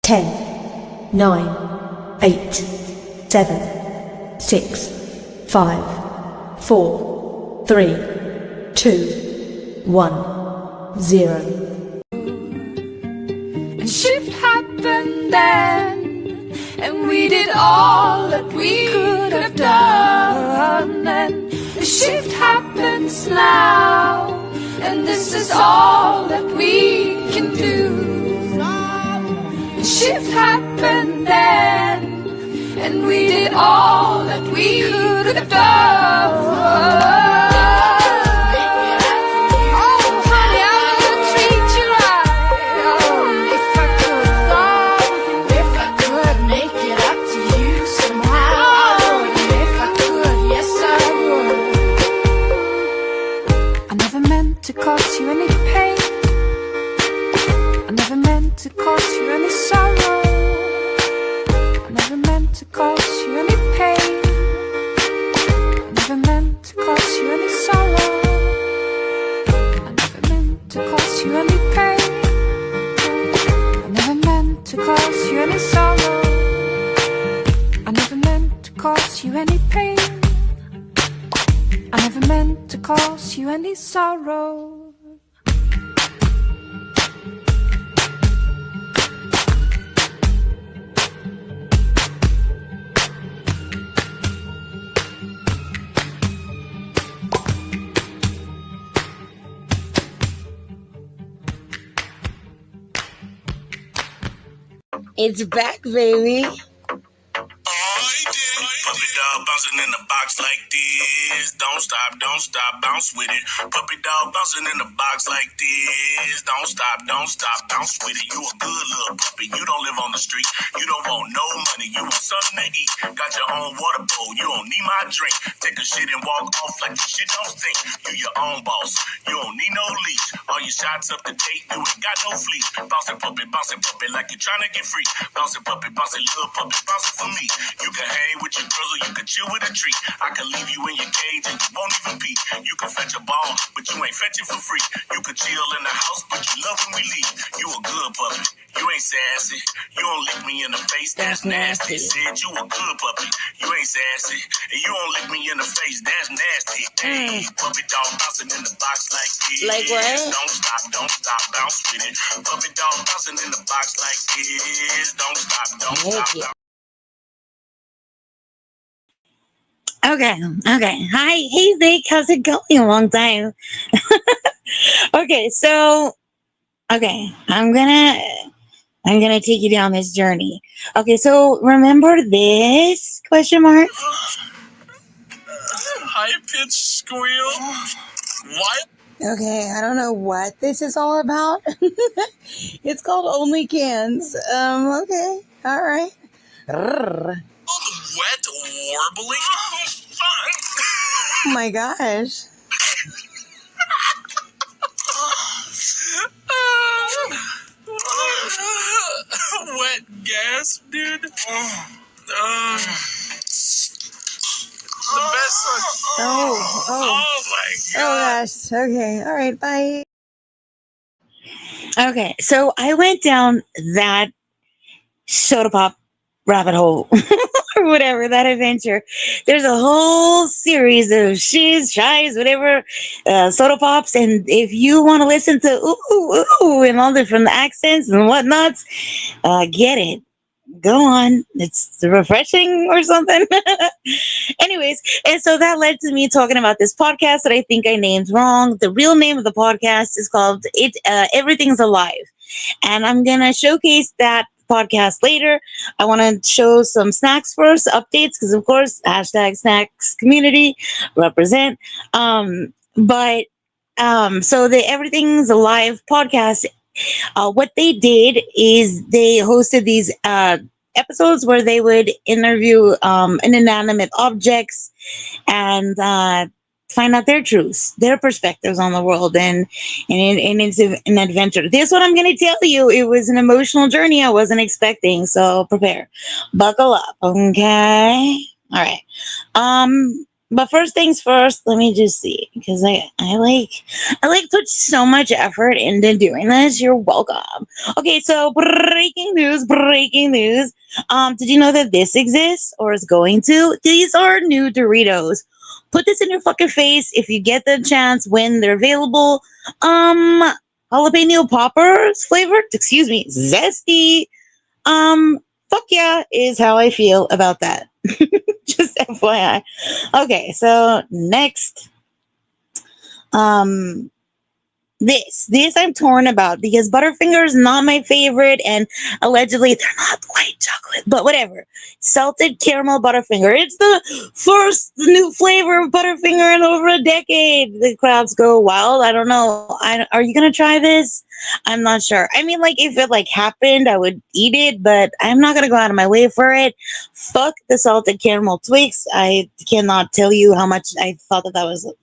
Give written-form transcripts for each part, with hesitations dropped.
10, 9, 8, 7, 6, 5, 4, 3, 2, 1, 0. And shift happened then, and we did all that we could have done. And the shift happens now, and this is all that we can do. The shift happened then, and we did all that we could have done. To cause you any pain, I never meant to cause you any sorrow. I never meant to cause you any pain. I never meant to cause you any sorrow. I never meant to cause you any pain. I never meant to cause you any sorrow. I never meant to cause you any pain. I never meant to cause you any sorrow. It's back, baby. Puppy dog bouncing in the box like this. Don't stop, bounce with it. Puppy dog bouncing in the box like this. Don't stop, bounce with it. You a good little puppy. You don't live on the street. You don't want no money. You want something to eat. Got your own water bowl. You don't need my drink. Take a shit and walk off like the shit don't stink. You your own boss. You don't need no leash. All your shots up to date. You ain't got no fleece. Bouncing puppy like you're trying to get free. Bouncing puppy, little puppy, bouncing for me. You can hang with your girls or you can chill with a tree. I can leave you in your cage and you won't even pee. You can fetch a ball, but you ain't fetch it for free. You can chill in the house, but you love when we leave. You a good puppy. You ain't sassy. You don't lick me in the face. That's nasty. Said you a good puppy. You ain't sassy. And you don't lick me in the face. That's nasty. Hey, puppy dog bouncing in the box like this. Like what? Don't stop, bounce with it. Puppy dog bouncing in the box like this. Don't stop. Okay. Hi, hey Vic, how's it going? Long time. I'm gonna take you down this journey. Okay, so remember this question mark? High pitched squeal. What? Okay, I don't know what this is all about. It's called Only Cans. Okay, all right. Wet warbling? Oh my gosh. Wet gas, dude. The best one. Oh my Oh gosh. Okay, all right, bye. Okay, so I went down that soda pop rabbit hole or whatever, that adventure. There's a whole series of shies, whatever, soda pops, and if you want to listen to ooh and all different accents and whatnots, get it. Go on. It's refreshing or something. Anyways, and so that led to me talking about this podcast that I think I named wrong. The real name of the podcast is called Everything's Alive. And I'm going to showcase that podcast later. I want to show some snacks first, updates, because of course, #snacks community represent. So the Everything's Alive podcast, what they did is they hosted these episodes where they would interview inanimate objects and find out their truths, their perspectives on the world, and it's an adventure. This what I'm going to tell you. It was an emotional journey I wasn't expecting, so prepare, buckle up, okay? All right. But first things first, let me just see, because I put so much effort into doing this. You're welcome. Okay, so breaking news, breaking news. Did you know that this exists or is going to? These are new Doritos. Put this in your fucking face if you get the chance when they're available. Jalapeno poppers flavored, excuse me, zesty. Fuck yeah, is how I feel about that. Just FYI. Okay, so next. Um, this I'm torn about because Butterfinger is not my favorite, and allegedly they're not white chocolate, but whatever. Salted caramel Butterfinger. It's the first new flavor of Butterfinger in over a decade. The crowds go wild. I don't know. Are you gonna try this? I'm not sure. I mean, like if it like happened, I would eat it, but I'm not gonna go out of my way for it. Fuck the salted caramel Twix. I cannot tell you how much I thought that was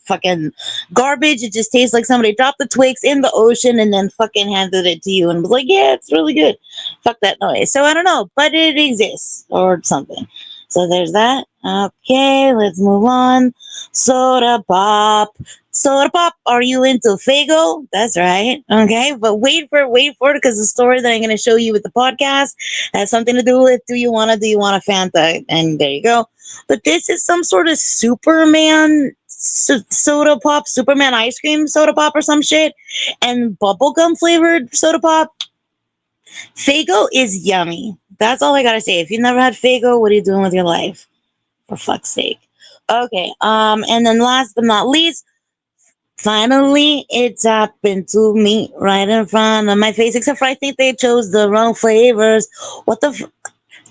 fucking garbage. It just tastes like somebody dropped the Twix in the ocean and then fucking handed it to you and was like, yeah, it's really good. Fuck that noise. So I don't know, but it exists or something. So there's that. Okay, let's move on. Soda pop. Soda pop, are you into Fago? That's right. Okay, but wait for it because the story that I'm going to show you with the podcast has something to do with do you want a Fanta? And there you go. But this is some sort of Superman soda pop, Superman ice cream soda pop or some shit, and bubblegum flavored soda pop. Fago is yummy. That's all I gotta say. If you've never had Fago, what are you doing with your life? For fuck's sake. Okay, and then last but not least, finally, it's happened to me right in front of my face, except for I think they chose the wrong flavors. What the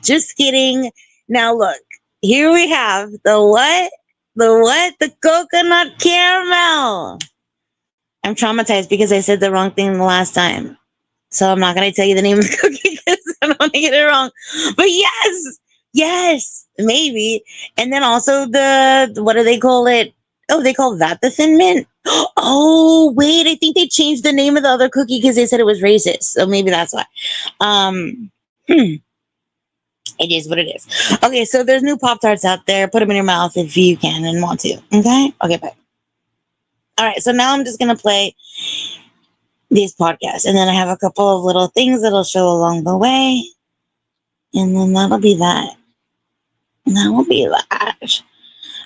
just kidding. Now look, here we have the what? The what? The coconut caramel. I'm traumatized because I said the wrong thing the last time. So I'm not going to tell you the name of the cookie because I don't want to get it wrong. But yes, maybe. And then also what do they call it? Oh, they call that the Thin Mint. Oh, wait, I think they changed the name of the other cookie because they said it was racist. So maybe that's why. It is what it is. Okay, so there's new Pop-Tarts out there. Put them in your mouth if you can and want to. Okay? Okay, bye. All right, so now I'm just going to play these podcasts. And then I have a couple of little things that I'll show along the way. And then that'll be that. That will be that.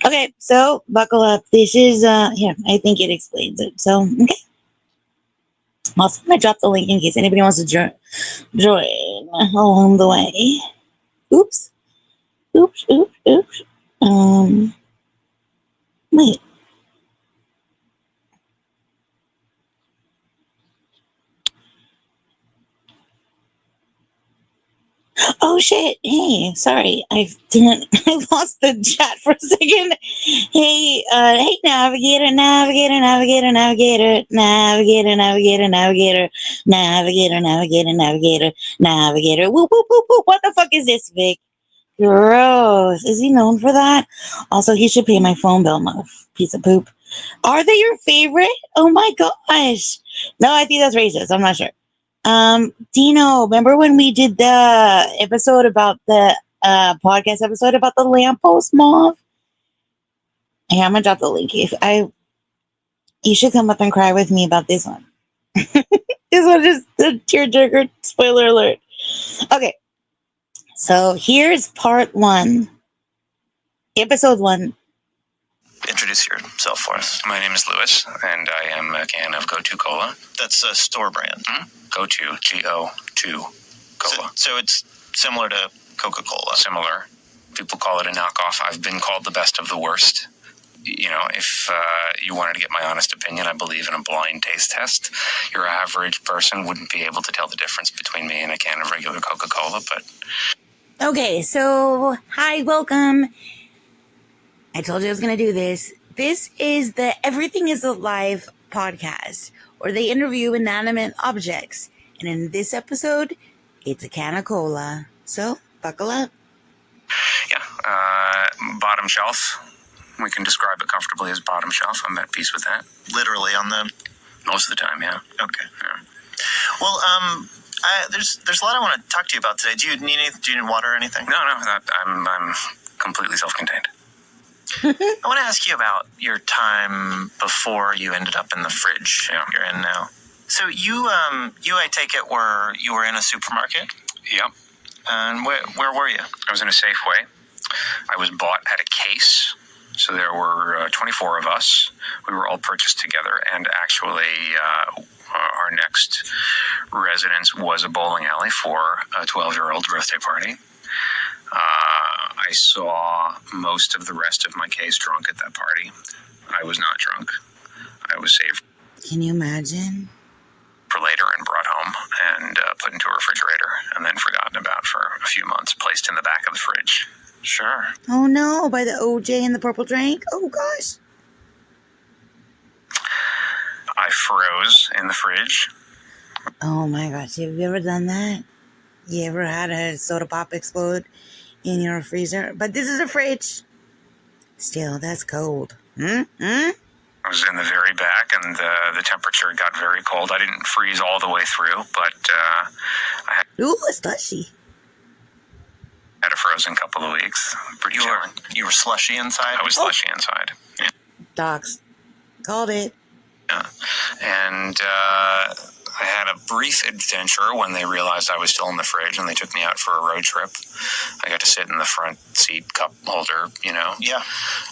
Okay, so buckle up. This is, here, I think it explains it. So, okay. Also, I'm going to drop the link in case anybody wants to join along the way. Oops. Wait. Oh shit. Hey, sorry. I lost the chat for a second. Hey, hey, navigator. Whoop, whoop, whoop, whoop. What the fuck is this, Vic? Gross. Is he known for that? Also, he should pay my phone bill, piece of poop. Are they your favorite? Oh my gosh. No, I think that's racist. I'm not sure. Dino, remember when we did the episode about the podcast episode about the lamppost moth? Hey, I'm gonna drop the link. You should come up and cry with me about this one. This one is the tearjerker. Spoiler alert. Okay, so here's part 1, episode 1. Introduce yourself for us. My name is Lewis, and I am a can of Go-To Cola. That's a store brand. Mm-hmm. Go-To, G-O-2 Cola. So it's similar to Coca-Cola. Similar. People call it a knockoff. I've been called the best of the worst. You know, if you wanted to get my honest opinion, I believe in a blind taste test. Your average person wouldn't be able to tell the difference between me and a can of regular Coca-Cola, but... Okay, so, hi, welcome. I told you I was going to do this. This is the Everything is Alive podcast, where they interview inanimate objects. And in this episode, it's a can of cola. So, buckle up. Yeah, bottom shelf. We can describe it comfortably as bottom shelf. I'm at peace with that. Literally on the... Most of the time, yeah. Okay. Yeah. Well, there's a lot I want to talk to you about today. Do you need water or anything? No, I'm completely self-contained. I want to ask you about your time before you ended up in the fridge you're in now. So I take it, you were in a supermarket? Yep. And where were you? I was in a Safeway. I was bought at a case. So there were 24 of us. We were all purchased together. And actually, our next residence was a bowling alley for a 12-year-old's birthday party. I saw most of the rest of my case drunk at that party. I was not drunk. I was saved Can you imagine? for later and brought home and put into a refrigerator and then forgotten about for a few months, placed in the back of the fridge. Sure. Oh no, by the OJ and the purple drink? Oh gosh. I froze in the fridge. Oh my gosh, have you ever done that? You ever had a soda pop explode in your freezer? But this is a fridge. Still, that's cold. I was in the very back, and the temperature got very cold. I didn't freeze all the way through, but I Ooh, a slushy. had a frozen couple of weeks. Pretty chilling. You were slushy inside? I was slushy inside. Yeah. Docs. Called it. Yeah. And I had a brief adventure when they realized I was still in the fridge and they took me out for a road trip. I got to sit in the front seat cup holder, Yeah.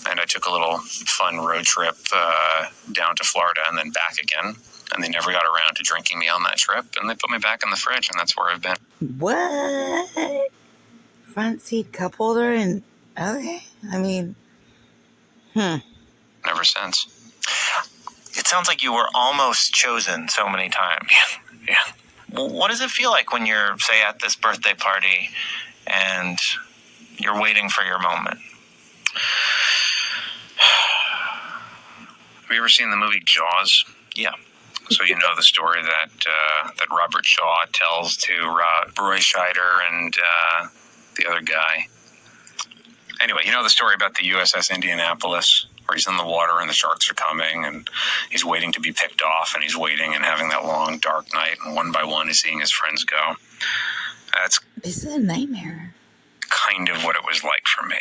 And I took a little fun road trip down to Florida and then back again. And they never got around to drinking me on that trip. And they put me back in the fridge, and that's where I've been. What? Front seat cup holder and okay. I mean, Ever since. It sounds like you were almost chosen so many times. Yeah. Well, what does it feel like when you're, say, at this birthday party and you're waiting for your moment? Have you ever seen the movie Jaws? Yeah. So you know the story that Robert Shaw tells to Roy Scheider and the other guy. Anyway, you know the story about the USS Indianapolis, where he's in the water and the sharks are coming and he's waiting to be picked off and he's waiting and having that long dark night, and one by one he's seeing his friends go. That's this is a nightmare. kind of what it was like for me.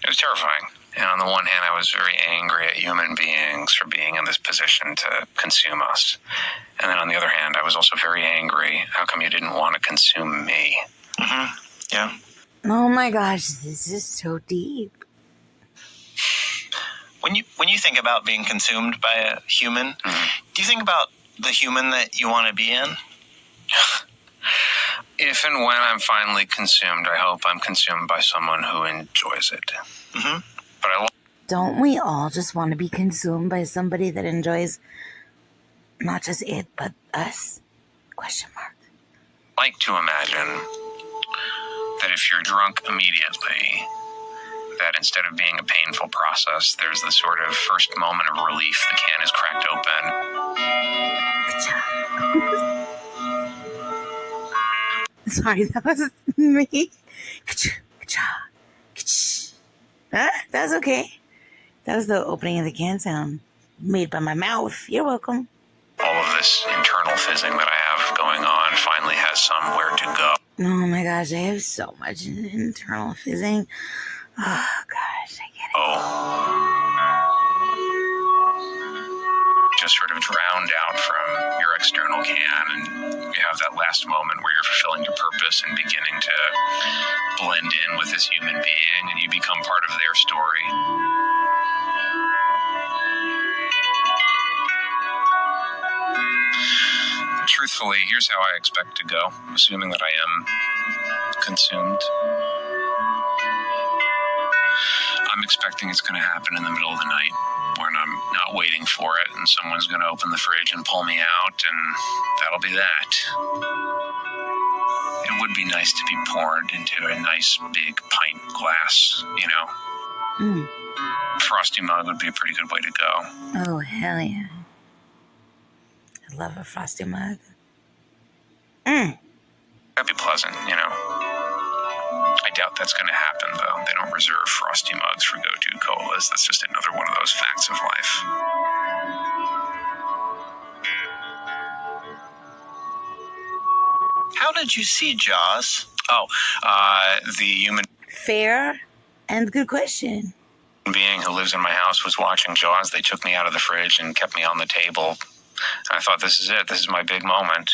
It was terrifying. And on the one hand, I was very angry at human beings for being in this position to consume us. And then on the other hand, I was also very angry. How come you didn't want to consume me? Mm-hmm. Yeah. Oh my gosh, this is so deep. When you think about being consumed by a human, do you think about the human that you want to be in? If and when I'm finally consumed, I hope I'm consumed by someone who enjoys it. Mm-hmm. But Don't we all just want to be consumed by somebody that enjoys not just it, but us? Question mark. like to imagine that if you're drunk immediately, that instead of being a painful process, there's the sort of first moment of relief. The can is cracked open. Sorry, that was me. That's okay. That was the opening of the can sound made by my mouth. You're welcome. All of this internal fizzing that I have going on finally has somewhere to go. Oh my gosh, I have so much internal fizzing. Oh gosh, I get it. Just sort of drowned out from your external can, and you have that last moment where you're fulfilling your purpose and beginning to blend in with this human being, and you become part of their story. Truthfully, here's how I expect to go, assuming that I am consumed. I'm expecting it's going to happen in the middle of the night when I'm not waiting for it, and someone's going to open the fridge and pull me out, and that'll be that. It would be nice to be poured into a nice big pint glass, you know? Frosty mug would be a pretty good way to go. Oh, hell yeah. I love a frosty mug. That'd be pleasant, you know? I doubt that's going to happen, though. They don't reserve frosty mugs for go-to colas. That's just another one of those facts of life. How did you see Jaws? The human Fair and good question. being who lives in my house was watching Jaws. They took me out of the fridge and kept me on the table. I thought, this is it. This is my big moment.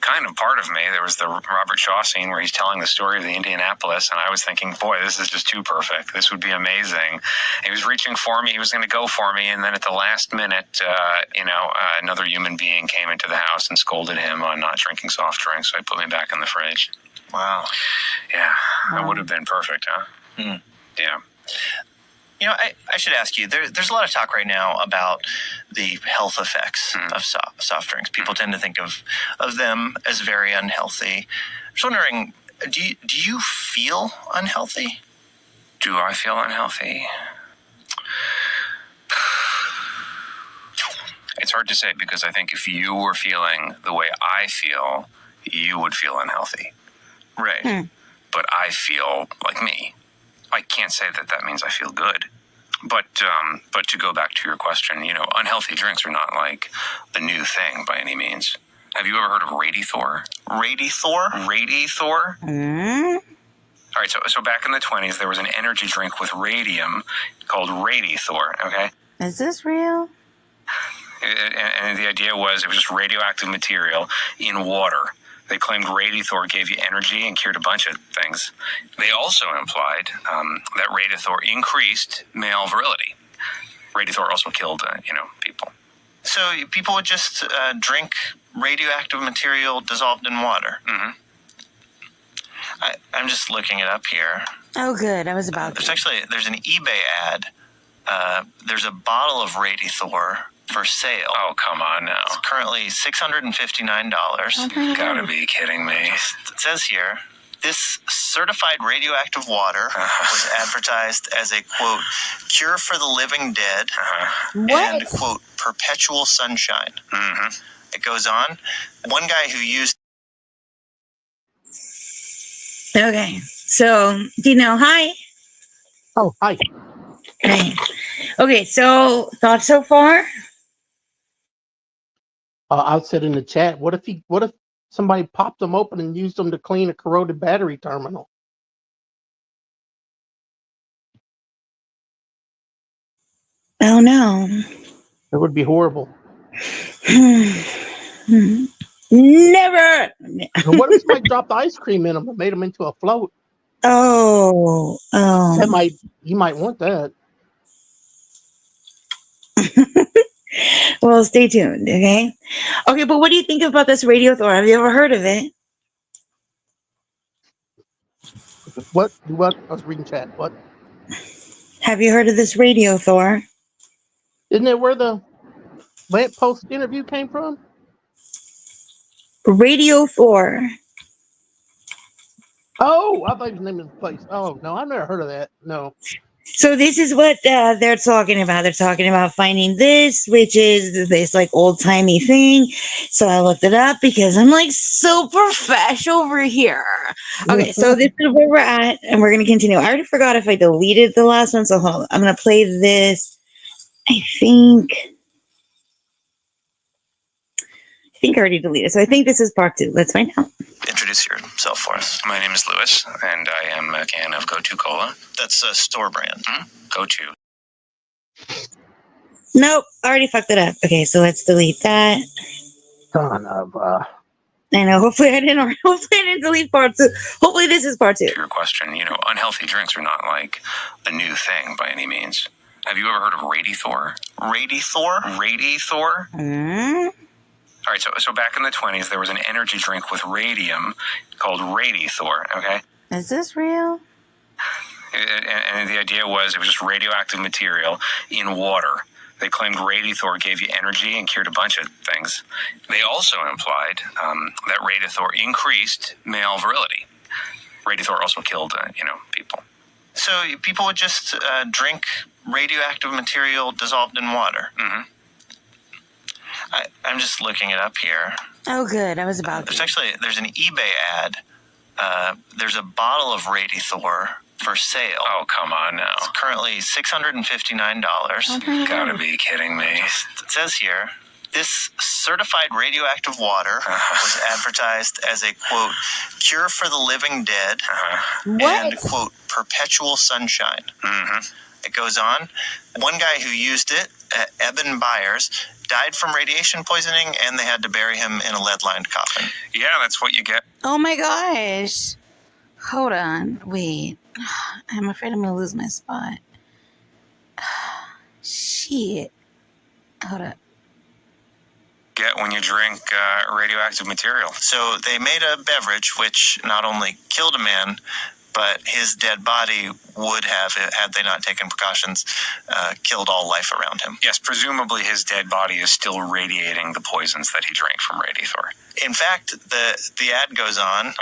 Kind of part of me, there was the Robert Shaw scene where he's telling the story of the Indianapolis, and I was thinking, boy, this is just too perfect. This would be amazing. He was reaching for me. He was going to go for me, and then at the last minute, another human being came into the house and scolded him on not drinking soft drinks, so he put me back in the fridge. Wow. Yeah, that would have been perfect, huh? Mm. Yeah. You know, I should ask you, there's a lot of talk right now about the health effects of soft drinks. People tend to think of them as very unhealthy. I'm just wondering, do you feel unhealthy? Do I feel unhealthy? It's hard to say, because I think if you were feeling the way I feel, you would feel unhealthy. Right. But I feel like me. I can't say that means I feel good. But to go back to your question, unhealthy drinks are not like the new thing by any means. Have you ever heard of Radithor? Radithor? Radithor? Mm. All right, so back in the 1920s, there was an energy drink with radium called Radithor, okay? Is this real? And the idea was it was just radioactive material in water. They claimed Radithor gave you energy and cured a bunch of things. They also implied that Radithor increased male virility. Radithor also killed, people. So people would just drink radioactive material dissolved in water? Mm-hmm. I'm just looking it up here. Oh, good. I was about to. There's an eBay ad. There's a bottle of Radithor for sale. Oh, come on now. It's currently $659. Gotta be kidding me. It says here, this certified radioactive water was advertised as a, quote, cure for the living dead and, quote, perpetual sunshine. Mm-hmm. It goes on. One guy who used... Okay. So, Dino, hi. Oh, hi. Hey. Okay, so thoughts so far? I'll sit in the chat. What if somebody popped them open and used them to clean a corroded battery terminal? Oh no. It would be horrible. Never. And what if somebody dropped ice cream in them and made them into a float? Oh. You might want that. Well, stay tuned, okay? Okay, but what do you think about this Radithor? Have you ever heard of it? What? I was reading chat. What? Have you heard of this Radithor? Isn't that where the lamppost interview came from? Radithor. Oh, I thought you was naming the place. Oh, no, I've never heard of that. No. So this is what they're talking about. They're talking about finding this, which is this like old timey thing. So I looked it up because I'm like super fresh over here. Okay, so this is where we're at, and we're gonna continue. I already forgot if I deleted the last one, so hold on. I'm gonna play this. I think I already deleted. So I think this is part 2. Let's find out. Introduce yourself for us. My name is Lewis, and I am a can of Go-To Cola. That's a store brand. Go-To. Nope, already fucked it up. Okay, so let's delete that. Son of I know. Hopefully I didn't delete part 2. Hopefully this is part 2. To your question, unhealthy drinks are not like the new thing by any means. Have you ever heard of Radithor? Radithor? Radithor? Mm. All right, so back in the 1920s, there was an energy drink with radium called Radithor, okay? Is this real? And the idea was it was just radioactive material in water. They claimed Radithor gave you energy and cured a bunch of things. They also implied that Radithor increased male virility. Radithor also killed, people. So people would just drink radioactive material dissolved in water? Mm-hmm. I'm just looking it up here. Oh, good. I was about to. There's an eBay ad. There's a bottle of Radithor for sale. Oh, come on now. It's currently $659. Gotta be kidding me. It says here, this certified radioactive water was advertised as a, quote, cure for the living dead and, quote, perpetual sunshine. Mm-hmm. It goes on. One guy who used it, Eben Byers, died from radiation poisoning, and they had to bury him in a lead-lined coffin. Yeah, that's what you get. Oh my gosh. Hold on. Wait. I'm afraid I'm going to lose my spot. Shit. Hold up. Get when you drink radioactive material. So they made a beverage which not only killed a man, but his dead body would have, had they not taken precautions, killed all life around him. Yes, presumably his dead body is still radiating the poisons that he drank from Radithor. In fact, the ad goes on.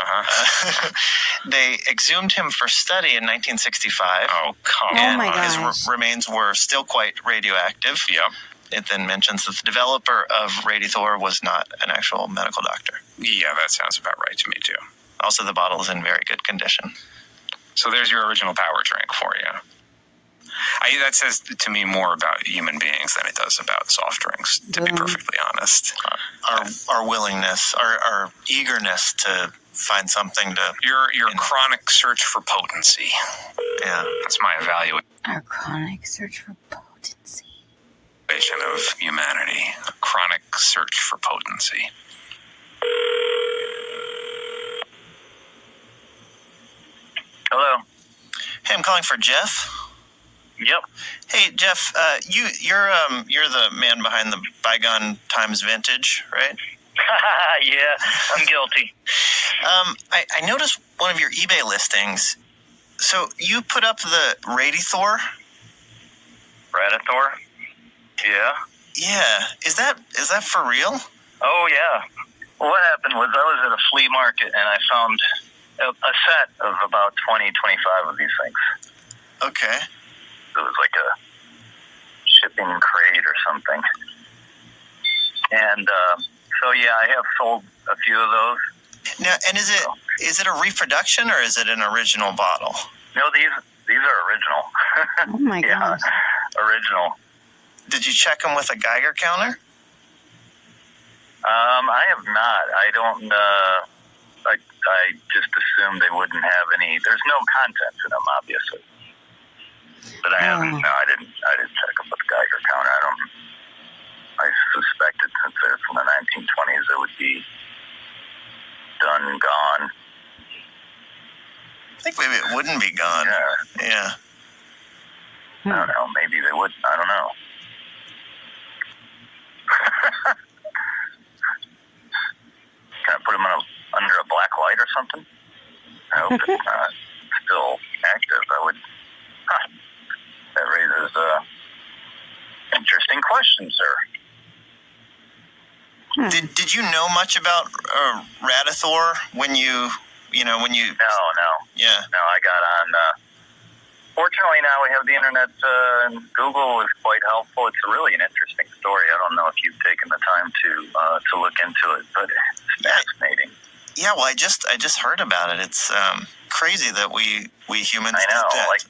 They exhumed him for study in 1965. Oh, come Oh on. my His gosh. remains were still quite radioactive. Yep. It then mentions that the developer of Radithor was not an actual medical doctor. Yeah, that sounds about right to me, too. Also, the bottle is in very good condition. So there's your original power drink for you. That says to me more about human beings than it does about soft drinks, to be perfectly honest. Our willingness, our eagerness to find something to... Your chronic search for potency. Yeah. That's my evaluation Our chronic search for potency. of humanity. A chronic search for potency. Hello. Hey, I'm calling for Jeff. Yep. Hey, Jeff. You're the man behind the Bygone Times Vintage, right? Yeah, I'm guilty. I noticed one of your eBay listings. So you put up the Radithor? Predator? Yeah. Yeah. Is that for real? Oh, yeah. Well, what happened was I was at a flea market and I found a set of about 20, 25 of these things. Okay. It was like a shipping crate or something. And so, yeah, I have sold a few of those. Now, and is it a reproduction or is it an original bottle? No, these are original. Oh my Yeah, gosh. original. Did you check them with a Geiger counter? I have not. I don't. I just assumed they wouldn't have any. There's no contents in them, obviously. But I haven't. No, I didn't check them with the Geiger counter. I suspected since they're from the 1920s, it would be done and gone. I think maybe it wouldn't be gone. Yeah. I don't know. Maybe they would. I don't know. Can I put them under a black light or something? I hope it's not still active. I would. That raises interesting questions, sir. Did you know much about Radithor when you? No. Yeah. No, I got on. Fortunately, now we have the internet, and Google is quite helpful. It's really an interesting story. I don't know if you've taken the time to look into it, but it's fascinating. Yeah, well, I just heard about it. It's crazy that we humans. I know. did that.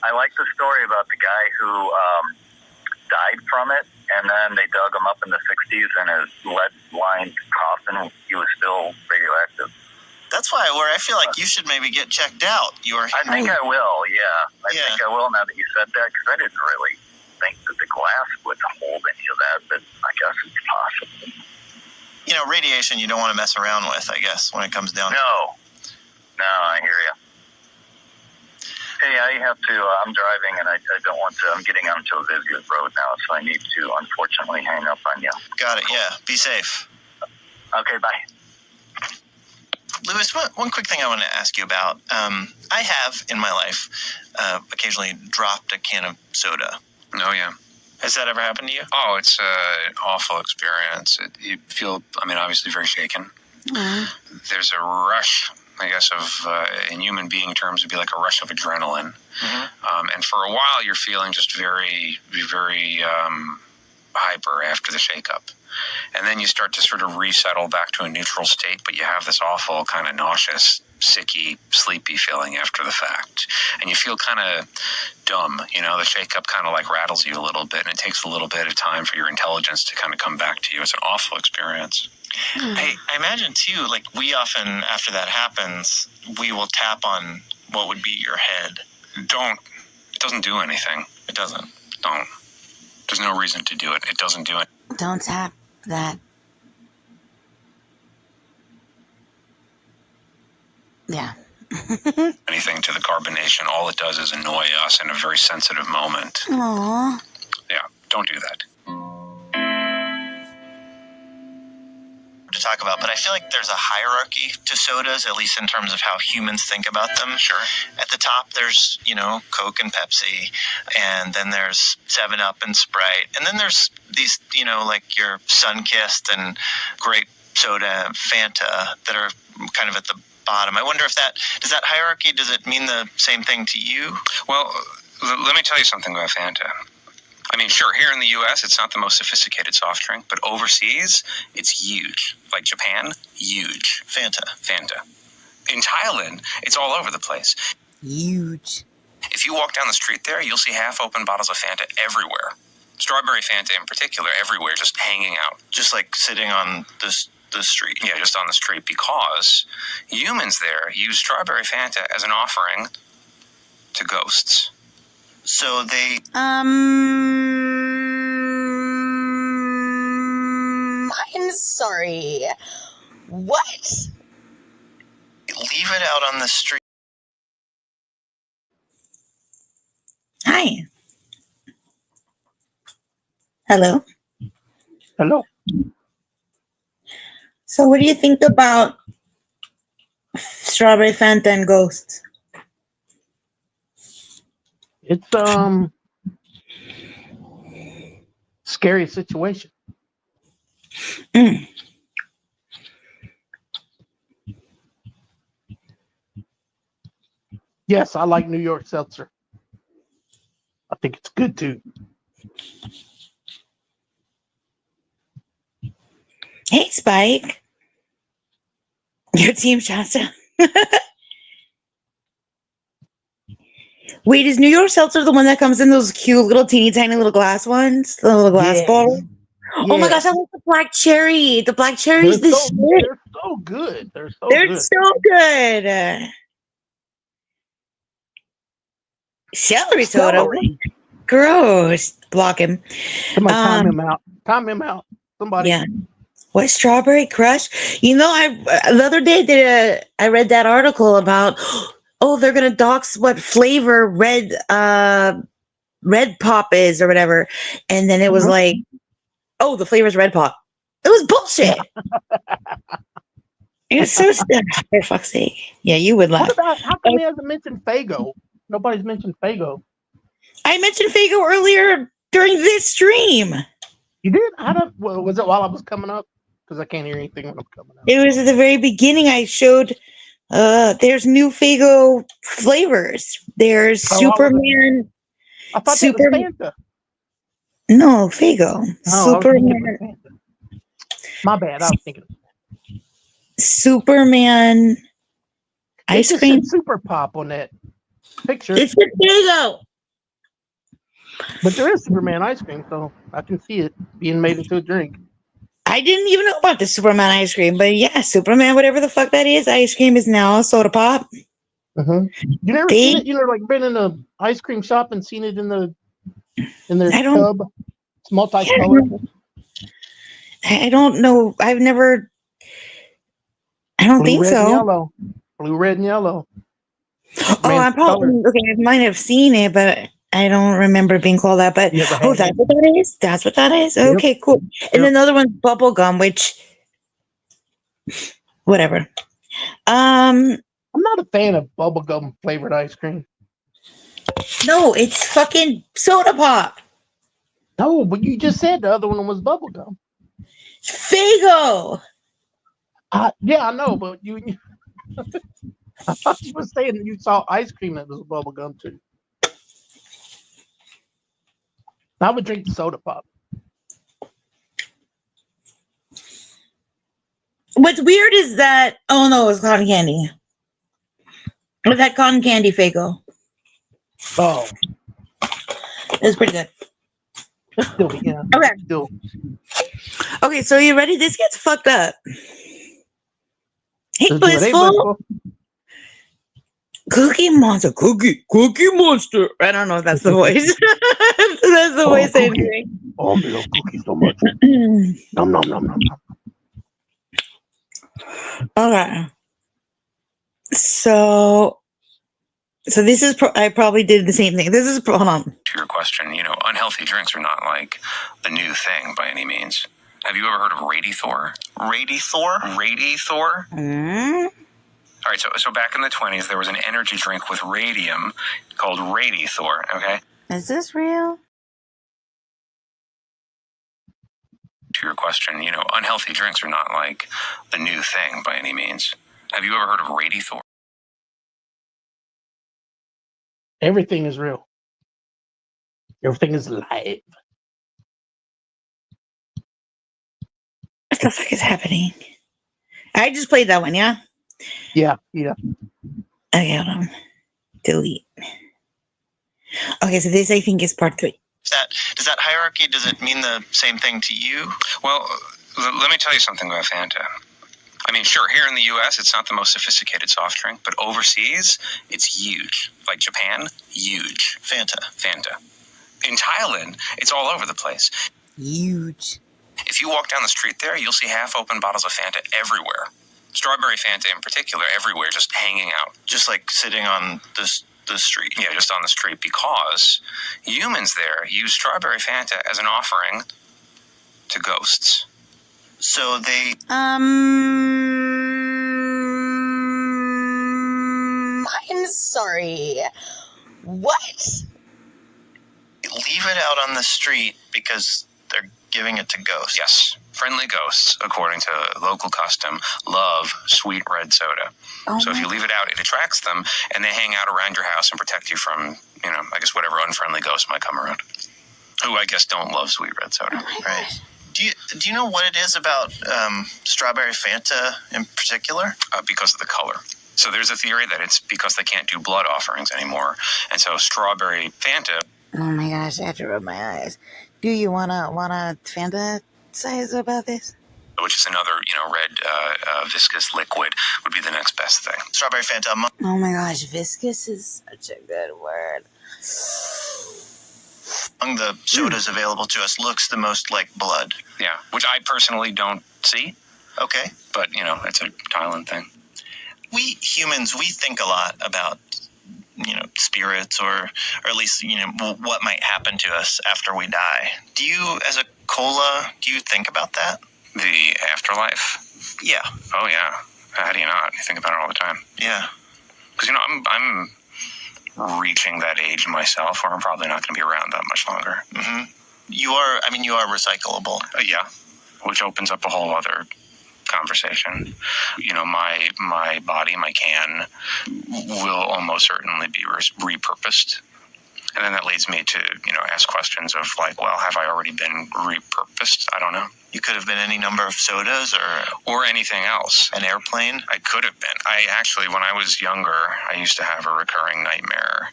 I like the story about the guy who died from it, and then they dug him up in the 60s, and his lead-lined coffin, he was still radioactive. That's why I feel like you should maybe get checked out. I think I will, yeah. I think I will now that you said that, because I didn't really think that the glass would hold any of that, but I guess it's possible. Radiation you don't want to mess around with, I guess, when it comes down to it. No, I hear you. Hey, I have to, I'm driving, and I don't want to, I'm getting onto a busy road now, so I need to, unfortunately, hang up on you. Got it, yeah. Be safe. Okay, bye. Lewis, one quick thing I want to ask you about. I have, in my life, occasionally dropped a can of soda. Oh, yeah. Has that ever happened to you? Oh, it's an awful experience. You feel, obviously very shaken. There's a rush, I guess, in human being terms, would be like a rush of adrenaline. Mm-hmm. And for a while, you're feeling just very, very hyper after the shakeup. And then you start to sort of resettle back to a neutral state, but you have this awful kind of nauseous, sicky, sleepy feeling after the fact. And you feel kind of dumb. The shakeup kind of like rattles you a little bit, and it takes a little bit of time for your intelligence to kind of come back to you. It's an awful experience. I imagine, too, like we often, after that happens, we will tap on what would be your head. It doesn't do anything. It doesn't. Don't. There's no reason to do it. It doesn't do it. Don't tap that. Yeah. Anything to the carbonation. All it does is annoy us in a very sensitive moment. Aww. Yeah, don't do that. To talk about, but I feel like there's a hierarchy to sodas, at least in terms of how humans think about them. Sure. At the top, there's, Coke and Pepsi, and then there's 7-Up and Sprite, and then there's these, like your Sunkist and grape soda, Fanta, that are kind of at the bottom. I wonder if does that hierarchy, does it mean the same thing to you? Well, let me tell you something about Fanta. I mean, sure, here in the U.S., it's not the most sophisticated soft drink, but overseas, it's huge. Like Japan, huge. Fanta. In Thailand, it's all over the place. Huge. If you walk down the street there, you'll see half-open bottles of Fanta everywhere. Strawberry Fanta in particular, everywhere, just hanging out. Just like sitting on the street. Yeah, just on the street, because humans there use strawberry Fanta as an offering to ghosts. So they... I'm sorry. What? leave it out on the street. Hi. Hello. Hello. So what do you think about strawberry Fanta and ghosts? It's scary situation. Mm. Yes, I like New York seltzer. I think it's good too. Hey, Spike. Your team Shasta. Wait, is New York seltzer the one that comes in those cute little teeny tiny little glass ones? The little glass bottle? Oh my gosh, I like the black cherry. The black cherry's the shit. They're so good. They're so good. So good. Celery soda. Celery. Gross. Block him. Somebody time him out. Time him out. Somebody. Yeah. What, Strawberry Crush? You know, the other day I read that article about, oh, they're gonna dox what flavor red pop is or whatever, and then it was like, oh, the flavor's red pop. It was bullshit. It's so stupid. For fuck's sake. Yeah, you would laugh. What about, how come he hasn't mentioned Faygo? Nobody's mentioned Faygo. I mentioned Faygo earlier during this stream. You did? Was it while I was coming up? Because I can't hear anything when I'm coming up. It was at the very beginning. I showed there's new Faygo flavors. There's Superman. I thought that was Fanta. No, Faygo. Superman. My bad. I was thinking. Superman ice cream. Super Pop on that picture. It's a Faygo. But there is Superman ice cream, so I can see it being made into a drink. I didn't even know about the Superman ice cream, but yeah, Superman, whatever the fuck that is, ice cream is now a soda pop. You never seen it? You know, like been in an ice cream shop and seen it in their tub. It's multicolored. I don't know. I've never. I don't think so. Yellow. Blue, red, and yellow. I probably I might have seen it, but I don't remember it being called that. But that's what that is. That's what that is. Okay, cool. And another one's bubble gum, which whatever. I'm not a fan of bubblegum flavored ice cream. No, it's fucking soda pop. No, but you just said the other one was bubblegum. Faygo. Yeah, I know, but you I thought you were saying that you saw ice cream that was bubblegum too. I would drink the soda pop. What's weird is that, oh no, it's cotton candy. With that cotton candy Faygo. Oh. It's pretty good. It's still, yeah. Okay. Still. Okay, so you ready? This gets fucked up. Hey, Blissful. Cookie Monster. Cookie Monster. I don't know if that's the voice. That's the voice I'm doing. Oh, I love cookies so much. Nom, nom, nom, nom, nom. Okay. So this is, I probably did the same thing. This is, hold on. To your question, unhealthy drinks are not like the new thing by any means. Have you ever heard of Radithor? Radithor? Mm? All right, so back in the 20s, there was an energy drink with radium called Radithor, okay? Is this real? To your question, unhealthy drinks are not like the new thing by any means. Have you ever heard of Radithor? Everything is real. Everything is live. What the fuck is happening? I just played that one, yeah? Yeah. Okay, hold on. Delete. Okay, so this I think is part 3. Does that hierarchy, does it mean the same thing to you? Well, let me tell you something about Fanta. I mean, sure, here in the U.S., it's not the most sophisticated soft drink, but overseas, it's huge. Like Japan, huge. Fanta. In Thailand, it's all over the place. Huge. If you walk down the street there, you'll see half-open bottles of Fanta everywhere. Strawberry Fanta in particular, everywhere, just hanging out. Just like sitting on the street. Yeah, just on the street, because humans there use strawberry Fanta as an offering to ghosts. So they... I'm sorry. What? leave it out on the street because they're giving it to ghosts. Yes, friendly ghosts, according to local custom, love sweet red soda. Oh so if you leave it out, it attracts them, and they hang out around your house and protect you from, I guess whatever unfriendly ghost might come around, who I guess don't love sweet red soda. Right. Do you know what it is about strawberry Fanta in particular? Because of the color. So there's a theory that it's because they can't do blood offerings anymore, and so strawberry Fanta. Oh my gosh, I have to rub my eyes. Do you wanna fantasize about this? Which is another, red viscous liquid would be the next best thing. Strawberry Fanta. Oh my gosh, viscous is such a good word. Among the sodas available to us, looks the most like blood. Yeah, which I personally don't see. Okay. But, it's a Thailand thing. We humans, we think a lot about, spirits or at least, what might happen to us after we die. Do you, as a cola, do you think about that? The afterlife? Yeah. Oh, yeah. How do you not? You think about it all the time. Yeah. Because, I'm reaching that age myself where I'm probably not going to be around that much longer. Mm-hmm. You are recyclable. Yeah, which opens up a whole other conversation. My body, my can, will almost certainly be repurposed. And then that leads me to, ask questions of like, well, have I already been repurposed? I don't know. You could have been any number of sodas or anything else. An airplane? I could have been. I actually, when I was younger, I used to have a recurring nightmare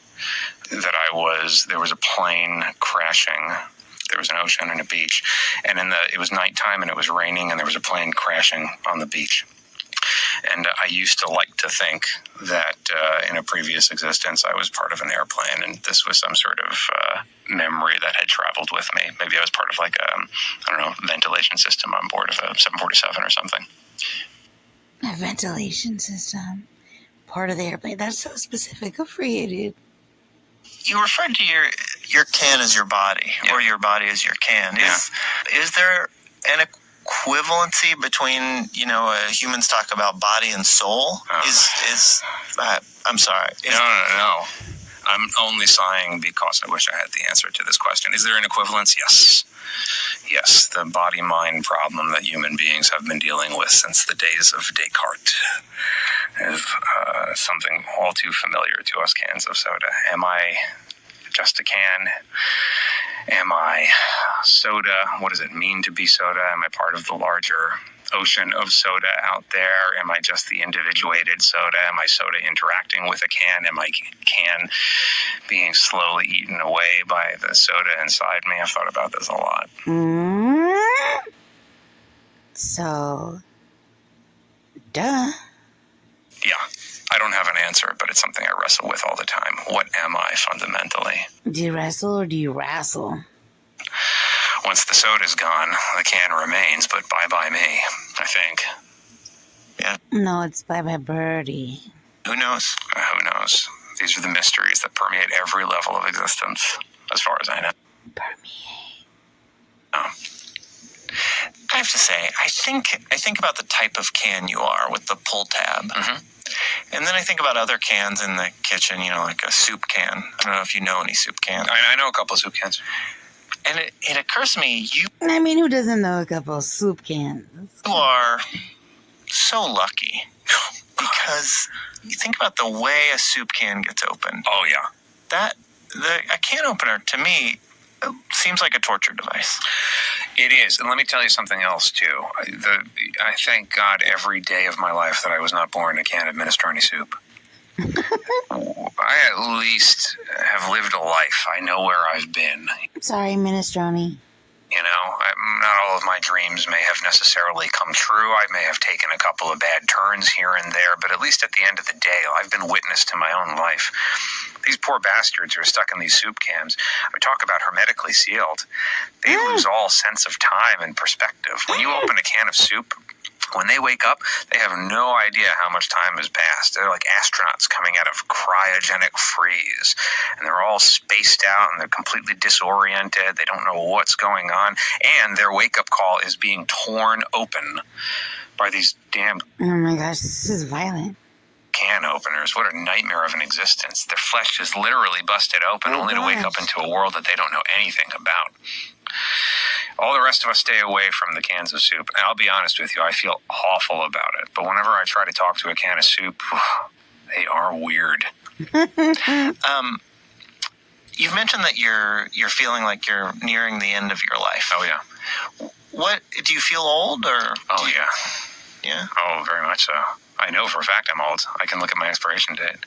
that there was a plane crashing. There was an ocean and a beach, and it was nighttime and it was raining and there was a plane crashing on the beach. And I used to like to think that in a previous existence I was part of an airplane, and this was some sort of memory that had traveled with me. Maybe I was part of like a, ventilation system on board of a 747 or something. A ventilation system. Part of the airplane. That's so specific. Good for you, dude. You referred to your can as your body, or your body as your can. Is there an equivalency between, humans talk about body and soul? I'm sorry. No. I'm only sighing because I wish I had the answer to this question. Is there an equivalence? Yes. Yes, the body-mind problem that human beings have been dealing with since the days of Descartes is something all too familiar to us cans of soda. Am I just a can? Am I soda? What does it mean to be soda? Am I part of the larger ocean of soda out there? Am I just the individuated soda? Am I soda interacting with a can? Am I can being slowly eaten away by the soda inside me? I've thought about this a lot. So, duh. Yeah, I don't have an answer, but it's something I wrestle with all the time. What am I fundamentally? Do you wrestle or do you wrestle? Once the soda's gone, the can remains, but bye-bye me, I think. Yeah. No, it's bye-bye birdie. Who knows? Who knows? These are the mysteries that permeate every level of existence, as far as I know. Permeate. Oh. I have to say, I think about the type of can you are with the pull tab. Mm-hmm. And then I think about other cans in the kitchen, like a soup can. I don't know if you know any soup cans. I know a couple of soup cans. And it occurs to me, who doesn't know a couple of soup cans? You are so lucky because you think about the way a soup can gets open. Oh, yeah. A can opener, to me, seems like a torture device. It is. And let me tell you something else, too. I thank God every day of my life that I was not born in a can of minestrone soup. I at least have lived a life. I know where I've been. Sorry, minestrone. Not all of my dreams may have necessarily come true. I may have taken a couple of bad turns here and there, but at least at the end of the day, I've been witness to my own life. These poor bastards who are stuck in these soup cans, we talk about hermetically sealed. They lose all sense of time and perspective. When you open a can of soup, when they wake up, they have no idea how much time has passed. They're like astronauts coming out of cryogenic freeze. And they're all spaced out and they're completely disoriented. They don't know what's going on. And their wake-up call is being torn open by these damn... Oh my gosh, this is violent. Can openers. What a nightmare of an existence. Their flesh is literally busted open, only to wake up into a world that they don't know anything about. All the rest of us stay away from the cans of soup. And I'll be honest with you, I feel awful about it. But whenever I try to talk to a can of soup, they are weird. You've mentioned that you're feeling like you're nearing the end of your life. Oh, yeah. What, do you feel old or? Oh, yeah. Yeah? Oh, very much so. I know for a fact I'm old. I can look at my expiration date.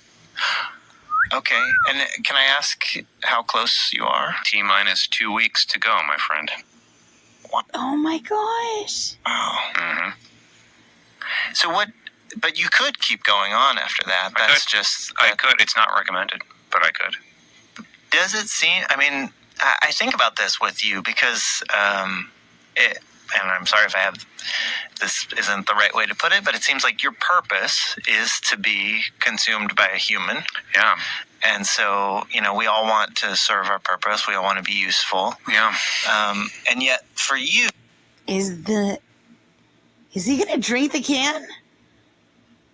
Okay, and can I ask how close you are? T-minus 2 weeks to go, my friend. What? Oh my gosh. Oh. Mm-hmm. So what, but you could keep going on after that. I could. It's not recommended, but I could. Does it seem, I think about this with you because, and I'm sorry if this isn't the right way to put it, but it seems like your purpose is to be consumed by a human. Yeah. And so, we all want to serve our purpose. We all want to be useful. Yeah. And yet for you... Is he going to drink the can?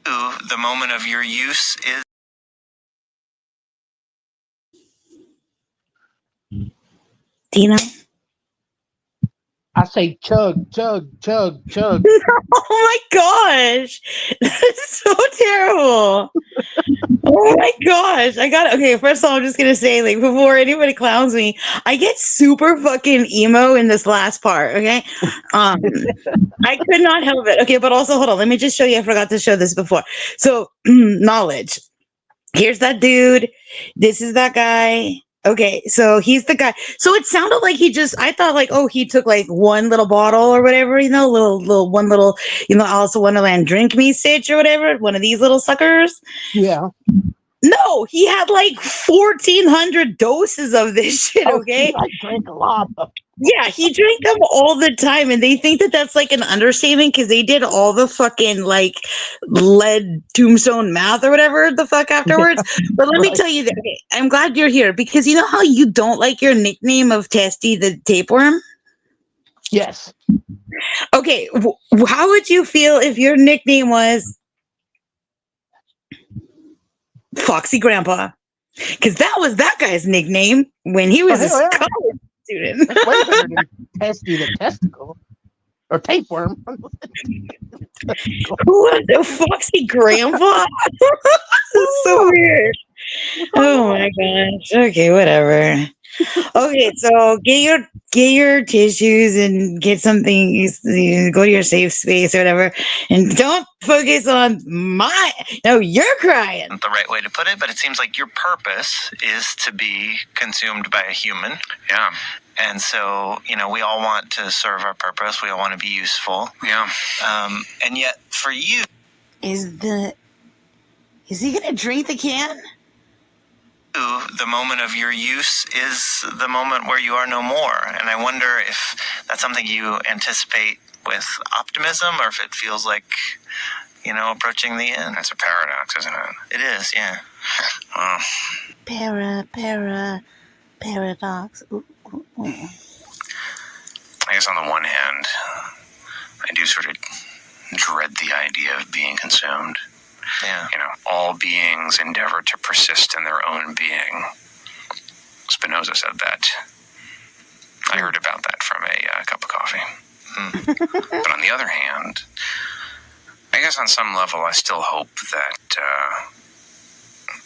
The moment of your use is... Dino? I say chug, chug, chug, chug. Oh my gosh. That's so terrible. Oh my gosh. Okay, first of all, I'm just gonna say, before anybody clowns me, I get super fucking emo in this last part, okay? I could not help it. Okay, but also hold on, let me just show you. I forgot to show this before. So knowledge. Here's that dude. This is that guy. Okay, so he's the guy. So it sounded like I thought he took one little bottle or whatever, one little, Alice in Wonderland drink me stitch or whatever, one of these little suckers. Yeah. No, he had 1,400 doses of this shit, okay? I drank a lot of them. Yeah, he drank them all the time, and they think that that's an understatement because they did all the fucking lead tombstone math or whatever the fuck afterwards. Yeah, but let me tell you that, okay, I'm glad you're here because you know how you don't like your nickname of Testy the Tapeworm? Yes. Okay, how would you feel if your nickname was Foxy Grandpa? Because that was that guy's nickname when he was a college student. That's way better than Testy the Testicle. Or Tapeworm. Who was the Foxy Grandpa? This is so weird. Oh my gosh. Okay, whatever. Okay, so get your tissues and get something. Go to your safe space or whatever, and don't focus on you're crying. The right way to put it, but it seems like your purpose is to be consumed by a human. Yeah. And so, we all want to serve our purpose. We all want to be useful. Yeah. And yet for you, is Is he gonna drink the can? The moment of your use is the moment where you are no more. And I wonder if that's something you anticipate with optimism, or if it feels like, approaching the end. That's a paradox, isn't it? It is, yeah. Paradox. Ooh. I guess on the one hand, I do sort of dread the idea of being consumed. Yeah. All beings endeavor to persist in their own being. Spinoza said that. I heard about that from a cup of coffee. But on the other hand, I guess on some level I still hope that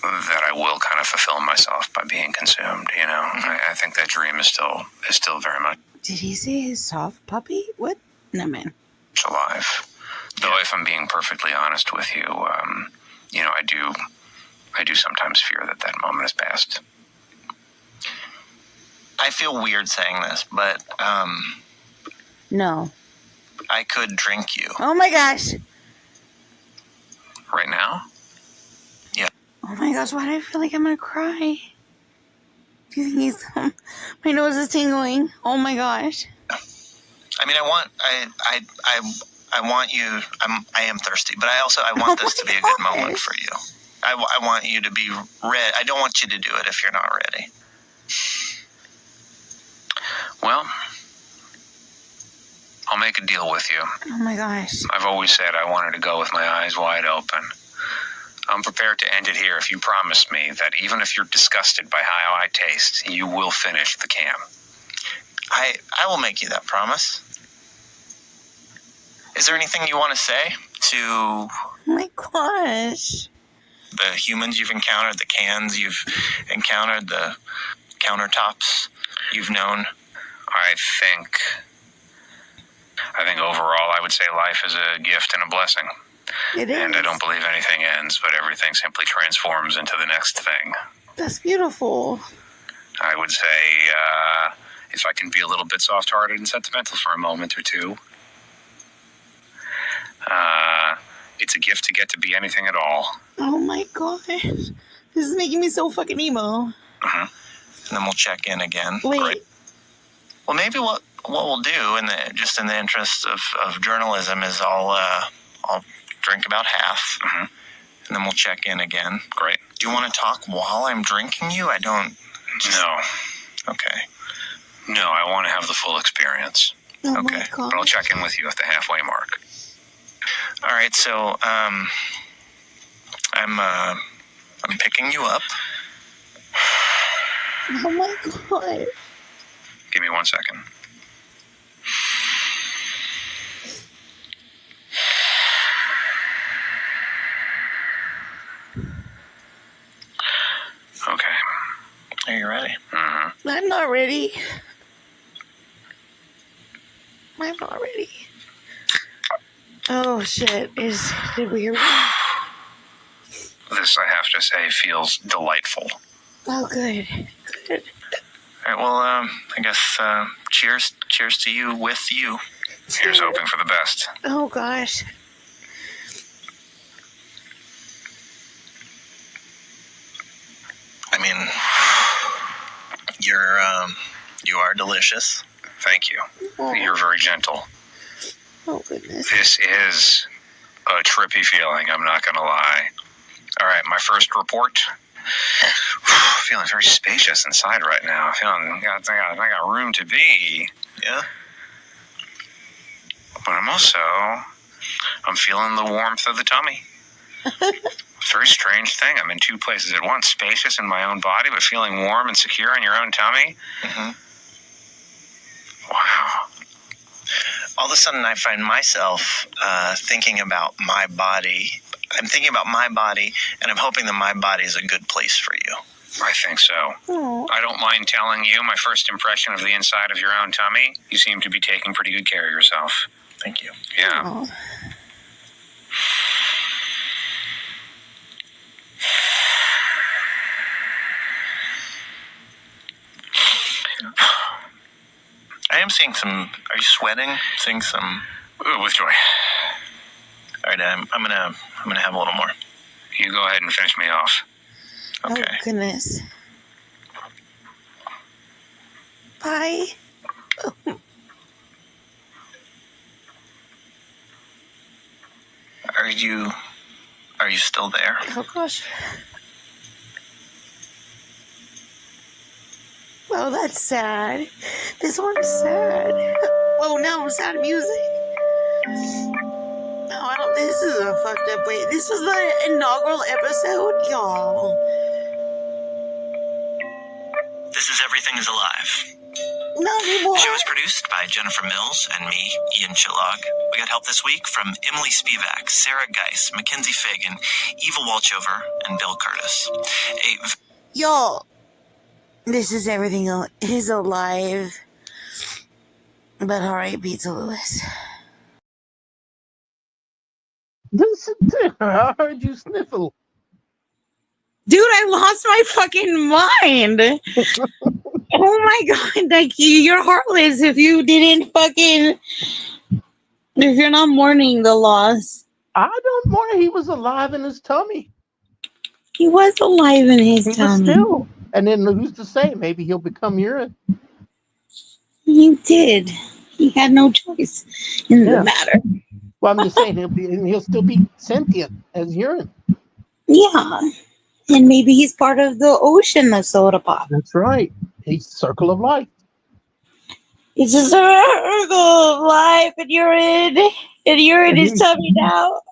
I will kind of fulfill myself by being consumed, I think that dream is still very much Did he say his soft puppy? What? No, man. alive. Though if I'm being perfectly honest with you, I do sometimes fear that moment has passed. I feel weird saying this, but No. I could drink you. Oh my gosh. Right now? Oh my gosh, why do I feel like I'm gonna cry? Do you think he's... My nose is tingling. Oh my gosh. I mean, I want you. I am thirsty, but I want this to be a good moment for you. I want you to be ready. I don't want you to do it if you're not ready. Well, I'll make a deal with you. Oh my gosh. I've always said I wanted to go with my eyes wide open. I'm prepared to end it here if you promise me that even if you're disgusted by how I taste, you will finish the can. I will make you that promise. Is there anything you want to say to Oh my gosh. the humans you've encountered, the cans you've encountered, the countertops you've known? I think overall I would say life is a gift and a blessing. It is. And I don't believe anything ends, but everything simply transforms into the next thing. That's beautiful. I would say, if I can be a little bit soft-hearted and sentimental for a moment or two, it's a gift to get to be anything at all. Oh my gosh. This is making me so fucking emo. Mm-hmm. And then we'll check in again. Wait. Great. Well, maybe what we'll do in the interest of journalism is I'll drink about half, Mm-hmm. and then we'll check in again. Great. Do you want to talk while I'm drinking you? I don't. No. Okay. No, I want to have the full experience. Oh Okay, my god. But I'll check in with you at the halfway mark. All right. So I'm picking you up. Oh my god. Give me 1 second. Okay. Are you ready? Mm-hmm. I'm not ready. I'm not ready. Oh shit. Did we hear that? This, I have to say, feels delightful. Oh good. Good. All right. Well, I guess cheers to you with you. Here's hoping for the best. Oh gosh. I mean, you are delicious. Thank you. Oh, You're very gentle. oh goodness. This is a trippy feeling, I'm not going to lie. All right, my first report. Feeling very spacious inside right now. I got room to be. Yeah. But I'm feeling the warmth of the tummy. It's a very strange thing. I'm in two places at once. Spacious in my own body, but feeling warm and secure in your own tummy. Mm-hmm. Wow. All of a sudden, I find myself thinking about my body. I'm thinking about my body, and I'm hoping that my body is a good place for you. I think so. Oh. I don't mind telling you my first impression of the inside of your own tummy. You seem to be taking pretty good care of yourself. Thank you. Yeah. Oh. I am seeing some. Are you sweating? Seeing some. Ooh, with joy. All right, I'm gonna have a little more. You go ahead and finish me off. Okay. Oh, goodness. Bye. Are you still there? Oh, gosh. Oh, that's sad. This one's sad. Oh, no, sad music. No, I don't. This is a fucked up way. This was the inaugural episode, y'all. This is Everything is Alive. Not anymore. The show is produced by Jennifer Mills and me, Ian Chillog. We got help this week from Emily Spivak, Sarah Geis, Mackenzie Fagan, Eva Walchover, and Bill Curtis. Y'all, this is Everything is Alive. But alright, Pizza Lewis. Listen to her. I heard you sniffle. Dude, I lost my fucking mind. Oh my god, like you're heartless if you didn't fucking, if you're not mourning the loss. I don't mourn. He was alive in his tummy. He was alive in his He tummy. was still. And then who's to say? Maybe he'll become urine. He did. He had no choice in the matter. Well, I'm just saying he'll still be sentient as urine. Yeah. And maybe he's part of the ocean of soda pop. That's right. He's circle of life. It's a circle of life, and you're in his tummy now.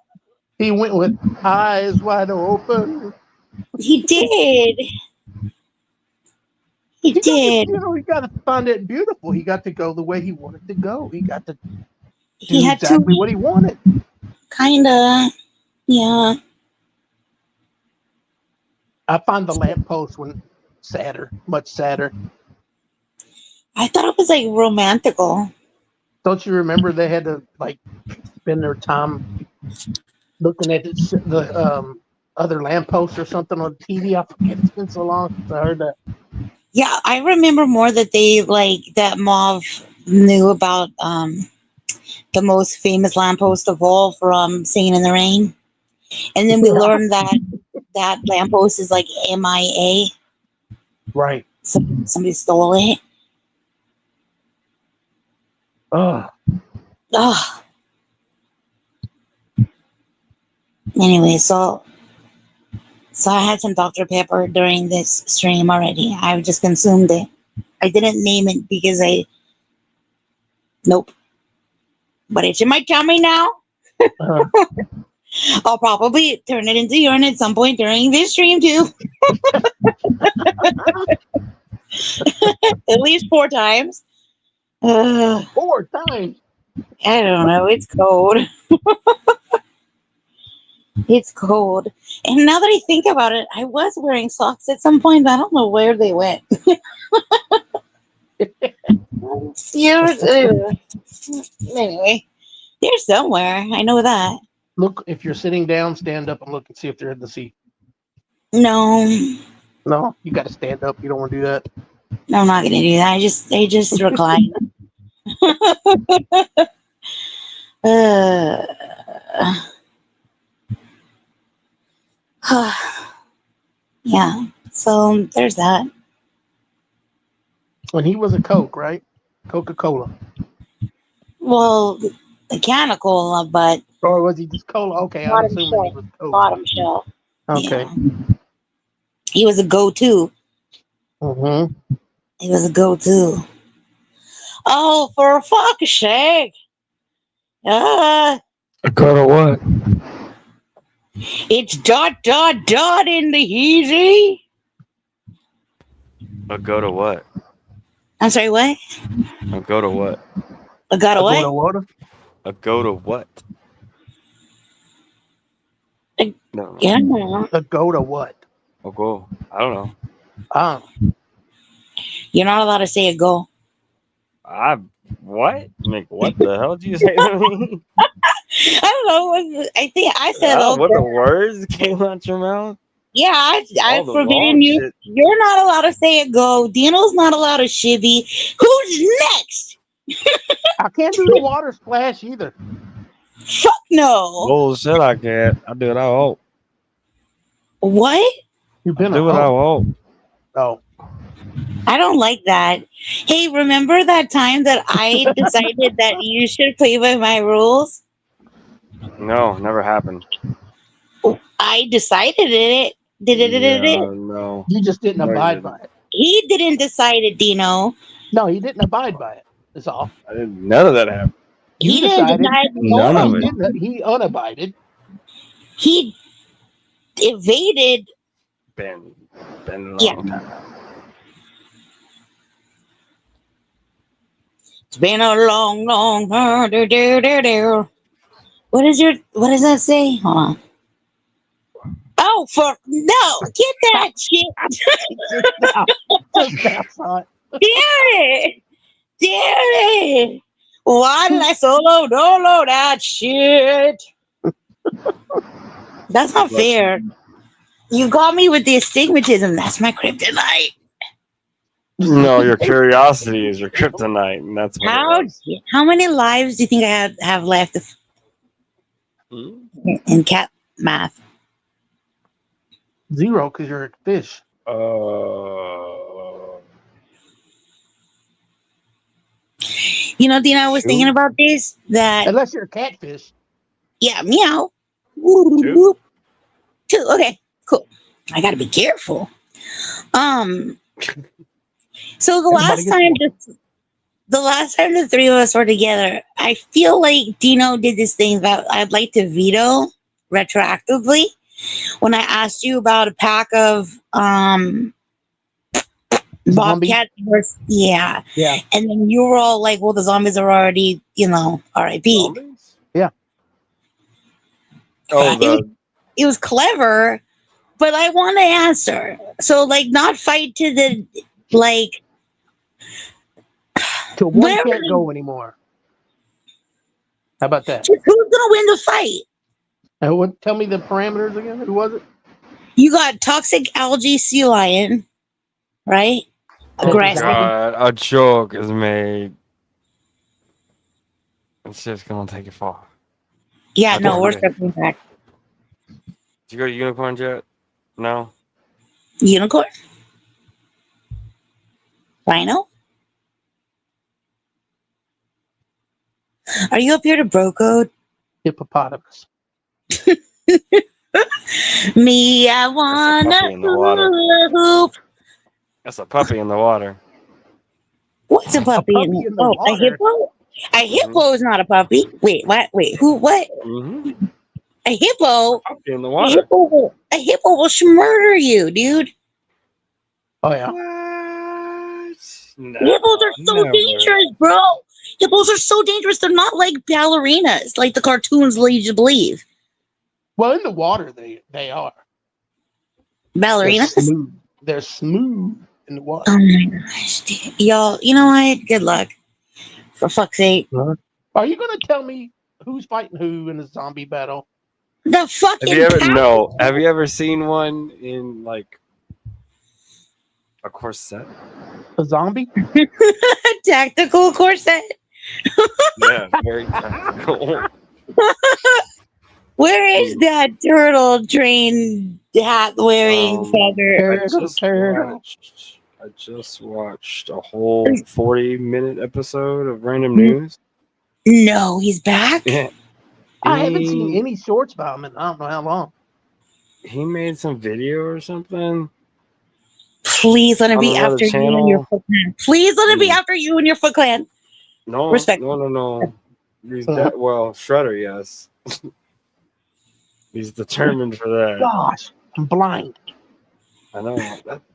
He went with eyes wide open. He did. He did. He got to find it beautiful. He got to go the way he wanted to go. He got to do had exactly what he wanted. Kinda. Yeah. I find the lamppost one sadder, much sadder. I thought it was like romantical. Don't you remember they had to like spend their time looking at the other lamppost or something on TV? I forget. It's been so long since I heard that. Yeah, I remember more that they like that Mauve knew about the most famous lamppost of all from Singing in the Rain, and then we learned that lamppost is like MIA. Right. Somebody stole it. Oh. Anyway, so I had some Dr. Pepper during this stream already. I just consumed it. I didn't name it because nope. But it's in my tummy now. I'll probably turn it into urine at some point during this stream too. At least 4 times. 4 times? I don't know. It's cold. It's cold. And now that I think about it, I was wearing socks at some point. I don't know where they went. Anyway, they're somewhere. I know that. Look, if you're sitting down, stand up and look and see if they're in the seat. No, you got to stand up. You don't want to do that. No, I'm not gonna do that. I just recline. Yeah. So there's that. When he was a Coke, right? Coca-Cola. Well, a can of cola, but or was he just cola? Okay, I'm assuming he was Coke. Bottom shelf. Okay. Yeah. He was a go-to. Mm-hmm. He was a go-to. Oh, for fuck's sake! A go to what? It's ... in the heezy. A go to what? I'm sorry, what? A go to what? A go to what? Water? A go to what? No. Yeah. A go to what? A go. I don't know. You're not allowed to say a go. What? Like, what the hell did you say to me? I don't know. I think I said what the words came out your mouth? Yeah, I forbidden you. Shit. You're not allowed to say a go. Dino's not allowed to shivvy. Who's next? I can't do the water splash either. Fuck no. Bullshit, I can't. I do it all. What? You've been Do a what I hoe. want. Oh, I don't like that. Hey, remember that time that I decided that you should play by my rules? No, never happened. I decided it. Yeah, no. you just didn't No, you abide didn't. by it. He didn't decide it, Dino. No, he didn't abide by it. That's all. I didn't. None of that happened. You He didn't decided. decide None no. of He it. didn't. He unabided. He evaded. Been a Yeah. long time. It's been a long, long. What does that say? Hold on. Oh, no, get that shit. Just now saw it. Damn it. Why did I solo dolo that shit? That's not fair. You got me with the astigmatism. That's my kryptonite. No, your curiosity is your kryptonite, and that's what it was. How many lives do you think I have left Hmm? in cat math? 0 because you're a fish. You know, Dina, I was thinking about this. That Unless you're a catfish. yeah, meow. Two. Two. Okay, cool. I gotta be careful. So the Everybody gets one. the last time the three of us were together, I feel like Dino did this thing that I'd like to veto retroactively when I asked you about a pack of Zombie? Bobcat versus Yeah. and then you were all like, well, the zombies are already, R.I.P. Zombies? Yeah. Oh, It was clever, but I want to answer. So, like, not fight to the, like, Till one where can't go anymore. How about that? who's gonna win the fight? And tell me the parameters again. Who was it? You got toxic algae sea lion, right? Oh, Aggressive. God, a joke is made. It's just gonna take it far. Yeah, no, we're Okay. circling back. Did you go to Unicorns yet? No. Unicorn? Rhino? Are you up here to bro code? Hippopotamus. Me, I wanna puppy in the water. hoop. That's a puppy in the water. What's a puppy? puppy in the A water? hippo? A hippo is not a puppy. Wait, what? Wait, who? What? Mm-hmm. A hippo? Puppy in the A water. hippo will murder you, dude. Oh yeah. What? No, Hippos are so never. dangerous, bro. Hippos are so dangerous. They're not like ballerinas, like the cartoons lead you to believe. Well, in the water they are. They're Ballerinas? smooth. They're smooth in the water. Oh my gosh, dude. Y'all, you know what? Good luck. For fuck's sake. Are you gonna tell me who's fighting who in a zombie battle? The fucking Have you ever Have you ever seen one in like a corset? A zombie? tactical corset? Yeah, very tactical. Where is that turtle train hat wearing feather? I just watched a whole 40-minute episode of Random News. No, he's back? Yeah. I haven't seen any shorts about him in I don't know how long. He made some video or something. Please let it be another after you and channel. your Foot Clan. Please let it be after you and your Foot Clan. No, Respect. no. He's well, Shredder, yes. He's determined for that. Gosh, I'm blind. I know.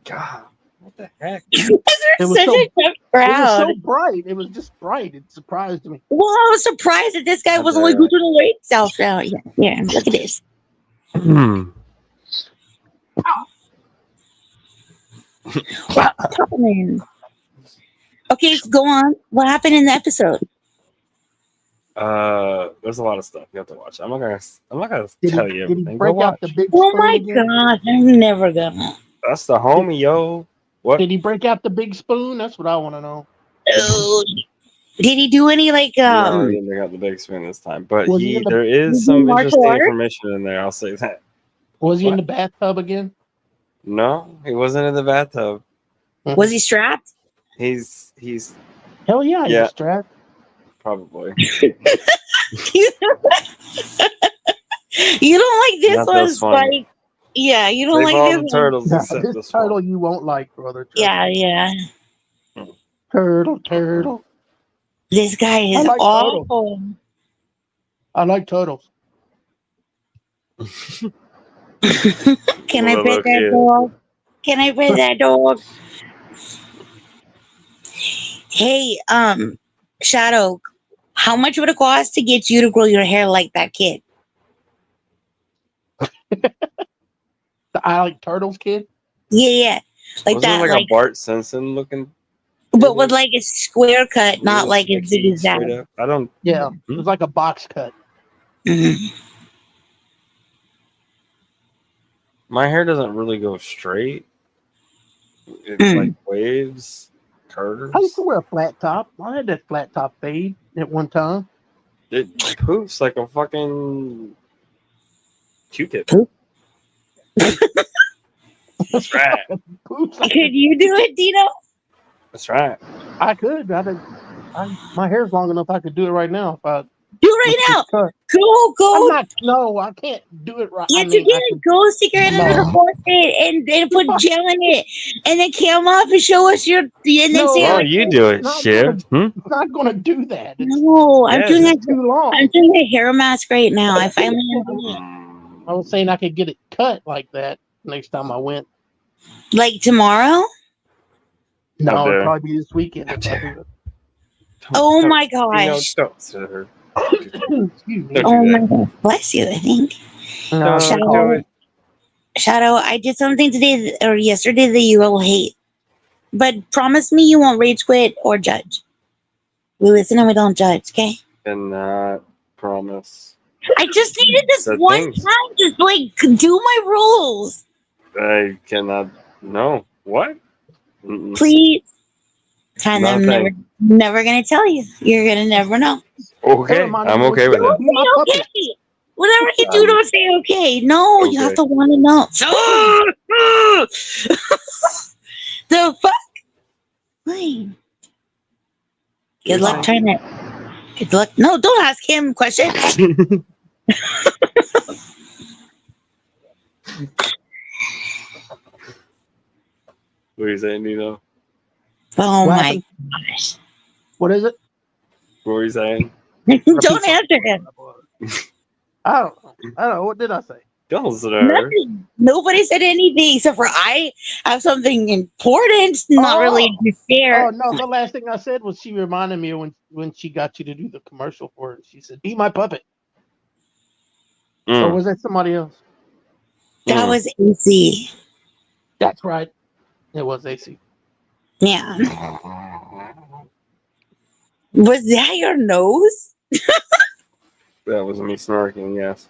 God, what the heck? It was such so- a tough It was crowd. so bright. It was just bright. It surprised me. Well, I was surprised that this guy I was only bet. good to the late South now. Yeah, look at this. What's happening? Okay, so go on. What happened in the episode? There's a lot of stuff you have to watch. I'm not gonna Did tell he, you did he everything. Go break out watch. the big Oh spoon my again? god, I'm never gonna. That's the homie, yo. What? Did he break out the big spoon? That's what I want to know. Oh, did he do any like No, he didn't bring out the big spoon this time. But Was he in the- there did he is do some martial interesting arts? information in there. I'll say that. Was he in What? the bathtub again? No, he wasn't in the bathtub. Was he strapped? He's Hell yeah, he Yeah. was strapped. probably You don't like this Not one, this one. Spike. Yeah, you don't Save like all this the one. turtles Nah, except this this turtle one. you won't like, brother. Trust Yeah, me. yeah. Turtle. This guy I is like turtles. awful. I like turtles. Can I Little pet that kid. dog? Can I pet that dog? Hey, Shadow, how much would it cost to get you to grow your hair like that kid? I like turtles, kid. Yeah, yeah. Like Wasn't that, it like like, a Bart Simpson looking? but with like a square cut, not Little like as big spiky as that. straight up. I don't. Yeah, it was like a box cut. Mhm. My hair doesn't really go straight. It's Mm. like waves, curves. I used to wear a flat top. I had that flat top fade at one time. It poofs like a fucking Q-tip. Poop? That's right. Oops, Could you do it, Dino? That's right. I could. My hair's long enough. I could do it right now if I Do it right now. cut. Go. I'm not. No, I can't do it right. I Yes, you mean, I can. can. Go stick your hand under the No. forehead and put gel in it, and then come up and show us your, and then No, say, Why like, don't you do it, not Shiv? It's not going to do that. It's no, I'm Yeah, doing it's a, too long. I'm doing a hair mask right now. I finally I was saying I could get it cut like that next time I went. like tomorrow. No, How it'd dare. probably be this weekend if I How do Oh Don't- my Dino, gosh. don't sit her. it. Excuse me. Don't Oh do my that. gosh. Bless you. I think. No, Shadow. Don't do it. Shadow, I did something today or yesterday that you will hate, but promise me you won't rage quit or judge. We listen and we don't judge. Okay. Cannot promise. I just needed this Said one things. time to like do my rules. I cannot. No. What? Mm-mm. Please. Kind Not a I'm thing. never gonna tell you. You're gonna never know. That Okay, reminded I'm me what okay you with said. that. Be my puppet. Okay. Whatever you do, don't say okay. No, you have Okay. to want to know. The fuck? Wait. Good luck trying that. Good luck. No, don't ask him questions. What are you saying, Nino? Oh What my happened? gosh. What is it? What were you saying? Don't answer him. I don't know. What did I say? Don't sit her. Nothing. Nobody said anything except for I have something important, not really to share. Oh no, the last thing I said was she reminded me when she got you to do the commercial for it. She said, "Be my puppet." Or was that somebody else? That was AC. That's right. It was AC. Yeah. Was that your nose? That was me snorking, yes.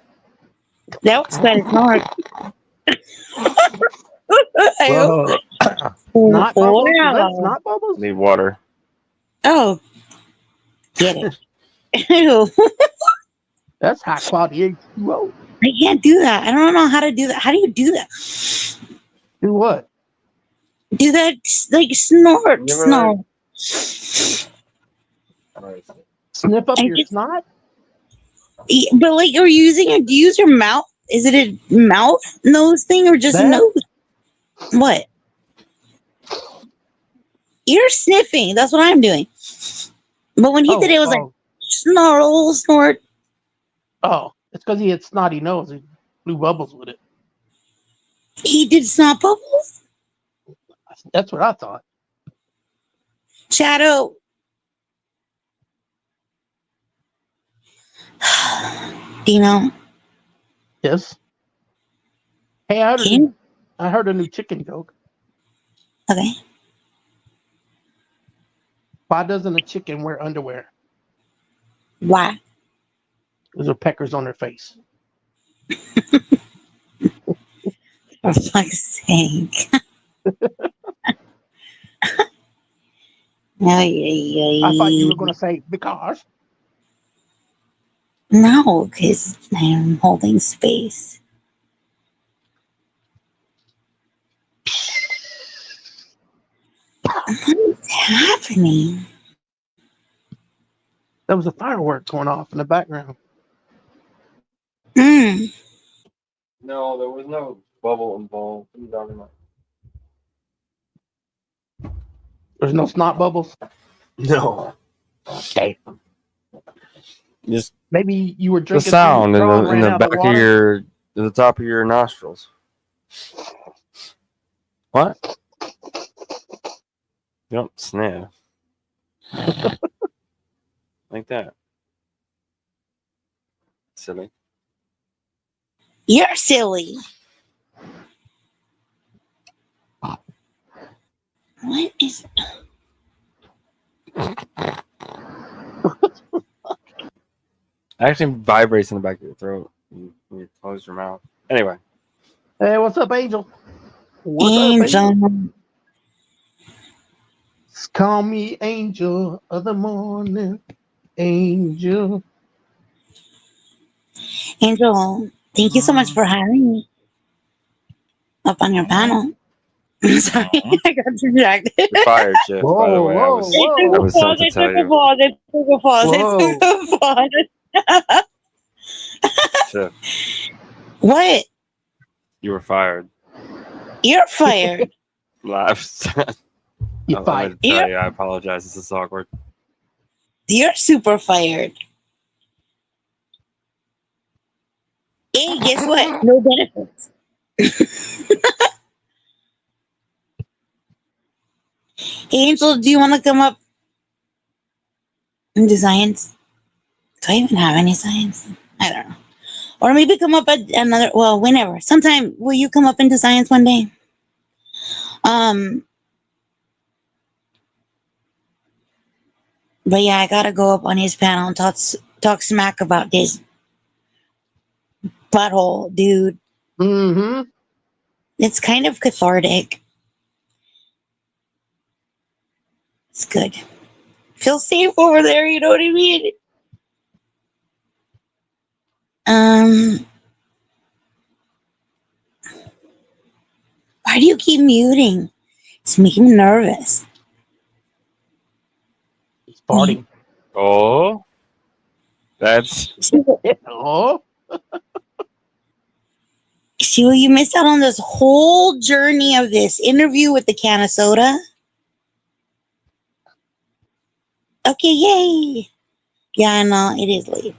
That was quite a snort. Whoa. Not bubbles? Wow. That's not bubbles? Need water. Oh, get it. Ew. That's high quality H2O. I can't do that. I don't know how to do that. How do you do that? Do what? Do that like snort, Never snort. Sniff up I your just- snot? But like you're using it. Do you use your mouth? Is it a mouth nose thing or just That- nose? What? You're sniffing. That's what I'm doing. But when he did it, it was like snarl, snort. Oh, it's because he had snotty nose. He blew bubbles with it. He did snot bubbles. That's what I thought. Shadow. Dino. Yes. Hey, I heard a new chicken joke. Okay. Why doesn't a chicken wear underwear? Why? Because there are peckers on their face. For fuck's sake. I thought you were going to say because. No, because I'm holding space. What is happening? There was a firework going off in the background. Mm. No, there was no bubble involved. What are you talking about? There's no snot bubbles. No. Okay. Just Maybe you were the drinking too sound much in straw and the in ran the out of back of water. your, in the top of your nostrils. What? You don't sniff like that. Silly. You're silly. What is? Actually vibrates in the back of your throat when you close your mouth. Anyway. Hey, what's up, Angel? What's up, Angel? Angel? Call me Angel of the morning. Angel. Angel, thank you so much for having me up on your panel. I'm sorry, I got distracted. You're fired, Chip, by the Whoa, way. whoa, It I took a whoa, was sent pause. to It tell took a you. pause. It took a pause. It whoa. took a pause. Chip, What? you were fired. You're fired. Laughs. You I'm going fired. to tell you, I apologize. This is awkward. You're super fired. Hey, guess what? No benefits. Angel, do you want to come up and do science? Do I even have any science? I don't know. Or maybe come up at another, well, whenever. Sometime, will you come up into science one day? But yeah, I gotta go up on his panel and talk smack about this butthole, dude. Mm-hmm. It's kind of cathartic. It's good. Feel safe over there, you know what I mean? Why do you keep muting? It's making me nervous. He's farting. Oh, that's Oh, See, well, you missed out on this whole journey of this interview with the can of soda. Okay, yay. Yeah, I know, it is late.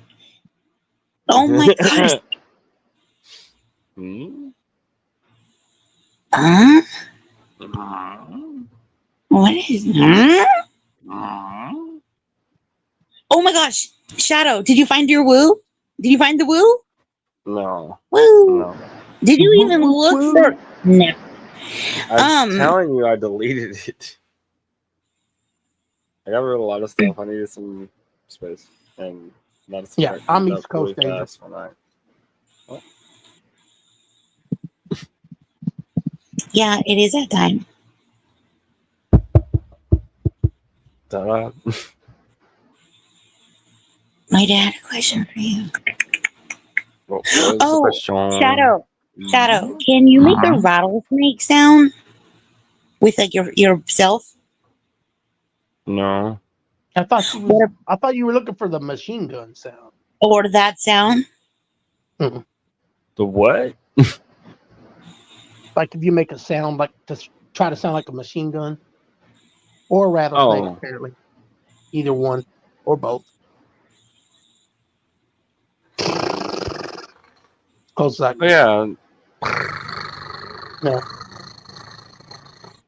Oh my gosh. Hmm? Huh? What is Oh my gosh. Shadow, did you find your woo? Did you find the woo? No, Woo. no. Did you woo, even woo, look woo. for no. I'm telling you, I deleted it. I got rid of a lot of stuff. I needed some space, and a lot of stuff Yeah, got I'm cleaned up East really Coast Angel. fast when I. Oh, Yeah, it is that time. ta-da. My dad had a question for you. What was the Oh, question? Shadow, can you make a rattlesnake sound with like yourself? No. I thought you were looking for the machine gun sound. Or that sound? Mm-mm. The what? Like if you make a sound like try to sound like a machine gun or a rattlesnake, Oh, apparently. Either one or both. Close that. oh yeah, Yeah.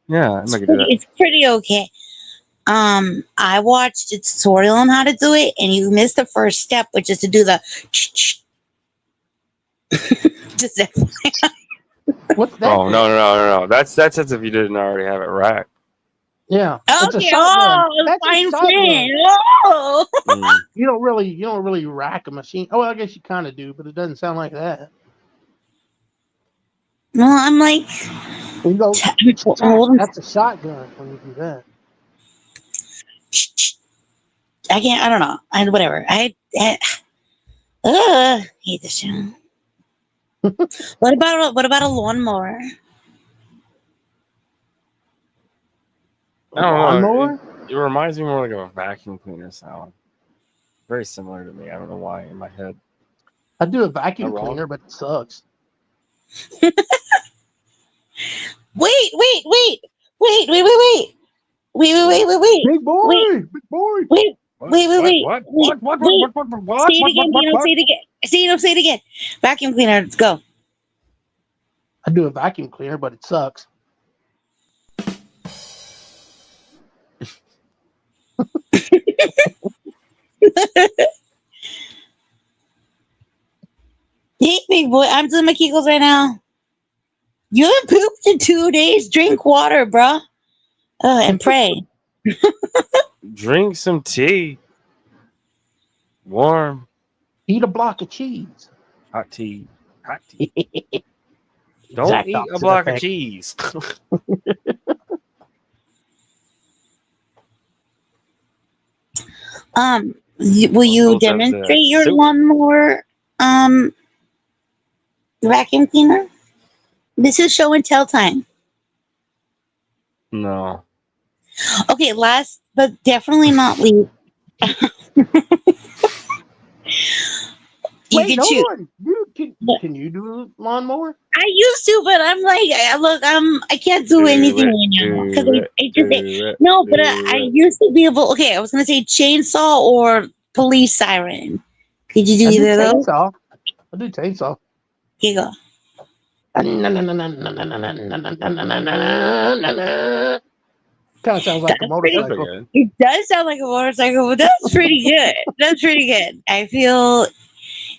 yeah. I'm gonna do that. It's pretty okay. I watched a tutorial on how to do it, and you missed the first step, which is to do the just that. What's that? Oh no. That's if you didn't already have it racked. Yeah. It's a Okay, shotgun. oh, That's a fine shotgun. print. Oh. Mm. You don't really rack a machine. Oh, I guess you kind of do, but it doesn't sound like that. Well, I'm like, You go, hold on. that's a shotgun when you do that. I can't. I don't know. Whatever. Hate this show. What about a lawnmower? I don't know. Lawnmower? It reminds me more like of a vacuum cleaner sound. Very similar to me. I don't know why in my head. I do a vacuum Am I wrong? cleaner, but it sucks. Wait. Big boy, Wait. big boy. Wait. What? Wait. What? Say it again, Dino. Say it again. Say it again. Vacuum cleaner. Let's go. I do a vacuum cleaner, but it sucks. Hey, big boy. I'm doing my Kegels right now. You haven't pooped in 2 days. Drink water, bro. And pray. Drink some tea. Warm. Eat a block of cheese. Hot tea. Hot tea. Don't Exact eat a opposite block of effect. cheese. Will you Those have the demonstrate your soup. lawnmower vacuum cleaner? This is show and tell time. No. Okay, last but definitely not least. You Wait, can hold choose. on. Can you do a lawnmower? I used to, but I'm like, look, I can't do anything right now because no. But I used to be able. Okay, I was gonna say chainsaw or police siren. Could you do I do either of those? chainsaw. I do chainsaw. Here you go. Kind of sounds like a That's pretty. That's pretty motorcycle. good. It does sound like a motorcycle, but that's pretty good. That's pretty good. I feel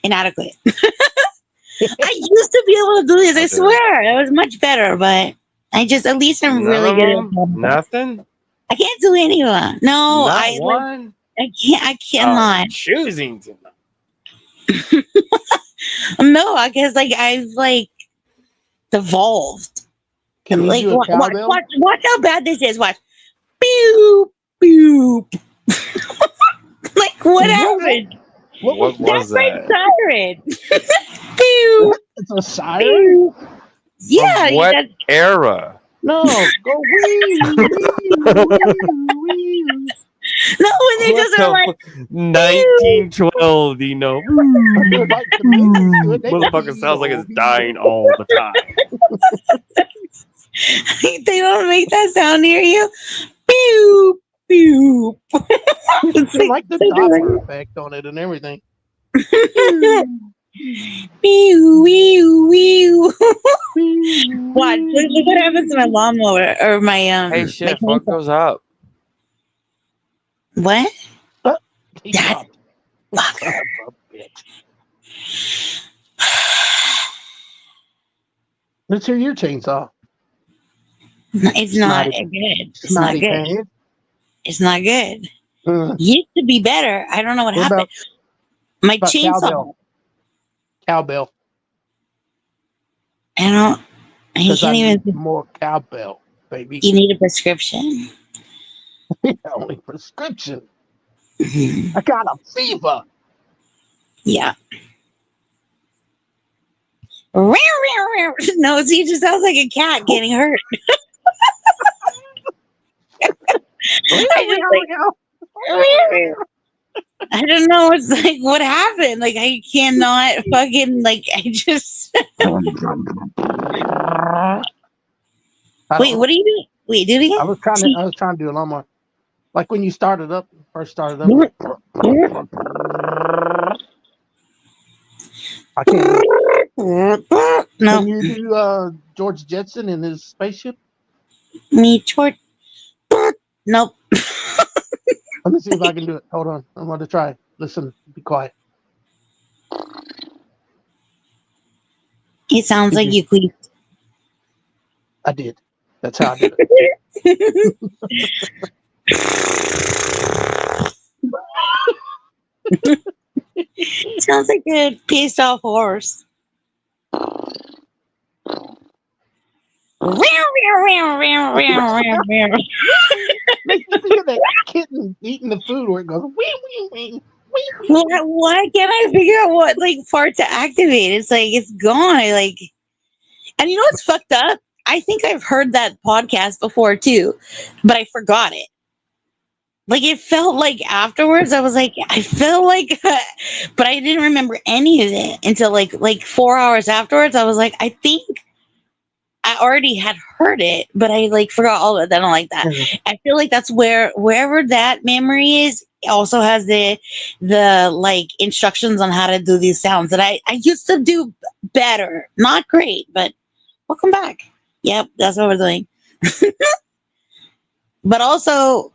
inadequate. I used to be able to do this. I Okay. swear, it was much better, but at least I'm really good at them. Nothing? I can't do anyone. No, Not I one? I cannot. Choosing to. No, I guess I've devolved. Can you do a cowbell? Watch how bad this is. Watch. Boop boop. What happened? What was That's my that? siren. Boop. It's a siren? Boop. Yeah, From what that's era? No, go wee, wee. no when they What just are like 1912, you know. Like the Minions do it. They go, Motherfucker sounds like it's dying all the time. they don't make that sound near you. Boop boop. It's They like the so Doppler effect on it and everything. Pew, wee, wee. Watch, look what happens to my lawnmower or my Hey, my shit, what chainsaw. goes up? What? He That dropped it. fucker. Son of a bitch. Let's hear your chainsaw. It's not Snotty- good. It's not Snotty good. pants. It's not good. Uh, Used to be better. I don't know what What happened. about- My about chainsaw. cowbell? Cowbell. I don't. I Because I can't need even. more cowbell, baby. You need a prescription. Only prescription. Mhm. I got a fever. Yeah. No, see, it just sounds like a cat getting hurt. I don't know. It's like, what happened? I cannot fucking, I just. Wait, what are you doing? Wait, do it again? I was trying to do a lawnmower. Like when you first started up. I can't do it. No, Can you do George Jetson in his spaceship? me short. Nope. Let me see if I can do it. Hold on. I'm going to try. Listen, be quiet. It sounds like you queefed. I did. That's how I did it. Sounds like a pissed off horse. Makes me think of that kitten eating the food where it goes wee wee wee. Why can't I figure out what part to activate? It's it's gone. And you know what's fucked up? I think I've heard that podcast before too, but I forgot it. Like it felt like afterwards, I was like, I felt like, but I didn't remember any of it until like 4 hours afterwards. I was like, I think I already had heard it, but I like forgot all of it. I don't like that. Yeah. I feel like that's wherever that memory is, it also has the like instructions on how to do these sounds that I used to do better. Not great, but welcome back. Yep, that's what we're doing. But also,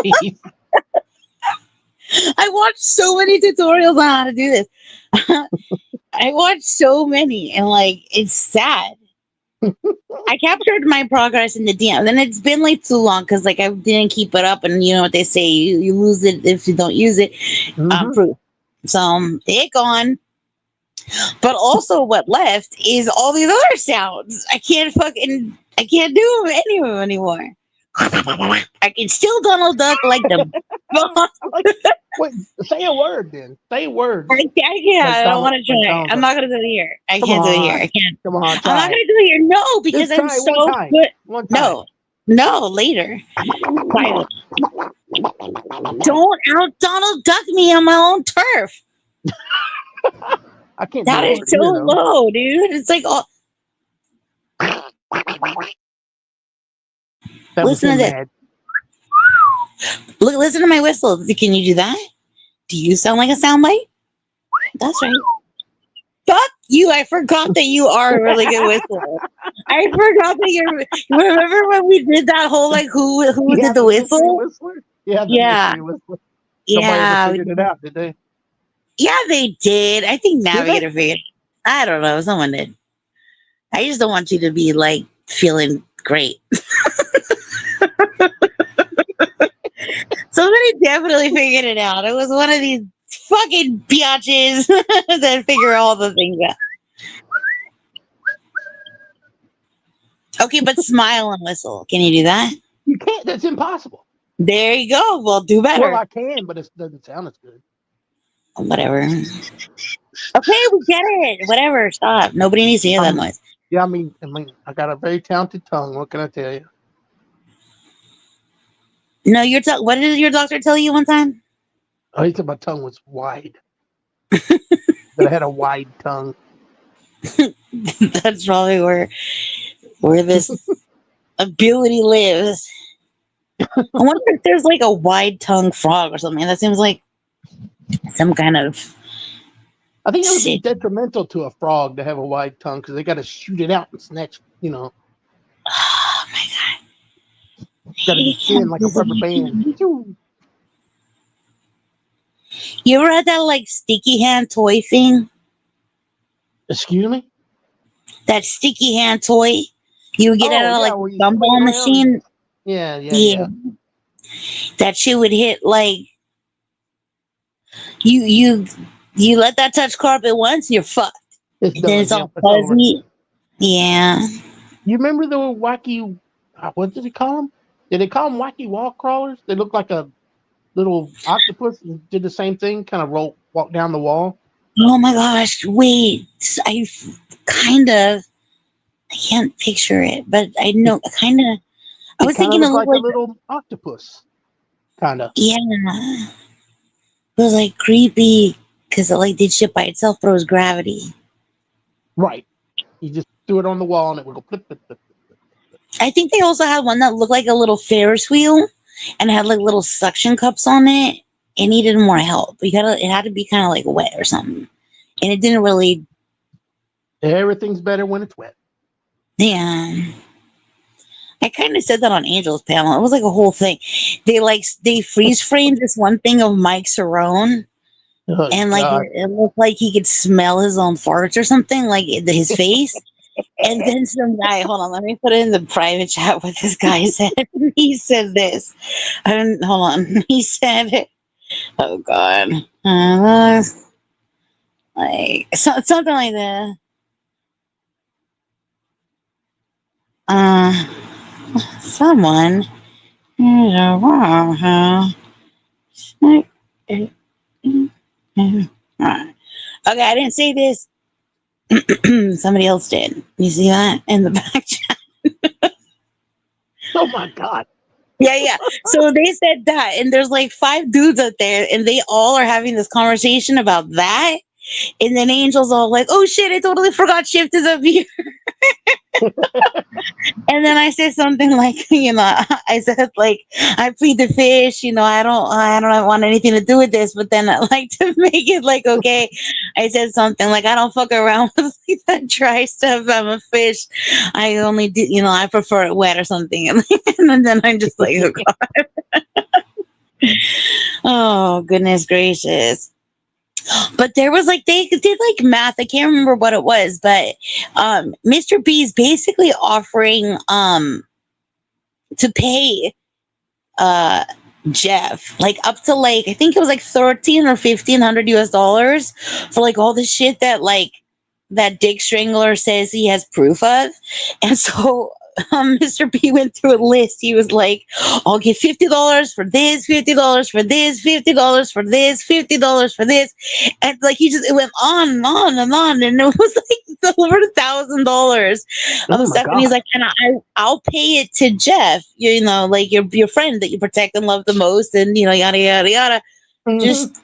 Jeez. I watched so many tutorials on how to do this. I watched so many, and like it's sad. I captured my progress in the DM. Then it's been like too long because like I didn't keep it up, and you know what they say, you lose it if you don't use it. Mhm. Proof. So it gone. But also, what left is all these other sounds. I can't do any of them anymore. I can still Donald Duck like the. Like, wait, say a word then. Say a word. I can't. Like I don't Donald, want to like try. Donald I'm Duck. not gonna do it here. I Come can't do it here. on. I can't. Come on, I'm not try gonna it. do it here. No, because Just I'm try it so one time. good. One time. No, later. Private. Don't out Donald Duck me on my own turf. I can't do That a is word so either though. low, dude. It's like, oh, That was listen to him this. mad. Look, listen to my whistle. Can you do that? Do you sound like a soundbite? That's right. Fuck you! I forgot that you are a really good whistler. I forgot that you're. Remember when we did that whole like who Yeah, did the the mystery whistle? whistler. Yeah, the Yeah, mystery whistler. Nobody ever yeah, figured it out, did they? yeah. They did. I think Did they? Navigator figured. I don't know. Someone did. I just don't want you to be like feeling great. Somebody definitely figured it out. It was one of these fucking biatches that figure all the things out. Okay, but smile and whistle. Can you do that? You can't. That's impossible. There you go. Well, do Well, better. I can, but it doesn't sound as good. Whatever. Okay, we get it. Whatever. Stop. Nobody needs to hear that noise. Yeah, I got a very talented tongue. What can I tell you? No, what did your doctor tell you one time? Oh, he said my tongue was wide. That I had a wide tongue. That's probably where this ability lives. I wonder if there's like a wide tongue frog or something. That seems like some kind of I think it would be shit. detrimental to a frog to have a wide tongue because they got to shoot it out and snatch. Oh my god. Got to be thin like a rubber band. You ever had that like sticky hand toy thing? Excuse me? That sticky hand toy you would get out Oh of yeah, like where the you swing gumball it around. machine. Yeah. Yeah. That shit would hit like you let that touch carpet once, you're fucked. It's Then done. it's all Yep, it's over. fuzzy. Yeah. You remember the wacky? What did they call them? Did they call them wacky wall crawlers? They look like a little octopus and did the same thing, kind of walk down the wall. Oh my gosh. Wait. I kind of I can't picture it, but I know kind of I It was kind of thinking it looked looked like a like little octopus, kind of. yeah. It was like creepy because it like did shit by itself, but it was gravity. Right. You just threw it on the wall and it would go flip, flip, flip. I think they also had one that looked like a little Ferris wheel and had like little suction cups on it. It needed more help. It had to be kind of like wet or something. And it didn't really, Everything's better when it's wet. yeah. I kind of said that on Angel's panel. It was like a whole thing. They freeze framed this one thing of Mike Cerrone, Oh, and like God. it looked like he could smell his own farts or something, like his face. And then some guy, hold on, let me put it in the private chat what this guy said. He said this. Hold on. He said, oh God. Something like that. Someone. Okay, I didn't say this. Somebody else did. You see that in the back chat? Oh my God. Yeah, yeah. So they said that, and there's like 5 dudes out there, and they all are having this conversation about that. And then Angel's all like, "Oh shit, I totally forgot Shift is up here." And then I said something like, I said like, "I feed the fish, I don't want anything to do with this." But then I like to make it like, okay, I said something like, "I don't fuck around with like that dry stuff. I'm a fish. I only do, I prefer it wet or something." And then I'm just like, oh god, oh goodness gracious. But there was like they did like math. I can't remember what it was, but Mr. B's basically offering to pay uh Jeff like up to like I think it was like 13 or 1500 US dollars for like all the shit that like that Dick Strangler says he has proof of. And so Mr. B went through a list. He was like, "I'll get $50 for this, $50 for this, $50 for this, $50 for this," and like it went on and on and on, and it was like over $1,000 Oh of my stuff. And he's God. like, "And I'll pay it to Jeff, like your friend that you protect and love the most, and yada yada yada. Hmm. Just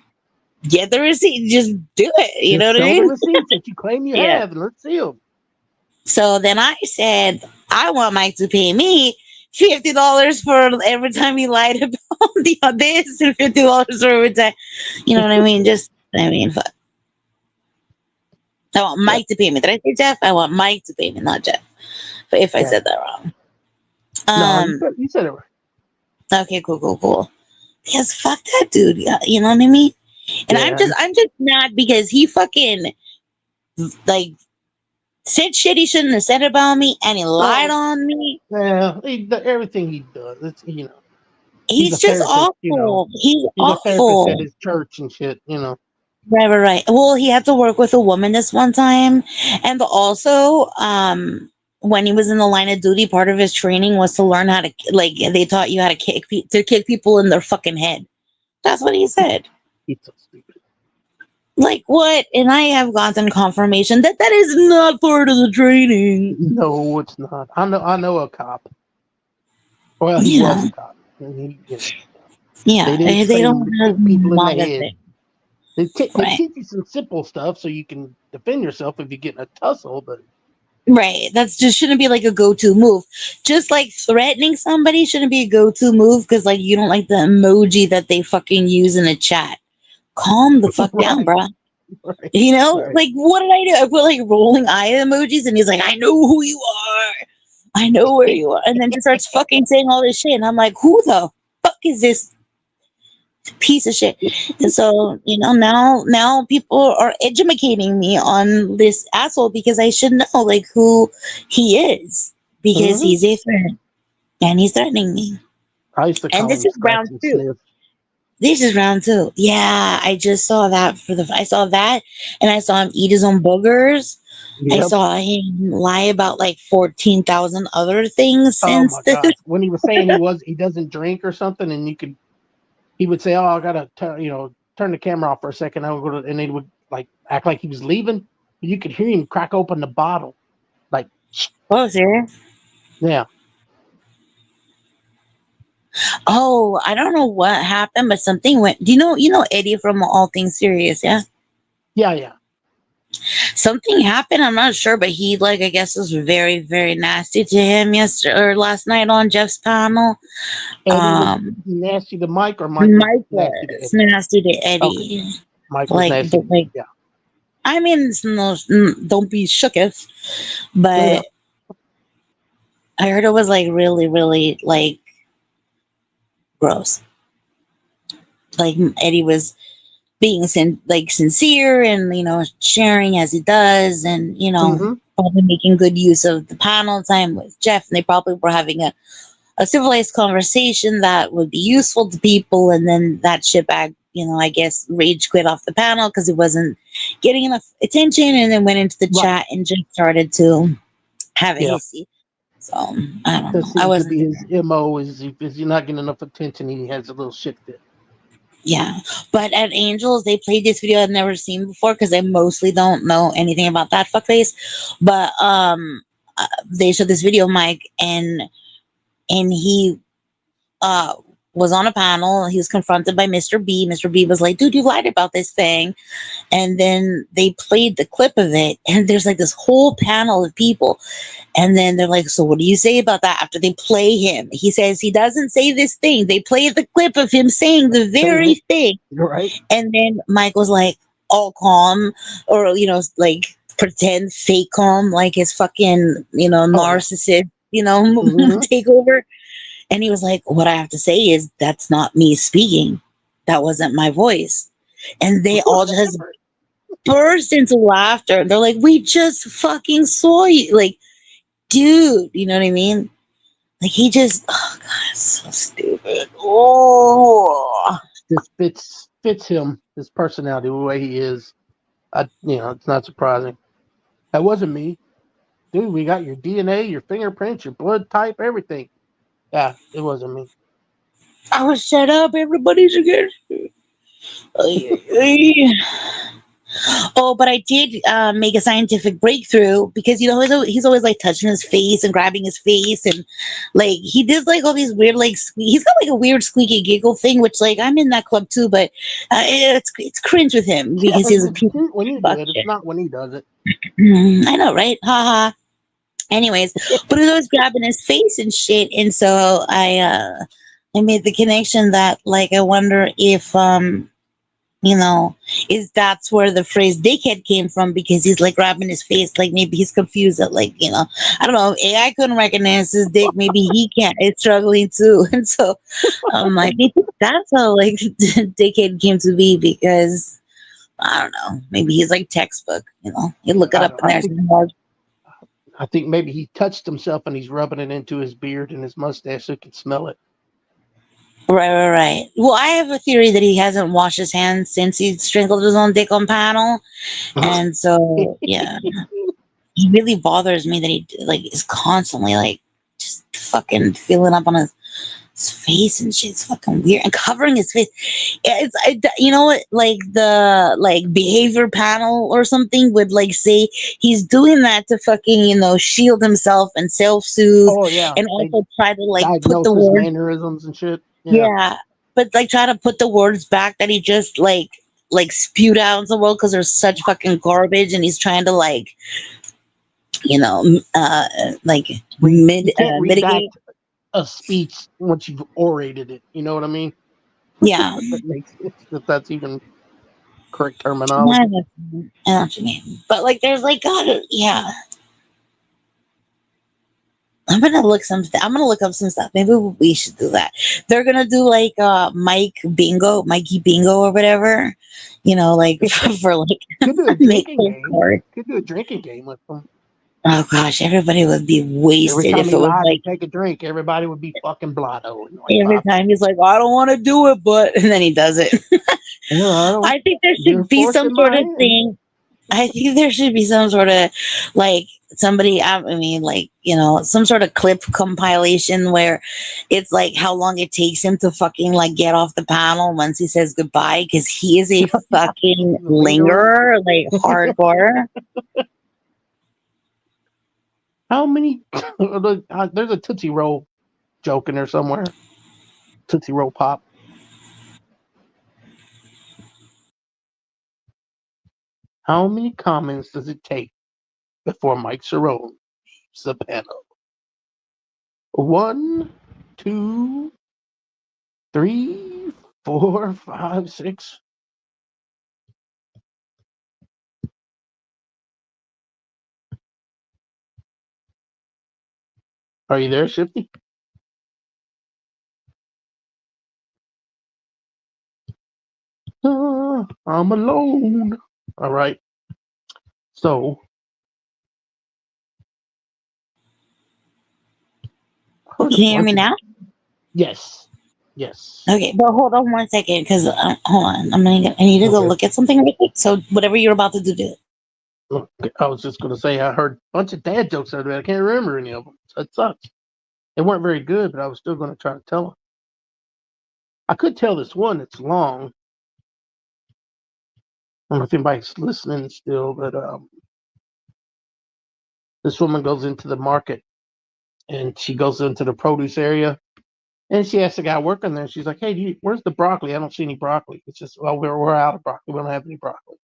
get the receipt, just do it." You know Just what I show the mean? receipts that you claim you Yeah. have, and let's see them. So then I said, I want Mike to pay me $50 for every time he lied about this, and $50 for every time. You know what I mean? Fuck. I want Yep. Mike to pay me. Did I say Jeff? I want Mike to pay me, not Jeff. But if I Yeah. said that wrong. No, Um. you said it right. Okay. Cool. Cool. Cool. Because fuck that dude. Yeah, you know what I mean? And Yeah. I'm just mad because he fucking like said shit he shouldn't have said about me, and he lied Oh, on me. yeah. Everything he does, he's He's a just therapist. awful. He's He's a therapist at awful. his church and shit. Right, right, right. Well, he had to work with a woman this one time, and also, when he was in the line of duty, part of his training was to learn how to like. They taught you how to kick people in their fucking head. That's what he said. He's so stupid. Like what? And I have gotten confirmation that that is not part of the training. No, it's not. I know a cop. Well, he was Yeah, a cop. And they yeah. didn't They train him don't to have kick people in the not a head. thing, They right? teach you some simple stuff so you can defend yourself if you get in a tussle. But Right. That's just shouldn't be like a go-to move. Just like threatening somebody shouldn't be a go-to move because like you don't like the emoji that they fucking use in a chat. Calm the fuck down, right, bruh. right, right. Like what did I do? I put like rolling eye emojis, and he's like, "I know who you are. I know where you are," and then just starts fucking saying all this shit, and I'm like, "Who the fuck is this piece of shit?" And so, now people are educating me on this asshole because I should know like who he is because Hmm. he's a threat and he's threatening me. I used to And call this him is Scratch round and two. Sniff. This is round two. Yeah, I just saw that I saw that, and I saw him eat his own boogers. I Yep. saw him lie about like 14,000 other things Oh since my this. God. When he was saying he doesn't drink or something, and he would say, "Oh, I gotta turn the camera off for a second." I would go to, and he would like act like he was leaving. You could hear him crack open the bottle, like, Oh, serious? yeah, Oh, I don't know what happened, but something went. Do you know Eddie from All Things Serious? Yeah, yeah, yeah. something happened. I'm not sure, but he like I guess was very very nasty to him yesterday or last night on Jeff's panel. Eddie was Um, nasty to Mike, or Mike was Mike nasty to was Eddie. nasty to Okay, Eddie. Mike was nasty. Like Yeah, I mean, it's no, don't be shooketh, yeah. but I heard it was like really really like gross. Like Eddie was being sincere and sharing as he does, and Hmm. probably making good use of the panel time with Jeff, and they probably were having a civilized conversation that would be useful to people, and then that shitbag I guess rage quit off the panel because it wasn't getting enough attention, and then went into the Right. chat and just started to have a Yeah. hissy. So I don't That know, I seems to wasn't be there. his MO. Is if you're not getting enough attention, he has a little shit fit. Yeah, but at Angels, they played this video I've never seen before because I mostly don't know anything about that fuckface. But they showed this video, Mike, and he uh was on a panel. He was confronted by Mr. B. Mr. B was like, "Dude, you lied about this thing." And then they played the clip of it, and there's like this whole panel of people. And then they're like, "So what do you say about that?" After they play him, he says he doesn't say this thing. They play the clip of him saying the very thing. You're right. And then Mike was like all calm, or like pretend fake calm, like his fucking narcissist, Mhm. takeover. And he was like, "What I have to say is that's not me speaking. That wasn't my voice." And they all just burst into laughter. They're like, "We just fucking saw you." Like, dude, you know what I mean? Like he just, oh god, it's so stupid. Oh, Just fits him, his personality, the way he is. It's not surprising. That wasn't me, dude. We got your DNA, your fingerprints, your blood type, everything. Yeah, it wasn't me. I was set up. Everybody's against me. Ay, ay, ay. Oh, but I did make a scientific breakthrough because he's always like touching his face and grabbing his face, and like he did like all these weird he's got like a weird squeaky giggle thing, which like I'm in that club too, but it's cringe with him Yeah, because he's a piece of when you do fuck it, it's shit. not when he does it. I know, right? Haha. Anyways, but he was always grabbing his face and shit, and so I made the connection that like I wonder if you know, is that's where the phrase dickhead came from because he's like grabbing his face, like maybe he's confused that like, I don't know, AI couldn't recognize his dick, maybe he can't, it's struggling too. And so I'm like, maybe that's how like dickhead came to be because I don't know, maybe he's like textbook, you look it I, up don't- in there. I think maybe he touched himself and he's rubbing it into his beard and his mustache so he can smell it. Right. Well, I have a theory that he hasn't washed his hands since he strangled his own dick on panel. And so, yeah. He really bothers me that he like is constantly like just fucking feeling up on his face and shit. It's fucking weird and covering his face. Yeah, you know what, like the like behavior panel or something would like say he's doing that to fucking shield himself and self-soothe Oh yeah, and they also try to like put diagnose the his words, mannerisms and shit. Yeah, yeah, but like try to put the words back that he just like spewed out into the world because they're such fucking garbage, and he's trying to like like you can't mitigate. redact a speech once you've orated it. You know what I mean? Yeah, If that makes sense, if that's even correct I terminology. know what you mean. But like, there's like, God, yeah. I'm gonna look up some stuff. Maybe we should do that. They're gonna do like Mikey Bingo or whatever. Like for like Could do a make drinking those game. cards. Could do a drinking game with them. Oh gosh, everybody would be Every wasted time if he it was lied to like take a drink, everybody would be fucking blotto. And like, every time he's like, I don't want to do it, but and then he does it. well, I think there you're should be some forcing sort my of hand. thing. I think there should be some sort of like somebody, I mean, like, some sort of clip compilation where it's like how long it takes him to fucking like get off the panel once he says goodbye because he is a fucking The lingerer. lingerer, like hardcore. How many? There's a Tootsie Roll joke in there somewhere. Tootsie Roll Pop. How many comments does it take before Mike Cerrone leaves the panel? 1, 2, 3, 4, 5, 6. Are you there, Shifty? I'm alone. All right. So, I heard Can a you hear me bunch of now? yes, yes. Okay, but hold on 1 second because hold on, I need to go Okay. look at something real quick. So whatever you're about to do, do it. Look, I was just gonna say I heard a bunch of dad jokes out of it. I can't remember any of them. So it sucks. They weren't very good, but I was still gonna try to tell them. I could tell this one. It's long. I don't know if anybody's listening still, but this woman goes into the market and she goes into the produce area and she asks the guy working there. She's like, "Hey, where's the broccoli? I don't see any broccoli." It's just, "Well, we're out of broccoli. We don't have any broccoli."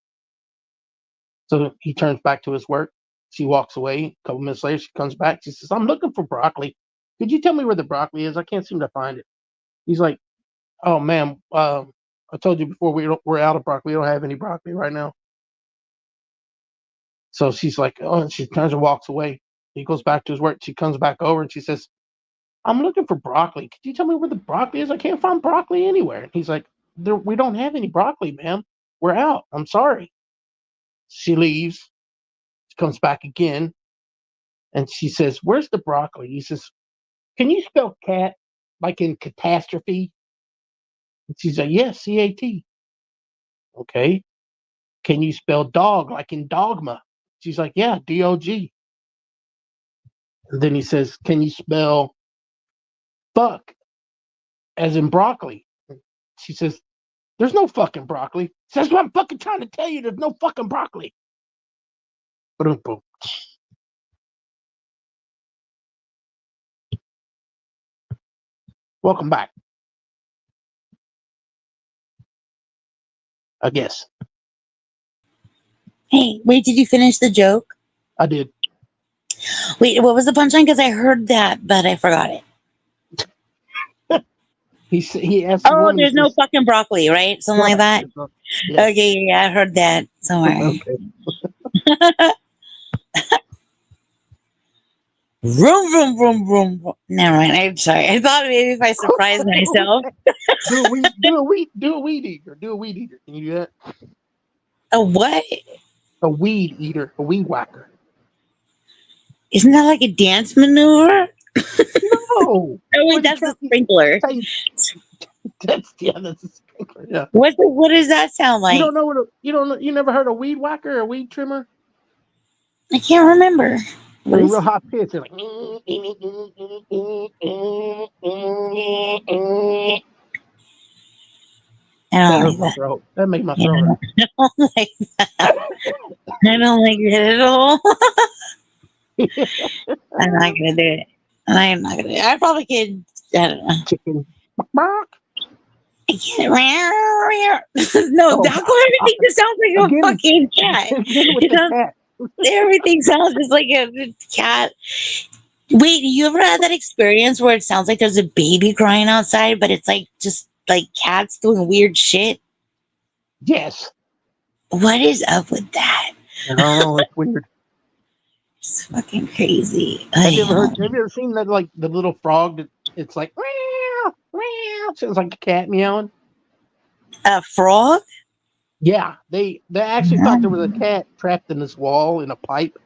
So he turns back to his work. She walks away. A couple minutes later, she comes back. She says, "I'm looking for broccoli. Could you tell me where the broccoli is? I can't seem to find it." He's like, "Oh, ma'am, I told you before we're out of broccoli. We don't have any broccoli right now." So she's like, "Oh," and she turns and walks away. He goes back to his work. She comes back over and she says, "I'm looking for broccoli. Could you tell me where the broccoli is? I can't find broccoli anywhere." And he's like, "We don't have any broccoli, ma'am. We're out. I'm sorry." She leaves. She comes back again. And she says, "Where's the broccoli?" He says, "Can you spell cat like in catastrophe?" And she's like, "Yes, CAT." "Okay. Can you spell dog like in dogma?" She's like, "Yeah, DOG." And then he says, "Can you spell fuck as in broccoli?" She says, "There's no fucking broccoli." That's what I'm fucking trying to tell you. There's no fucking broccoli. Boom, boom. Welcome back. I guess Hey, wait, did you finish the joke? I did. Wait, what was the punchline? Because I heard that, but I forgot it. He asked the Oh, woman. He there's no says, fucking broccoli, right? Something like "Right." that. Yeah. Okay, yeah, I heard that somewhere. Okay. Vroom, vroom, vroom, vroom, vroom. Never mind. I'm sorry. I thought maybe if I surprised myself. Do a weed eater. Do a weed eater. Can you do that? A what? A weed eater, a weed whacker. Isn't that like a dance maneuver? No. Oh wait, When you that's the tell you sprinkler. say that's a sprinkler. Yeah. What does that sound You like? don't know you don't know, you never heard a weed whacker or a weed trimmer? I can't remember. What In is real it? high pitch, they're like I that don't hurt like my that. throat. That made my Yeah, throat hurt. I don't like that. I don't like it at all. I'm not gonna do it. I'm not gonna do it. I probably could. I don't know. Chicken. I can't. No, Oh how come God. everything just sounds like a Again, fucking cat? again with It the sounds, cat. everything sounds just like a cat. Wait, you ever had that experience where it sounds like there's a baby crying outside, but it's like just like cats doing weird shit? Yes. What is up with that? I don't know, it's weird. It's fucking crazy. Have you ever seen that like the little frog that it's like meow, meow, sounds like a cat meowing? A frog? Yeah, they actually thought there was a cat trapped in this wall in a pipe.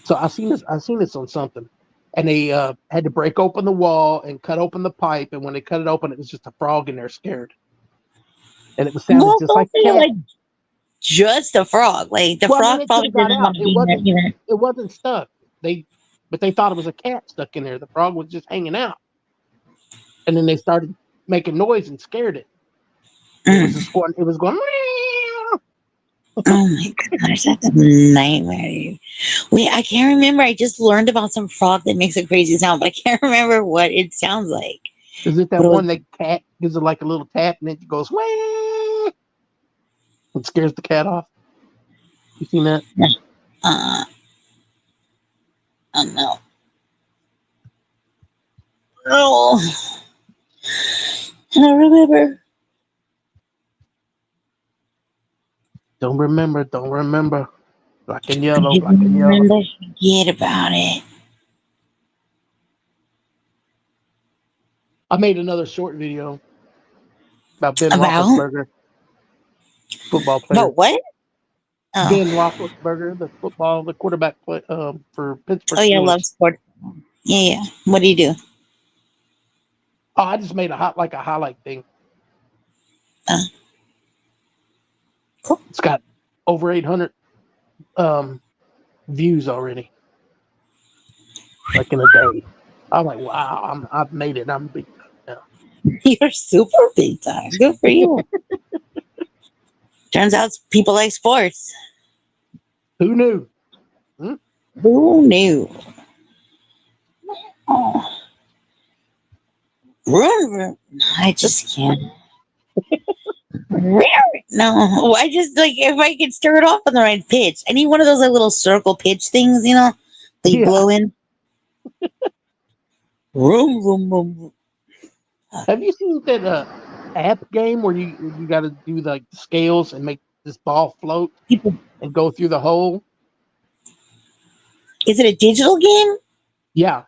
So I seen this on something, and they had to break open the wall and cut open the pipe. And when they cut it open, it was just a frog in there scared, and it was sounded Well, just don't like a say cat. like just a frog. Like the Well, I mean, frog it could probably have got didn't want out. to be in there either. It wasn't stuck. They but they thought it was a cat stuck in there. The frog was just hanging out, and then they started making noise and scared it. And it was Mm. just going. It was going. Meow. Oh my gosh, that's a nightmare. Wait, I can't remember. I just learned about some frog that makes a crazy sound, but I can't remember what it sounds like. Is it But that it was, one that cat gives it like a little tap and then it goes Wah! And scares the cat off? You seen that? uh, no. Oh, I don't remember. Don't remember. Don't remember. Black and I yellow. didn't Black and yellow. remember. Forget about it. I made another short video about Ben About? Roethlisberger, football player. About what? Oh. Ben Roethlisberger, the quarterback for Pittsburgh Oh, yeah, love Steelers. sport. Yeah, yeah. What do you do? Oh, I just made a highlight thing. Uh, cool. It's got over 800 views already, like in a day. I'm like, wow, I've made it. I'm big now. You're super big time. Good for you. Turns out people like sports. Who knew? Who knew? Oh, I just can't. No, I just like if I could stir it off on the right pitch. I need one of those like little circle pitch things, that you Yeah. blow in. Vroom, vroom, vroom. Have you seen that app game where you got to do like the scales and make this ball float People, and go through the hole? is it a digital game? Yeah.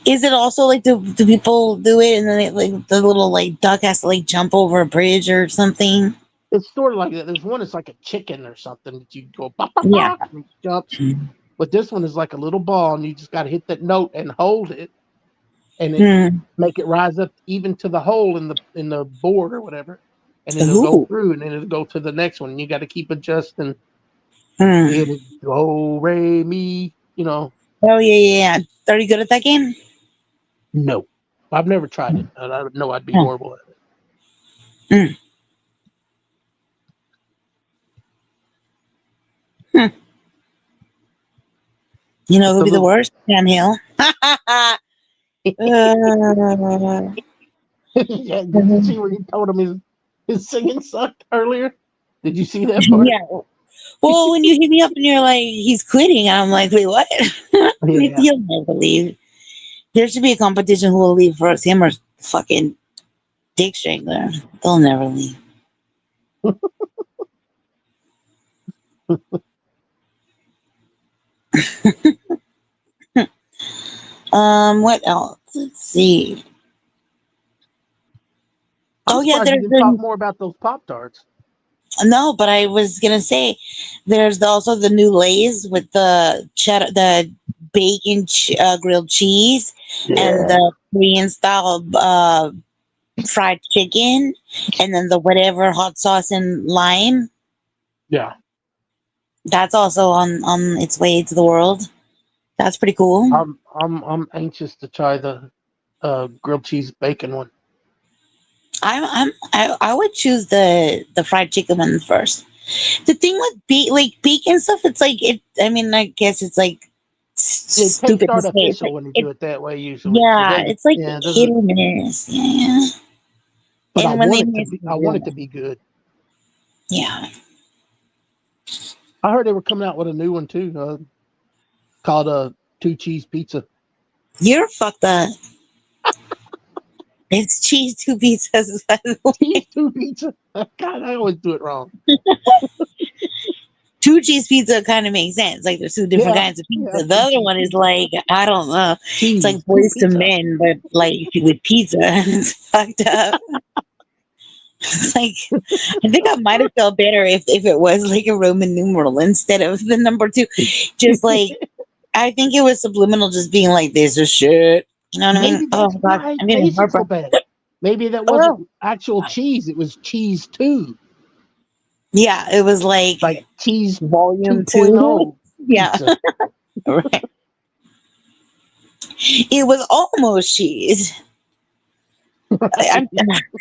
Is it also like do people do it and then like the little like duck has to like jump over a bridge or something? It's sort of like that. There's one that's like a chicken or something that you go bah, bah, Yeah. bah, and it jumps. But this one is like a little ball, and you just got to hit that note and hold it, and it Hmm. make it rise up even to the hole in the board or whatever, and then it'll go Ooh. through, and then it'll go to the next one. And you got to keep adjusting. Hmm. Hit it, go re mi. Oh yeah. Are you good at that game? No, I've never tried it. And I know I'd be Oh. horrible at it. Hmm. You know But who'd the be the little, worst? Sam Hill. yeah. Did you see where he told him his singing sucked earlier? Did you see that part? Yeah. Well, when you hit me up and you're like, he's quitting, I'm like, wait, what? Yeah. He'll never leave. There should be a competition who will leave first, him or fucking Dick Strangler. They'll never leave. What else? Let's see. I'm Oh yeah, surprised you there's didn't talk the more about those Pop Tarts. no, but I was gonna say there's also the new Lay's with the cheddar, the bacon grilled cheese, and Yeah. the Korean style fried chicken, and then the whatever hot sauce and lime. Yeah. That's also on its way to the world. That's pretty cool. I'm anxious to try the grilled cheese bacon one. I would choose the fried chicken one first. The thing with bacon stuff, it's like it. I mean, I guess it's like It tastes stupid to say. It's artificial like when you do it. it that way. Usually, it Yeah, doesn't. it's like Yeah, it hit doesn't. or miss. Yeah, But I and when want they it to miss, be. it's I want it to real. be good. Yeah, I heard they were coming out with a new one too, called a two cheese pizza. you're fucked up. It's cheese two pizzas. By the way. Cheese two pizza. God, I always do it wrong. Two cheese pizza kind of makes sense. Like there's two different Yeah, kinds of yeah, pizza. The two other cheese one is pizza. like I don't know. It's like Cheese two boys to pizza. men, but like with pizza. It's fucked up. It's like I think I might have felt better if it was like a Roman numeral instead of the number two. Just like I think it was subliminal, just being like this is shit. You know what I mean? Maybe Oh that's god, why it I'm getting tasted so heartburn. bad. Maybe that Oh wasn't actual cheese. It was cheese two, yeah, it was like like cheese volume 2. 2.0 Yeah, pizza. right. It was almost cheese. I'm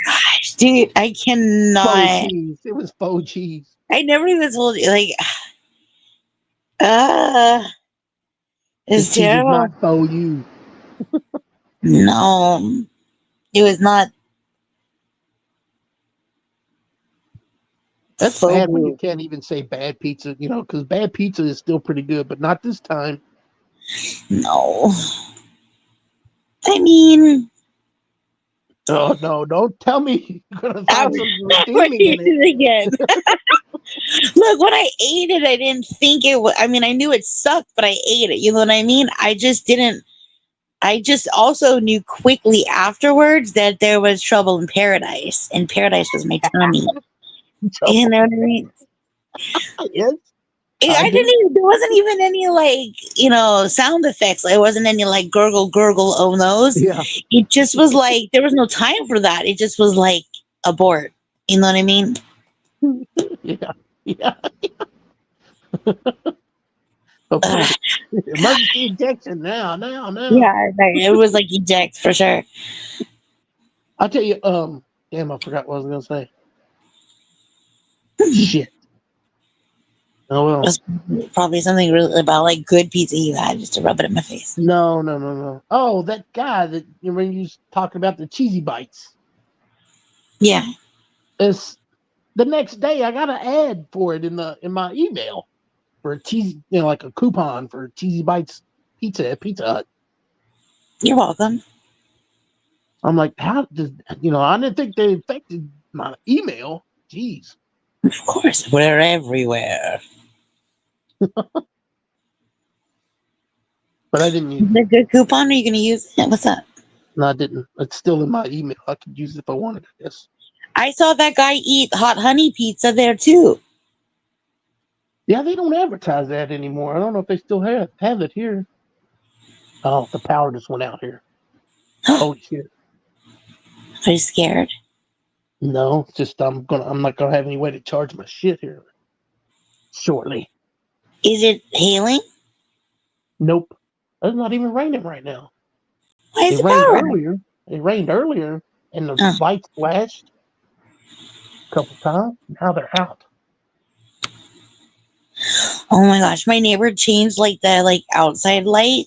gosh, dude, I Faux cannot. cheese. It was faux cheese. I never even told you. Like, uh, The it's cheese is terrible. not faux you. No, it was not That's faux bad when you you. can't even say bad pizza, because bad pizza is still pretty good, but not this time. No, I mean, Oh no! Don't tell me you're gonna I find would something never redeeming use in it. it again. Look, when I ate it, I didn't think it was. I mean, I knew it sucked, but I ate it. You know what I mean? I just didn't. I just also knew quickly afterwards that there was trouble in paradise, and paradise was my tummy. You know what I mean? Yes, I I do. didn't even, there wasn't even any like, sound effects. Like, it wasn't any like gurgle, gurgle, oh no's. Yeah, It just was like, there was no time for that. It just was like abort. You know what I mean? yeah, yeah. Ugh. Abort. Emergency injection now, now, now. Yeah, like, it was like eject for sure. I'll tell you. Damn, I forgot what I was gonna say. Shit. Oh well. That's probably something really about like good pizza you had just to rub it in my face. No. Oh, that guy that when you was talking about the cheesy bites. Yeah. It's the next day I got an ad for it in my email for a cheese, like a coupon for cheesy bites pizza at Pizza Hut. You're welcome. I'm like, how does I didn't think they affected my email. Jeez. Of course, we're everywhere. But I didn't use Is it a good coupon? Are you going to use it? What's up? No, I didn't. It's still in my email. I could use it if I wanted, I guess. I saw that guy eat hot honey pizza there too. Yeah, they don't advertise that anymore. I don't know if they still have it here. Oh, the power just went out here. Holy shit. Are you scared? No, it's just I'm not gonna have any way to charge my shit here shortly. Is it hailing? Nope. It's not even raining right now. Why is It the rained power out? earlier. It rained earlier and the Oh. lights flashed a couple times. Now they're out. Oh my gosh, my neighbor changed like the outside light,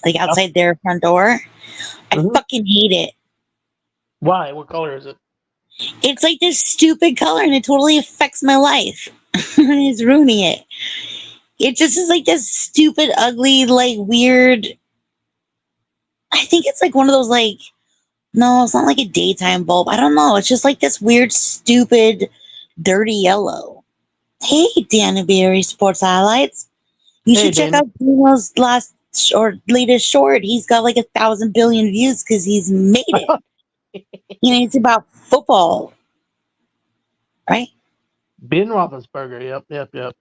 like outside their front door. I Mhm. fucking hate it. Why? What color is it? It's like this stupid color and it totally affects my life. It's ruining it. It just is like this stupid, ugly, like weird. I think it's like one of those no, it's not like a daytime bulb. I don't know. It's just like this weird, stupid, dirty yellow. Hey, Danny Berry Sports Highlights. You Hey, should check Danny. out Bruno's latest short. He's got like 1,000 billion views because he's made it. It's about football, right? Ben Roethlisberger. Yep.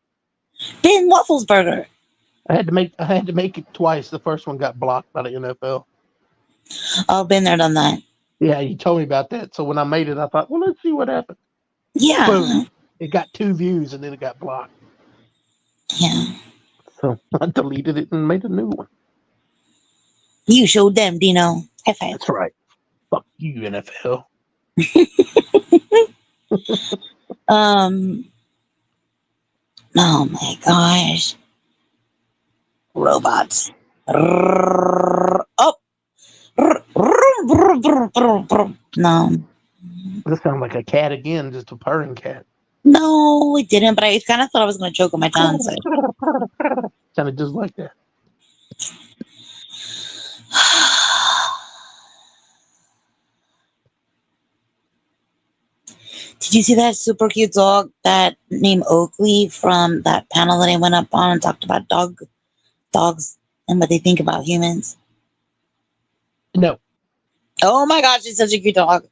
Ben Wafflesburger. I had to make it twice. The first one got blocked by the NFL. Oh, been there, done that. Yeah, you told me about that. So when I made it, I thought, well, let's see what happens. Yeah. Boom. It got 2 views and then it got blocked. Yeah. So I deleted it and made a new one. You showed them, Dino. High five. That's right. Fuck you, NFL. Oh my gosh. Robots. Oh. No. This sounds like a cat again, just a purring cat. No, it didn't, but I kind of thought I was going to choke on my tongue. So. Sounded just like that. Did you see that super cute dog that named Oakley from that panel that I went up on and talked about dogs and what they think about humans? No. Oh my gosh, it's such a cute dog.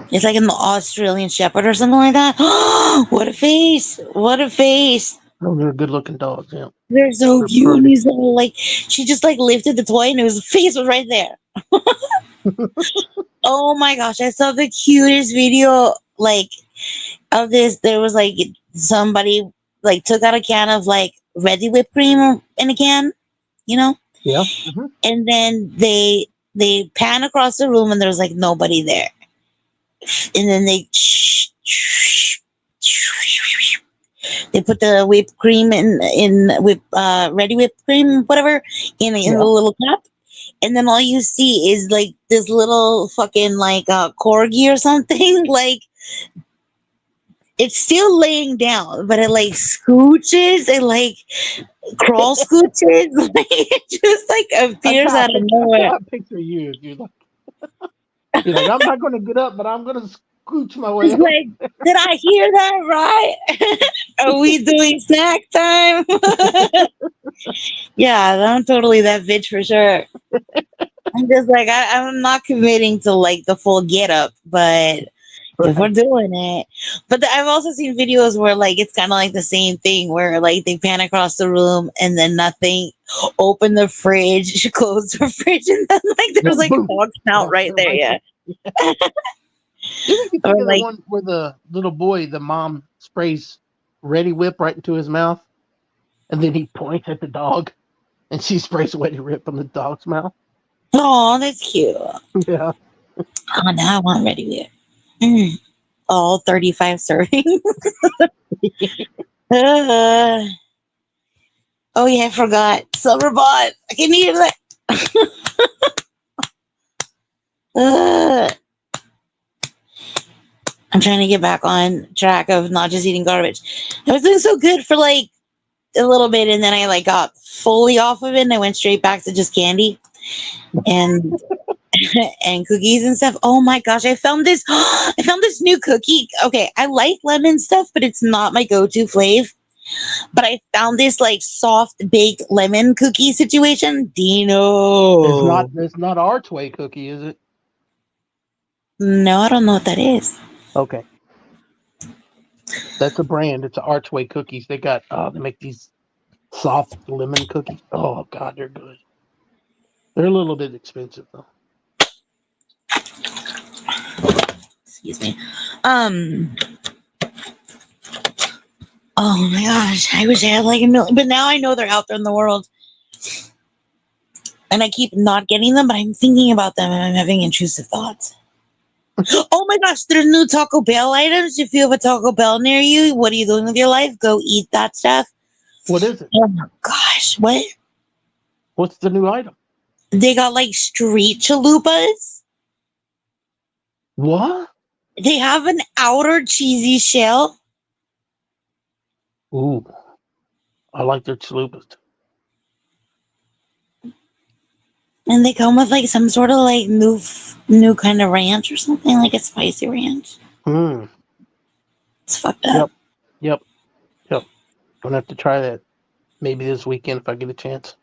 It's like an Australian Shepherd or something like that. What a face! What a face! Those are good looking dogs, yeah. They're so They're cute. pretty. He's so, she just lifted the toy and his face was right there. Oh my gosh, I saw the cutest video of this. There was somebody took out a can of ready whipped cream in a can, Yeah. and then they pan across the room and there's nobody there, and then they put the whipped cream in ready whipped cream, whatever, in the little cup. And then all you see is this little fucking corgi or something. It's still laying down, but it scooches, it crawl scooches. It just appears out of nowhere. I picture you. You're like, I'm not going to get up, but I'm going to scooch my way up. Did I hear that right? Are we doing snack time? Yeah, I'm totally that bitch for sure. I'm just I'm not committing to the full get up, but if we're doing it. But I've also seen videos where it's kind of the same thing where they pan across the room and then nothing, open the fridge, close the fridge, and then there's a dog snout right there. Yeah. Didn't you think of the one where the little boy, the mom sprays Ready Whip right into his mouth, and then he points at the dog, and she sprays Ready Whip in the dog's mouth? Oh, that's cute. Yeah. Oh, now I want ready with all 35 servings. Uh, oh yeah, I forgot. Silver bot. I can eat that. I'm trying to get back on track of not just eating garbage. I was doing so good for like a little bit, and then I like got fully off of it, and I went straight back to just candy and and cookies and stuff. Oh my gosh, I found this. I found this new cookie. Okay, I like lemon stuff, but it's not my go-to flavor. But I found this like soft baked lemon cookie situation. Dino. It's not Archway cookie, is it? No, I don't know what that is. Okay. That's a brand. It's Archway cookies. They make these soft lemon cookies. Oh God, they're good. They're a little bit expensive though. Excuse me. Oh my gosh, I wish I had like a million, but now I know they're out there in the world, and I keep not getting them. But I'm thinking about them, and I'm having intrusive thoughts. Oh my gosh, there's new Taco Bell items. If you have a Taco Bell near you, what are you doing with your life? Go eat that stuff. What is it? Oh my gosh, what? What's the new item? They got like street chalupas. What? They have an outer cheesy shell. Ooh, I like their chalupas. And they come with like some sort of like new kind of ranch or something, like a spicy ranch. Hmm. It's fucked up. Yep. Gonna have to try that maybe this weekend if I get a chance.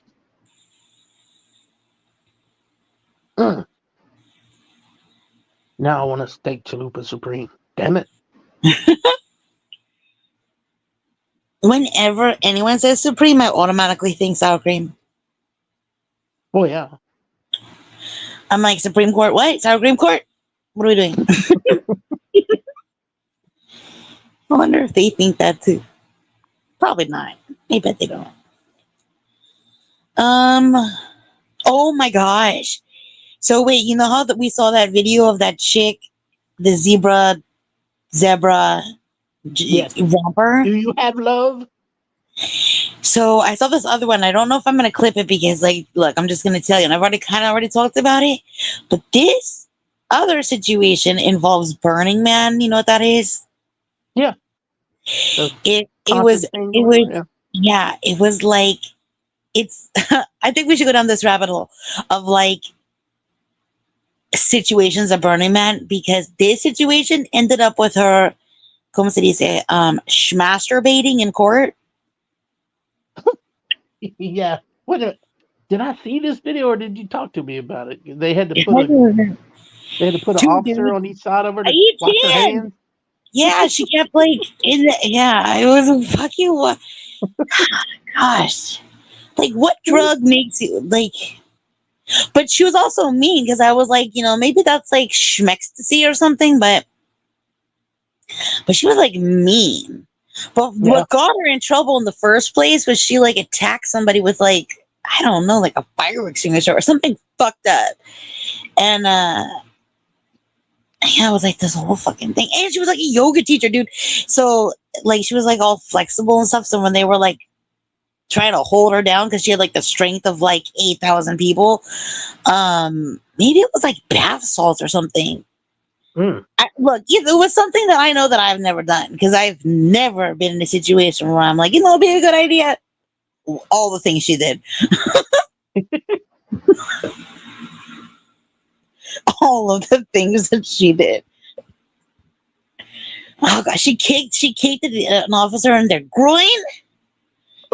Mm. Now I want a steak chalupa supreme. Damn it. Whenever anyone says supreme, I automatically think sour cream. Oh yeah. I'm like, Supreme Court, what? Sour cream court? What are we doing? I wonder if they think that too. Probably not. I bet they don't. Oh my gosh. So wait, you know how that we saw that video of that chick, the zebra Yes. romper? Do you have love? So I saw this other one. I don't know if I'm gonna clip it because, like, look, I'm just gonna tell you, and I've already talked about it. But this other situation involves Burning Man. You know what that is? Yeah. The It concert thing it or was whatever, yeah. It was like it's. I think we should go down this rabbit hole of like situations of Burning Man because this situation ended up with her, como se dice, masturbating in court. yeah. Yeah. Did I see this video or did you talk to me about it? They had to Dude, put an officer on each side of her to you watch her can. hands. Yeah, she kept like in the, yeah, it was fucking what gosh. Like what drug makes you like but she was also mean because I was like, maybe that's like schmeckstasy or something, but she was like mean. But Yeah. what got her in trouble in the first place was she like attacked somebody with like, I don't know, like a fire extinguisher or something fucked up. And yeah, I was like this whole fucking thing. And she was like a yoga teacher, dude. So like she was like all flexible and stuff. So when they were like trying to hold her down because she had like the strength of like 8,000 people, maybe it was like bath salts or something. Look, it was something that I know that I've never done because I've never been in a situation where I'm like, it'd be a good idea. All the things she did. All of the things that she did. Oh gosh, she kicked an officer in their groin.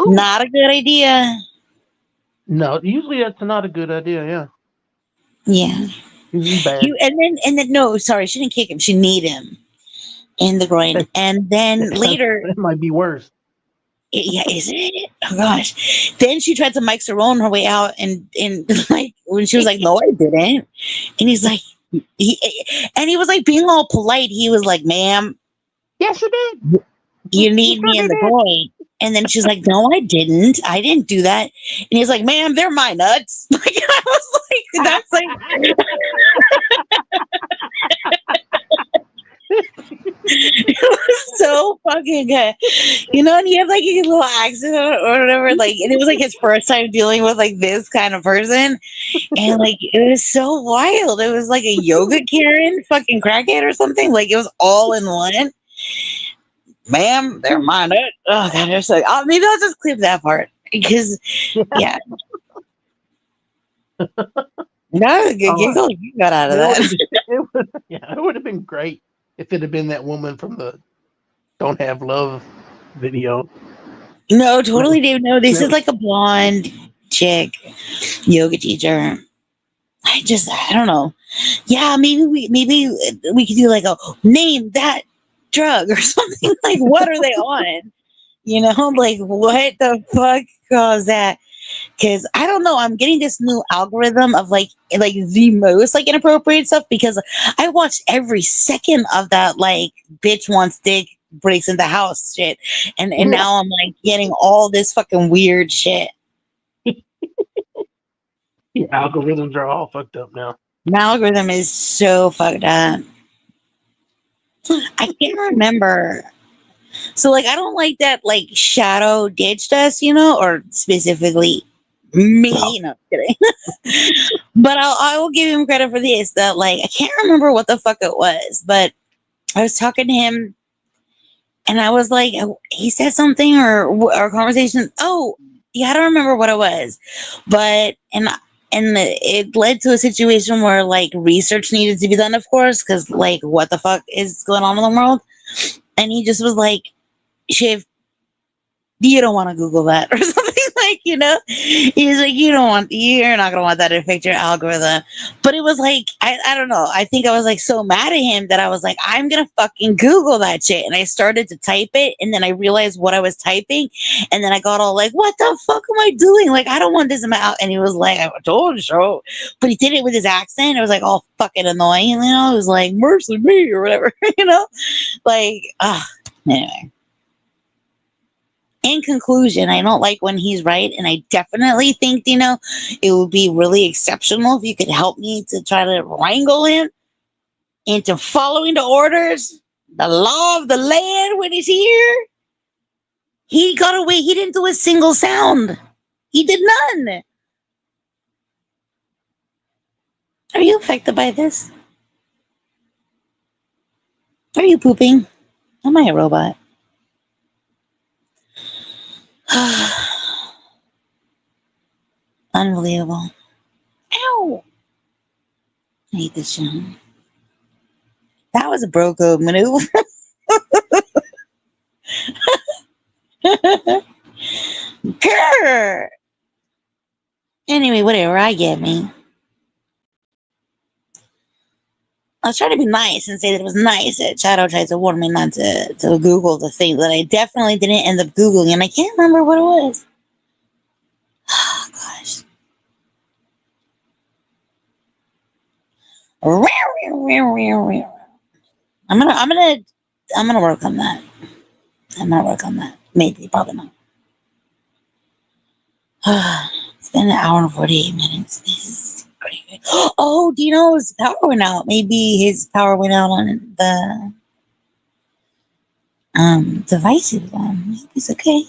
Ooh. Not a good idea. No, usually that's not a good idea. Yeah. Yeah. Usually bad. And then no, sorry, she didn't kick him. She kneed him in the groin. And then later, it might be worse. Yeah, isn't it? Oh gosh. Then she tried to Mike Cerrone her way out, and like when she was like, "No, I didn't," and he's like, he was like being all polite. He was like, "Ma'am, Yes, you did. you need me in the groin." And then she's like, no, I didn't do that. And he's like, ma'am, they're my nuts. Like, I was like, that's like, it was so fucking good. You know, and he had like a little accident or whatever. Like, and it was like his first time dealing with like this kind of person. And like, it was so wild. It was like a yoga Karen fucking crackhead or something. Like, it was all in one. Ma'am, they're my nut. Oh, God, I was like, oh, maybe I'll just clip that part. Because, yeah, that was a good Oh, giggle you got out of it would that. have yeah, it would have been great if it had been that woman from the "Don't Have Love" video. No, totally, Dave. No, this That is like a blonde chick yoga teacher. I don't know. Yeah, maybe we could do like a name that drug or something. Like, what are they on? You know, like what the fuck caused that? Because I don't know. I'm getting this new algorithm of like the most like inappropriate stuff because I watched every second of that like bitch wants dick breaks in the house shit, and now I'm like getting all this fucking weird shit. the algorithms are all fucked up now. My algorithm is so fucked up. I can't remember. So like I don't like that like Shadow ditched us, you know, or specifically me. No, kidding. But I will give him credit for this. That like I can't remember what the fuck it was, but I was talking to him and I was like, he said something or our conversation. Oh, yeah, I don't remember what it was, but and it led to a situation where like research needed to be done, of course, because like what the fuck is going on in the world? And he just was like, Shiv, you don't want to Google that or something like, you know, he's like, you're not going to want that to affect your algorithm. But it was like, I don't know. I think I was like so mad at him that I was like, I'm going to fucking Google that shit. And I started to type it. And then I realized what I was typing. And then I got all like, what the fuck am I doing? Like, I don't want this in my out. And he was like, I told you so. But he did it with his accent. It was like all fucking annoying. You know, it was like, mercy me or whatever, you know, like, anyway. In conclusion, I don't like when he's right, and I definitely think, you know, it would be really exceptional if you could help me to try to wrangle him into following the orders, the law of the land when he's here. He got away. He didn't do a single sound. He did none. Are you affected by this? Are you pooping? Am I a robot? Unbelievable. Ow! I hate this show. That was a bro code maneuver. Grr. Anyway, whatever, I get me. I was trying to be nice and say that it was nice that Shadow tried to warn me not to Google the thing that I definitely didn't end up Googling, and I can't remember what it was. Oh, gosh. I'm gonna work on that. I'm gonna work on that. Maybe, probably not. It's been an hour and 48 minutes. This is great. Oh, Dino's power went out. Maybe his power went out on the device he was on. Maybe it's okay.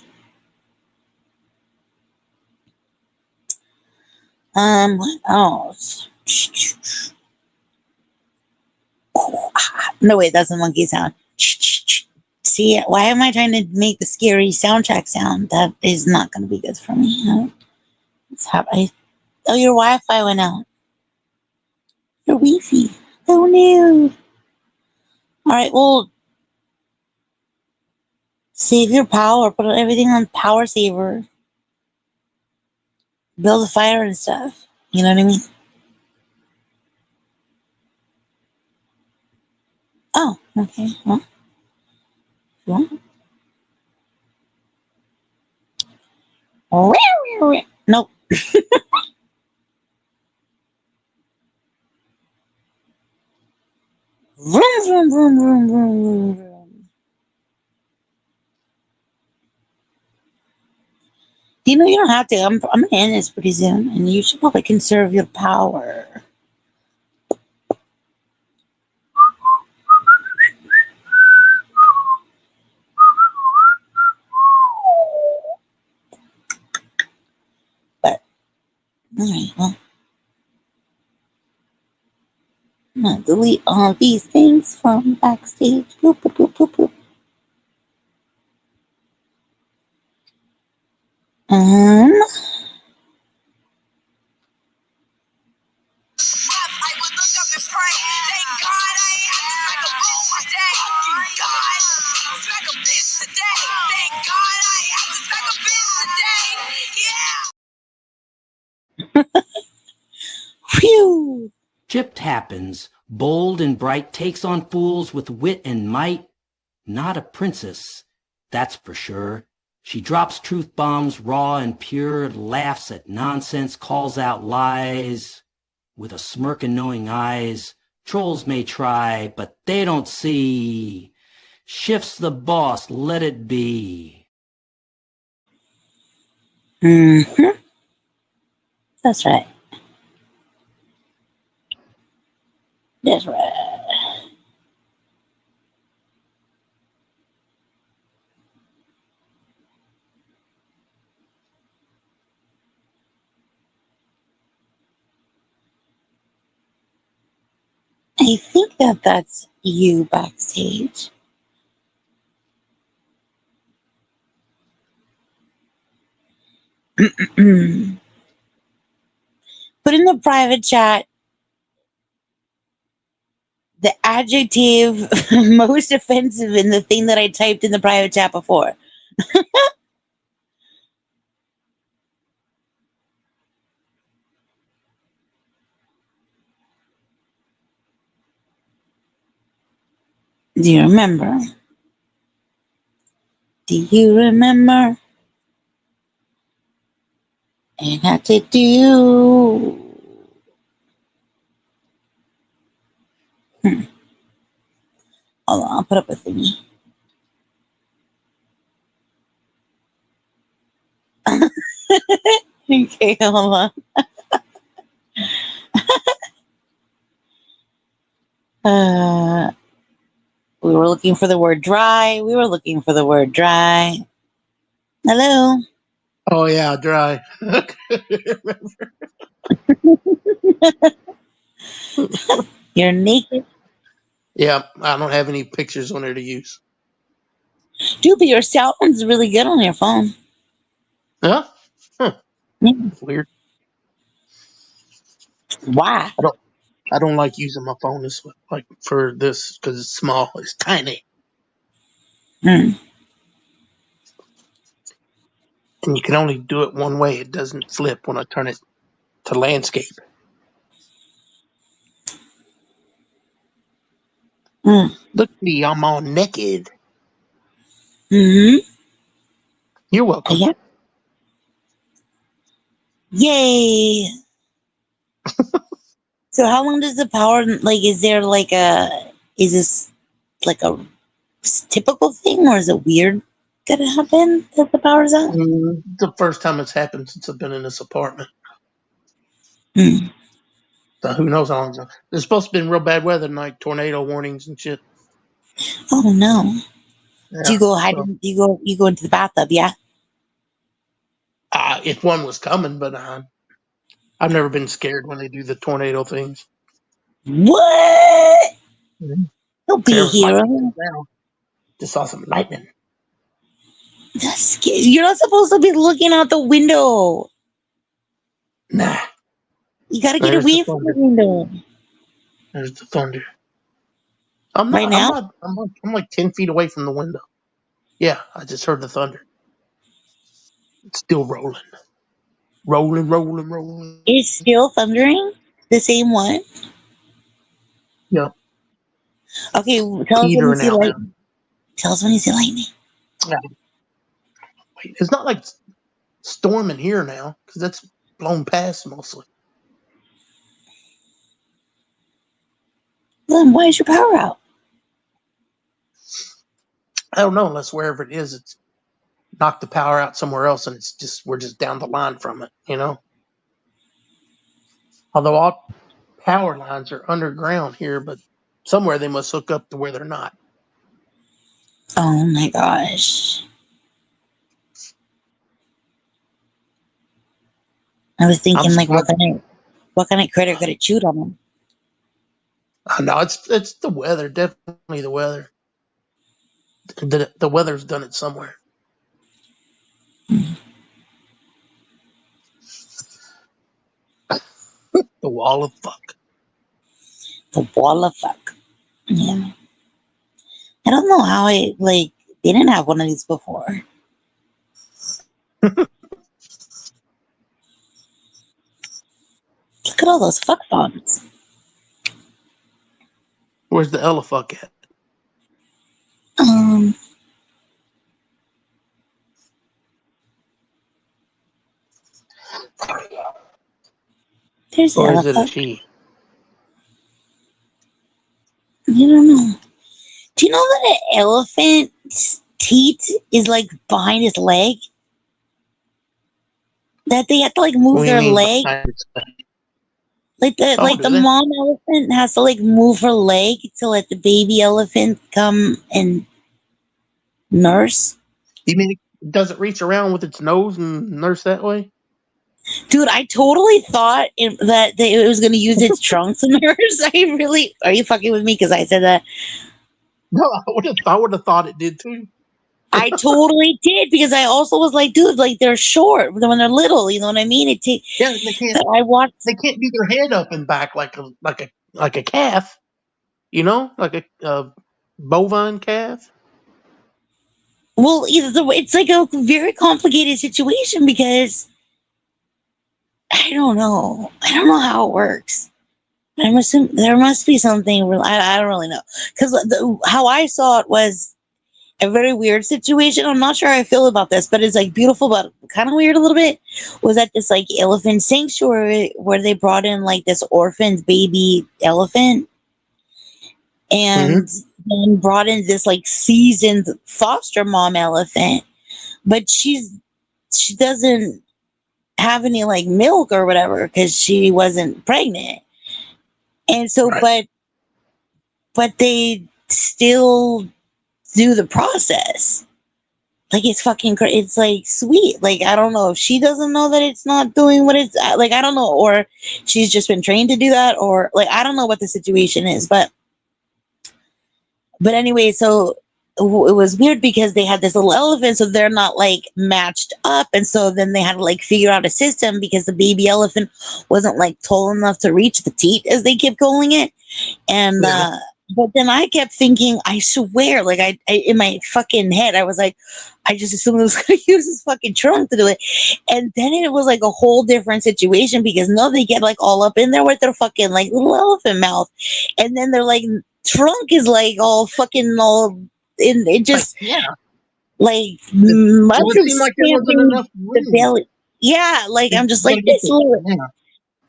What else? No, wait, that's a monkey sound. See, why am I trying to make the scary soundtrack sound? That is not going to be good for me. Huh? Oh, your Wi-Fi went out. Your Wi-Fi. Oh no. All right, well, save your power. Put everything on power saver. Build a fire and stuff. You know what I mean? Oh, okay. Well. Nope. Vroom, vroom, vroom, vroom, vroom, vroom. You know, you don't have to. I'm gonna end this pretty soon, and you should probably conserve your power. But all right, well, I'm gonna delete all these things from backstage. Boop, boop, boop, boop, boop. Um, I would look up and pray. Thank God I ain't have to smack a boom today. Thank God. Smack a bitch today. Thank God I ain't have to smack a bitch today. Yeah. phew. Chipped happens, bold and bright, takes on fools with wit and might. Not a princess, that's for sure. She drops truth bombs raw and pure, laughs at nonsense, calls out lies. With a smirk and knowing eyes, trolls may try, but they don't see. Shifts the boss, let it be. Mm-hmm. That's right. That's right. I think that that's you backstage. Put in the private chat the adjective most offensive in the thing that I typed in the private chat before. Do you remember? Do you remember? And had to do. Hold on, I'll put up a thingy. Okay, hold on. We were looking for the word dry. We were looking for the word dry. Hello. Oh yeah, dry. You're naked. Yeah, I don't have any pictures on there to use. Dude, but your sound's really good on your phone. Huh? Huh. Yeah. Weird. Why? I don't like using my phone this way, like for this because it's small. It's tiny, Mm. and you can only do it one way. It doesn't flip when I turn it to landscape. Mm. Look at me, I'm all naked. Mm-hmm. You're welcome. Yeah. Yay. So how long does the power, like, is there like is this like a typical thing or is it weird that it happened that the power's out? The first time it's happened since I've been in this apartment. Mm. So who knows how long? There's supposed to be real bad weather tonight, tornado warnings and shit. Oh no. Do Yeah. you go hide So you go into the bathtub, yeah? if one was coming, but I've never been scared when they do the tornado things. What? Mhm. Don't be There a was lightning just hero. now. Just saw some lightning. That's scary. You're not supposed to be looking out the window. Nah, You gotta get there's the away from the thunder. window. There's the thunder. I'm Right not. I'm now? not. I'm like 10 feet away from the window. Yeah, I just heard the thunder. It's still rolling, rolling, rolling, rolling. It's still thundering? The same one? Yeah, Okay, tell us when you teetering see out now. lightning. Tell us when you see lightning. Yeah, wait, it's not like storming here now because that's blown past mostly. Then why is your power out? I don't know unless wherever it is, it's knock the power out somewhere else, and we're just down the line from it, you know. Although all power lines are underground here, but somewhere they must hook up to where they're not. Oh my gosh. I was I'm thinking, like, surprised. what kind of critter could have chewed on them? No, it's the weather. Definitely the weather. The weather's done it somewhere. The wall of fuck. The wall of fuck. Yeah. I don't know how they didn't have one of these before. Look at all those fuck bombs. Where's the elefuck at? Um, there's the Or is it a elephant. she? You don't know. Do you know that an elephant's teeth is like behind his leg? That they have to like What move do you their mean leg. behind its leg? Oh, Like do the they? mom elephant has to like move her leg to let the baby elephant come and nurse. You mean does it reach around with its nose and nurse that way? Dude, I totally thought that it was going to use its trunk to nurse. Are you fucking with me? Because I said that. No, I would have thought it did too. I totally did because I also was like, dude, like they're short when they're little. You know what I mean? Yeah, I watched. they can't do their head up and back like a calf. You know, like a bovine calf. Well, it's like a very complicated situation because I don't know. I don't know how it works. There must be something. I don't really know because how I saw it was a very weird situation. I'm not sure how I feel about this, but it's like beautiful, but kind of weird a little bit. Was at this like elephant sanctuary where they brought in like this orphaned baby elephant Mm-hmm. and then brought in this like seasoned foster mom elephant, but she doesn't have any like milk or whatever because she wasn't pregnant, and so Right. but they still do the process. Like it's fucking it's like sweet. Like I don't know if she doesn't know that it's not doing what it's like. I don't know, or she's just been trained to do that, or like I don't know what the situation is. But anyway, so it was weird because they had this little elephant, so they're not like matched up, and so then they had to like figure out a system because the baby elephant wasn't like tall enough to reach the teat, as they kept calling it. And Yeah. but then I kept thinking, I swear, like I in my fucking head, I was like, I just assumed it was gonna use his fucking trunk to do it. And then it was like a whole different situation because no, they get like all up in there with their fucking like little elephant mouth. And then they're like trunk is like all fucking all in it Like, just yeah. like Well, it mushroom seemed like there wasn't stamping enough the room. belly. Yeah, like You I'm just gotta like get this little yeah.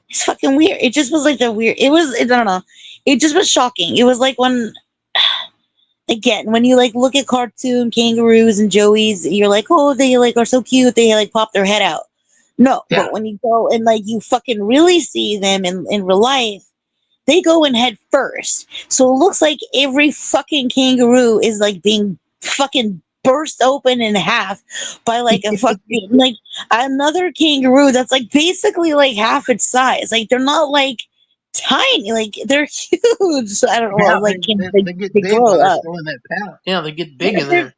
it's fucking weird. It just was like the weird. I don't know. It just was shocking. It was like when, again, when you like look at cartoon kangaroos and joeys, you're like, oh, they like are so cute. They like pop their head out. No, Yeah. but when you go and like you fucking really see them in real life, they go in head first. So it looks like every fucking kangaroo is like being fucking burst open in half by like a fucking like another kangaroo that's like basically like half its size. Like they're not like tiny, like they're huge. I don't know, Yeah, like they get they big grow while they're up. still in that pound. Yeah, they get big Yeah, in there.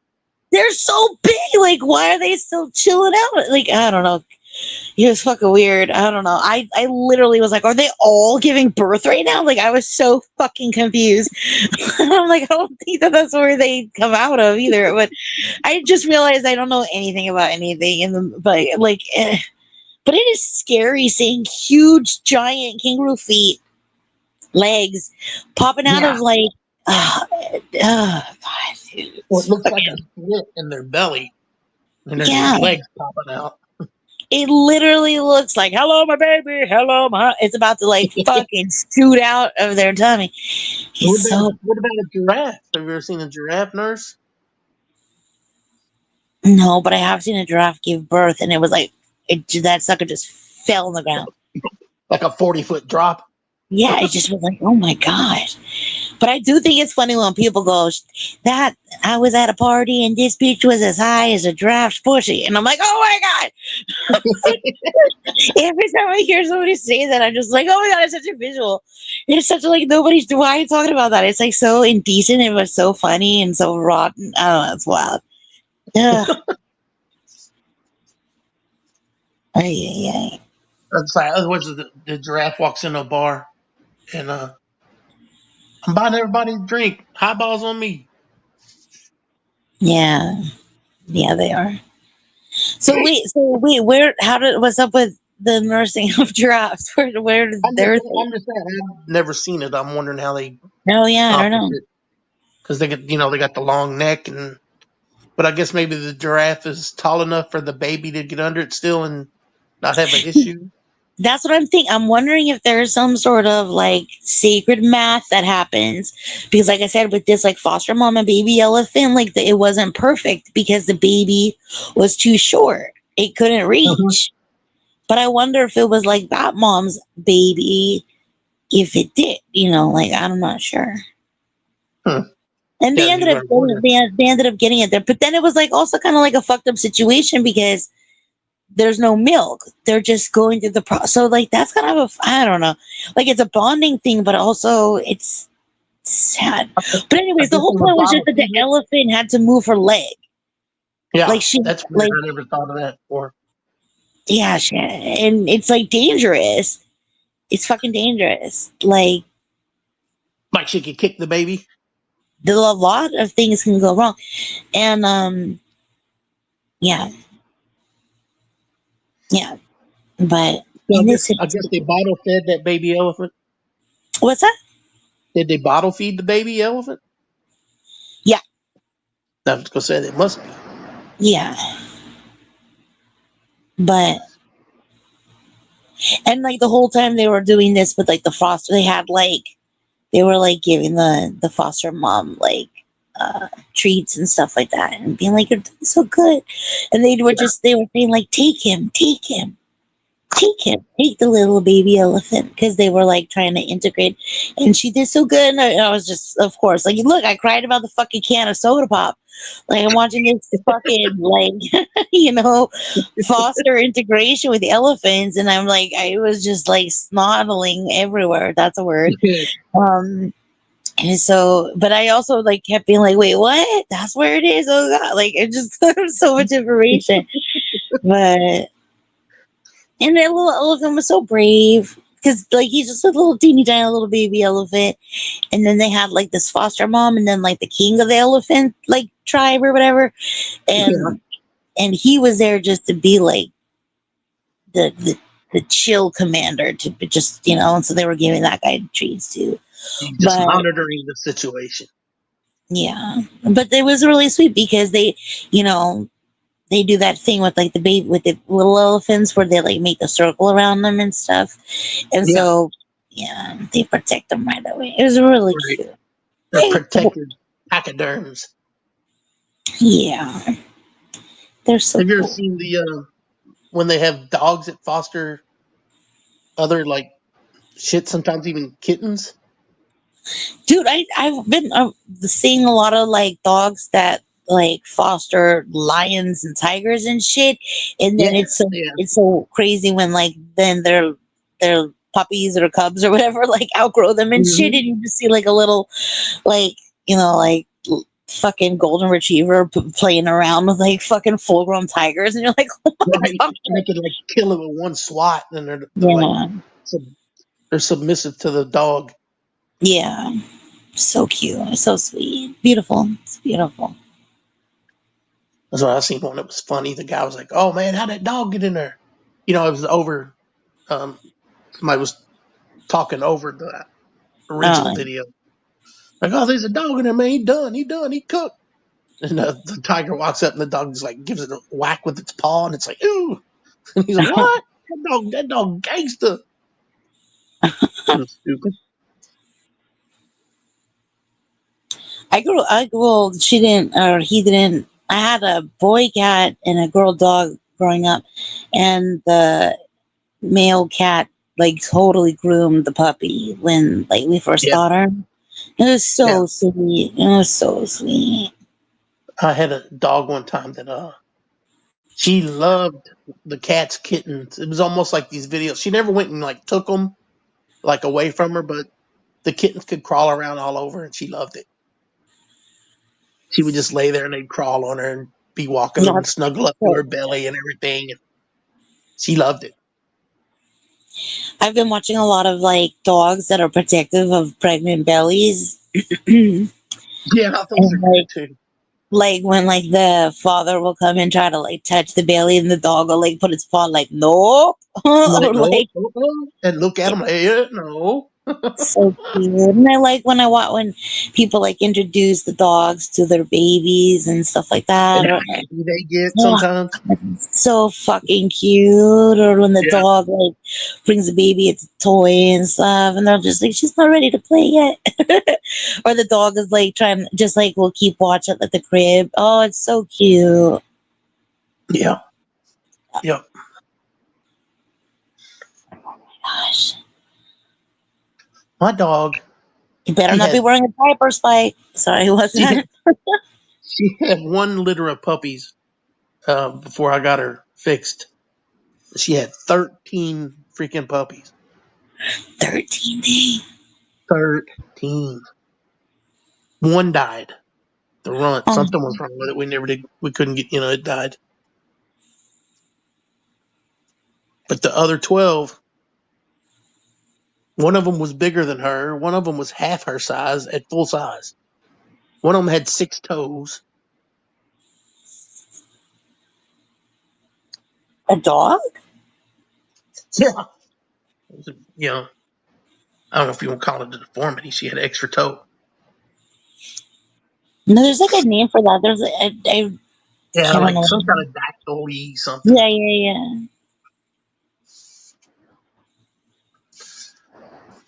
they're so big. Like why are they still chilling out? Like I don't know. He was fucking weird. I don't know. I literally was like, are they all giving birth right now? Like, I was so fucking confused. I'm like, I don't think that's where they come out of either. But I just realized I don't know anything about anything. But like, but it is scary seeing huge, giant kangaroo feet, legs popping out Yeah. of like, God, dude, Well, it it's looks like a fucking, slit in their belly, and there's yeah. just legs popping out. It literally looks like, hello, my baby, hello, my. It's about to like fucking shoot out of their tummy. What He's about so. what about a giraffe? Have you ever seen a giraffe nurse? No, but I have seen a giraffe give birth, and it was like that sucker just fell on the ground. Like a 40-foot drop. Yeah, it just was like, oh my god. But I do think it's funny when people go, that I was at a party and this bitch was as high as a giraffe's pussy. And I'm like, oh my God. Every time I hear somebody say that, I'm just like, oh my God, it's such a visual. It's such a, like, nobody's, why are you talking about that? It's like so indecent. It was so funny and so rotten. I don't know. It's wild. Ugh. Ay, ay, ay. That's like, otherwise the giraffe walks in a bar and I'm buying everybody a drink. Highballs on me. Yeah. Yeah, they are. So wait, what's up with the nursing of giraffes? Where did their thing? I'm just saying, I've never seen it. I'm wondering how they Oh yeah, I don't accomplish know. it because they get, they got the long neck and. But I guess maybe the giraffe is tall enough for the baby to get under it still and not have an issue. That's what I'm thinking. I'm wondering if there's some sort of like sacred math that happens because, like I said, with this like foster mom and baby elephant, like it wasn't perfect because the baby was too short. It couldn't Mhm. reach. But I wonder if it was like that mom's baby, if it did. Like I'm not sure. Hmm. And Yeah, they you ended up gotta wonder. they ended up getting it there. But then it was like also kind of like a fucked up situation because there's no milk. They're just going through the process. So like that's kind of I don't know. Like it's a bonding thing, but also it's sad. But I anyways, the guess whole they would point was just bottle that the feed it. elephant had to move her leg. Yeah, Like she that's weird. like I never thought of that before. yeah, and it's like dangerous. It's fucking dangerous. Like Like she could kick the baby. a lot of things can go wrong. And yeah, yeah. But So in this I guess they bottle fed that baby elephant. what's that? Did they bottle feed the baby elephant? Yeah, I was gonna say they must be. yeah. But and like the whole time they were doing this with like the foster, they were like giving the foster mom like treats and stuff like that, and being like, "You're doing so good," and they were saying like, take him, take the little baby elephant," because they were like trying to integrate, and she did so good, and I was just, of course, like, look, I cried about the fucking can of soda pop. Like I'm watching this fucking like foster integration with elephants, and I'm like, I was just like snottling everywhere. That's a word. Yeah. Um, and so, but I also like kept being like, wait, what? That's where it is. Oh God! Like it just there's so much information. But and that little elephant was so brave because like he's just a little teeny tiny little baby elephant, and then they had like this foster mom, and then like the king of the elephant like tribe or whatever, Yeah. and he was there just to be like the the chill commander to be just and so they were giving that guy treats too. He's just But monitoring the situation. yeah, but it was really sweet because you know they do that thing with like the baby with the little elephants where they like make the circle around them and stuff, and Yeah. so yeah, they protect them right away. It was really Right. cute. They're protected pachyderms. Yeah, they're so Have you ever cool. seen the when they have dogs that foster other like shit, sometimes even kittens? Dude, I've been seeing a lot of like dogs that like foster lions and tigers and shit, and then Yeah. Yeah. it's so crazy when like then their puppies or cubs or whatever like outgrow them and shit, Hmm. and you just see like a little like fucking golden retriever playing around with like fucking full grown tigers, and you're like, oh my Right. god, And they can like kill it with one swat, and they're like yeah, sub, they're submissive to the dog. yeah, so cute, so sweet, beautiful, it's beautiful. That's what I seen one that was funny. The guy was like, "Oh man, how'd that dog get in there?" It was over. Somebody was talking over the original Uh, video. Like, "Oh, there's a dog in there, man. He done. He done. He cooked." And the tiger walks up, and the dog just like gives it a whack with its paw, and it's like, "Ooh!" And he's like, "What? That dog, gangster." It was stupid. well, she didn't, or he didn't. I had a boy cat and a girl dog growing up, and the male cat like totally groomed the puppy when like we first Yeah, got her. It was yeah. so sweet. It was so sweet. I had a dog one time that she loved the cat's kittens. It was almost like these videos. She never went and like took them like away from her, but the kittens could crawl around all over, and she loved it. She would just lay there and they'd crawl on her and be walking Yeah, and snuggle up to her belly and everything. And she loved it. I've been watching a lot of like dogs that are protective of pregnant bellies. And Yeah, those are good too. like when like the father will come and try to like touch the belly and the dog will like put its paw like nope. Like, Or no, like and look at them like, yeah, no. so cute. And I like when I watch when people like introduce the dogs to their babies and stuff like And that. Or how happy they get oh, sometimes. so fucking cute. Or when the Yeah, dog like brings the baby its toy and stuff, and they're just like, she's not ready to play yet. Or the dog is like trying, just like will keep watch at the crib. Oh, it's so cute. yeah, yeah. Gosh, My dog, you better she not be had wearing a diaper, Spike. Sorry, what's she had that? she had one litter of puppies before I got her fixed. She had 13 freaking puppies. 13 days. 13. One died. The runt. Oh, Something was wrong with it. We never did. We couldn't get. It died. But the other 12, one of them was bigger than her. One of them was half her size at full size. One of them had 6 toes. a dog? Yeah. You know, I don't know if you want to call it a deformity. She had an extra toe. No, there's like a name for that. There's I Yeah, can't like some remember. kind of dactyl something. Yeah, yeah, yeah.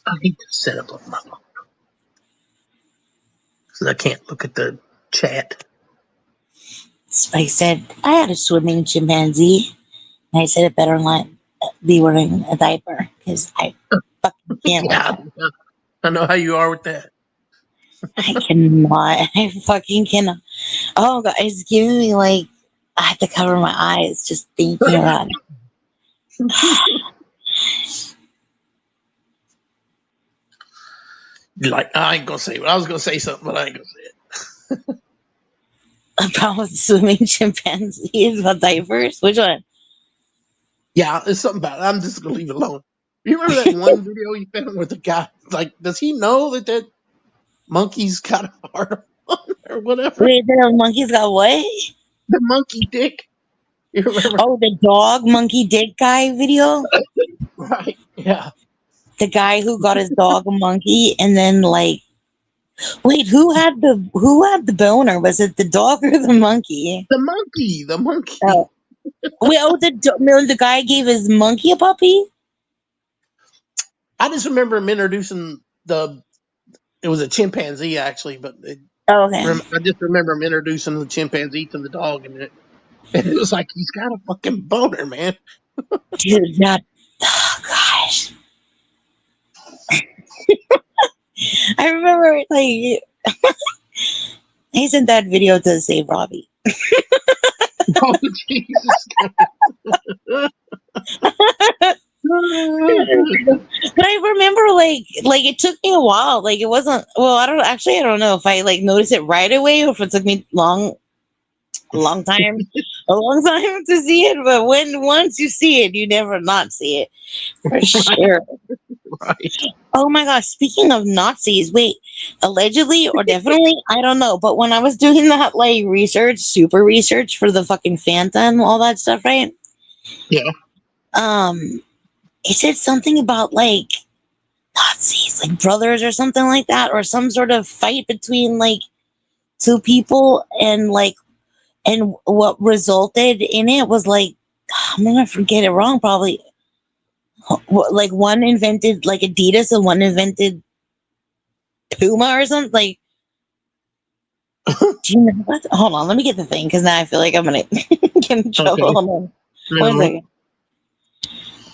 I need to set up my phone because I can't look at the chat. Spike said, I had a swimming chimpanzee. And I said, it better not be wearing a diaper because I fucking can't with Yeah, that. I know how you are with that. I cannot. I fucking cannot. Oh, God. It's giving me like, I have to cover my eyes just thinking about it. Like, I ain't gonna say. I was gonna say something, but I ain't gonna say it. About swimming chimpanzees about diapers? Which one? Yeah, it's something about it. I'm just gonna leave it alone. You remember that one video you found where the guy, like, does he know that monkey's got a heart on or whatever? Wait, the monkey's got what? The monkey dick. You remember? Oh, the dog monkey dick guy video? Right. Yeah. The guy who got his dog a monkey and then like wait, who had the boner? Was it the dog or the monkey? The monkey. The monkey. Oh, wait, no, the guy gave his monkey a puppy? I just remember him introducing it was a chimpanzee actually, but Oh, okay. I just remember him introducing the chimpanzee to the dog, and it was like he's got a fucking boner, man. Dude, not oh, gosh. I remember like he sent that video to save Robbie. Oh Jesus! But I remember like it took me a while. Like it wasn't well, I don't know if I like noticed it right away or if it took me a long time to see it. But once you see it, you never not see it. For sure. Right. Oh my gosh, speaking of Nazis, wait, allegedly or definitely, I don't know. But when I was doing that like super research for the fucking Fanta and all that stuff, right? Yeah. Um, it said something about like Nazis, like brothers or something like that, or some sort of fight between like two people, and what resulted in it was like I'm gonna forget it wrong probably. Like one invented like Adidas and one invented Puma or something. Like Do you know what? Hold on, let me get the thing because now I feel like I'm gonna get in trouble. Okay. Hold on, one No. second.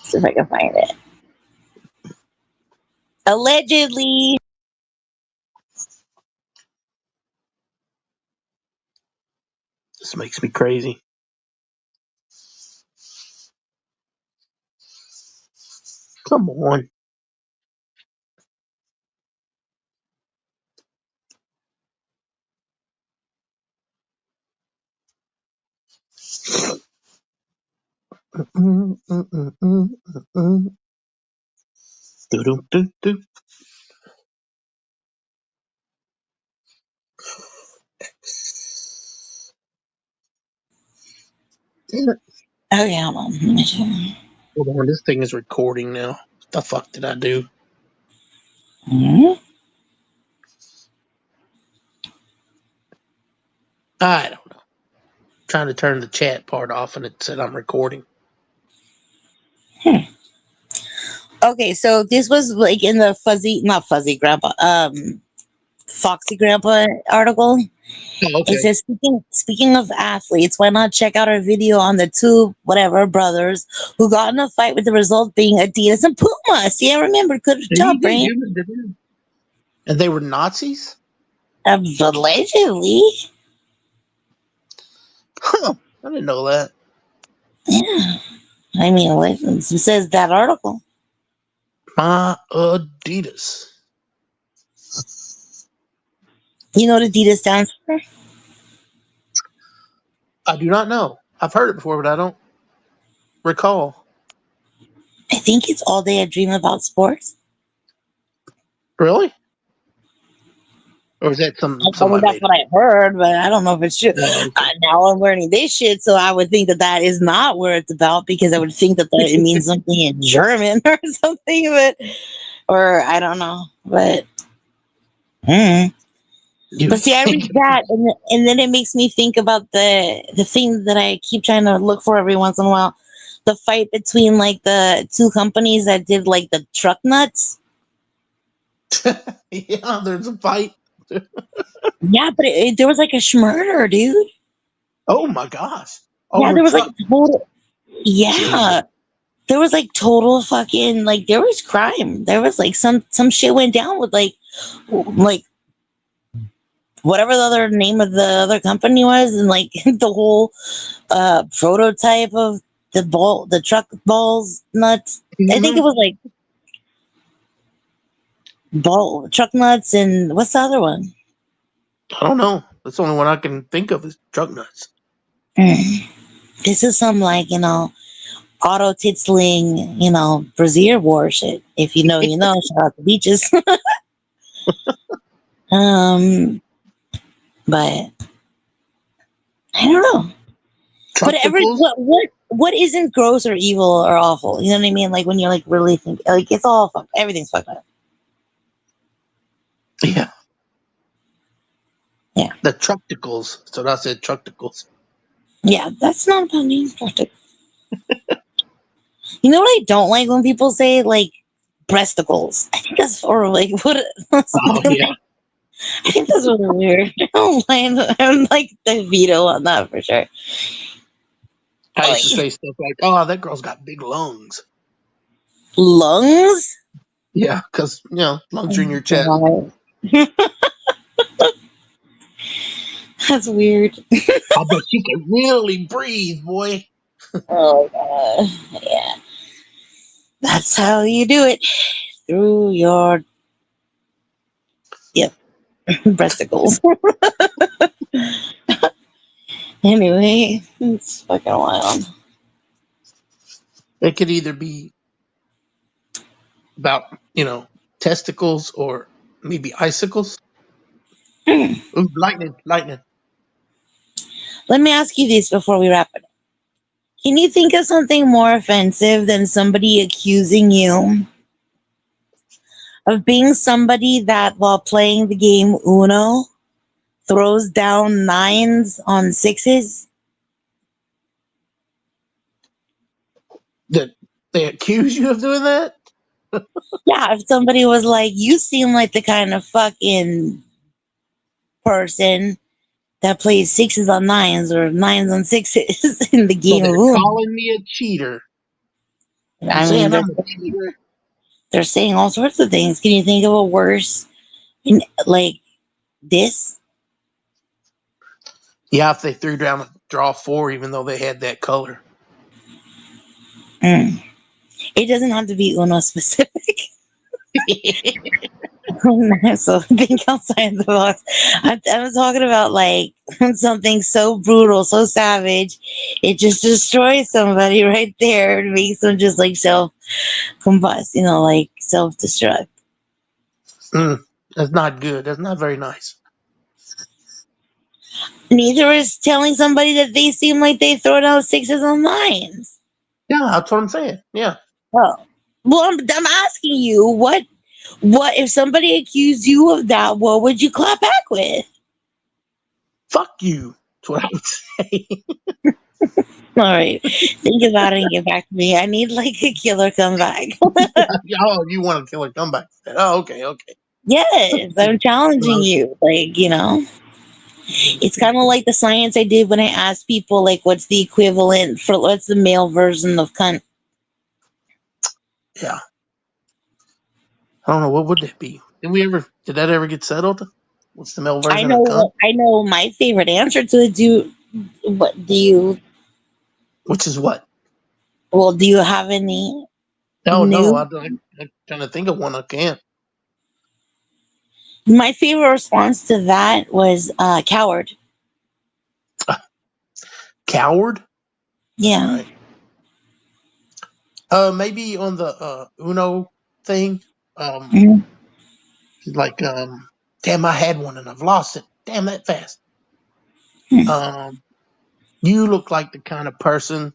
See if I can find it. Allegedly. This makes me crazy. Come on. Mm, mm, mm, mm, mm, mm. Do-do-do-do. Damn it. Okay, hold on. Let me see. Hold on, this thing is recording now. What the fuck did I do? Hmm? I don't know. Trying to turn the chat part off and it said I'm recording. Okay, so this was like in the not fuzzy grandpa, Foxy Grandpa article. Oh, It okay. says speaking of athletes, why not check out our video on the two whatever brothers who got in a fight with the result being Adidas and Puma. See, I remember. Good Yeah, job, you did. Brain. You did. And they were Nazis? Allegedly. Huh. I didn't know that. Yeah. I mean, what it says that article. My Adidas. You know what Adidas stands for? I do not know. I've heard it before, but I don't recall. I think it's all day I dream about sports. Really? Or is that I mean, somebody that's made what I heard, but I don't know if it's true. up? Oh, okay. Now I'm learning this shit, so I would think that that is not where it's about because I would think that it means something in German or something, but or I don't know, but. You But see, I think read that, and then it makes me think about the thing that I keep trying to look for every once in a while, the fight between like the two companies that did like the truck nuts. yeah, there's a fight. Yeah, but there was like a schmurder, dude. Oh my gosh. Yeah, Over there was like truck. total. Jesus. Yeah, there was like total fucking like there was crime. There was like some shit went down with like whatever the other name of the other company was, and like the whole prototype of the truck balls nuts. I think it Mhm. was like ball truck nuts and what's the other one? I don't know. That's the only one I can think of is truck nuts. Mm. This is some like auto titsling brazier war shit. If you know, you know. Shout out to beaches. But I don't know. But Truckticles? what isn't gross or evil or awful? You know what I mean? Like when you're like really thinking, like it's all fucked. Everything's fucked up. Yeah. Yeah. The truckticles. So I said truckticles. Yeah, that's not about being practical. You know what I don't like when people say like breasticles. I think that's or like what Oh something yeah. like. I think that's really weird. I don't like. I'm like the veto on that for sure. I used Like to say stuff like, "Oh, that girl's got big lungs." lungs. Yeah, because lungs are in Oh, your chest. God. That's weird. I bet she can really breathe, boy. Oh god. Yeah. That's how you do it. Through your yep breasticles. Anyway, it's fucking wild. It could either be about testicles or maybe icicles. Ooh, lightning, lightning. Let me ask you this before we wrap it up. Can you think of something more offensive than somebody accusing you of being somebody that, while playing the game Uno, throws down nines on sixes? That they accuse you of doing that? Yeah, if somebody was like, you seem like the kind of fucking person that plays 6s on 9s or 9s on 6s in the So game of they're Uno. calling me a cheater. You I mean, saying I'm a cheater? they're saying all sorts of things. Can you think of a worse, like this? Yeah, if they threw down a draw 4, even though they had that color. Mm. It doesn't have to be Uno specific. So think outside the box. I was talking about like something so brutal, so savage, it just destroys somebody right there. It makes them just like self combust, like self destruct. That's not good. That's not very nice. Neither is telling somebody that they seem like they throw down 6s on 9s. Yeah, that's what I'm saying. Yeah. Oh, well, I'm asking you, what if somebody accused you of that? What would you clap back with? Fuck you. That's what I would say. All right, think about it and get back to me. I need like a killer comeback. Oh, you want to kill a comeback? Oh, okay, okay. Yes, I'm challenging Well, you. It's kind of like the science I did when I asked people, like, what's the equivalent for what's the male version of cunt? yeah. I don't know. What would that be? Did that ever get settled? What's the male version of cunt? I know my favorite answer to it. What do you? Which is what? Well, do you have any No. new? I'm trying to think of one. I can't. My favorite response to that was coward. Coward? All Yeah. right. Maybe on the Uno thing. Mhm. Like damn, I had one and I've lost it. Damn that fast. Um, you look like the kind of person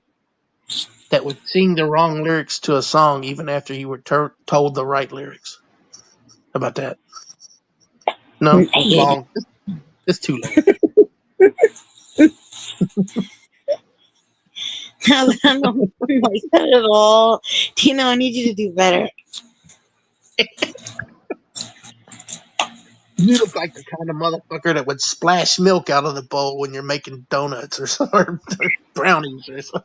that would sing the wrong lyrics to a song even after you were told the right lyrics. How about that? No, I it's hate it. long. It's too long. Now that I'm not like that at all, I need you to do better. You look like the kind of motherfucker that would splash milk out of the bowl when you're making donuts or brownies or something.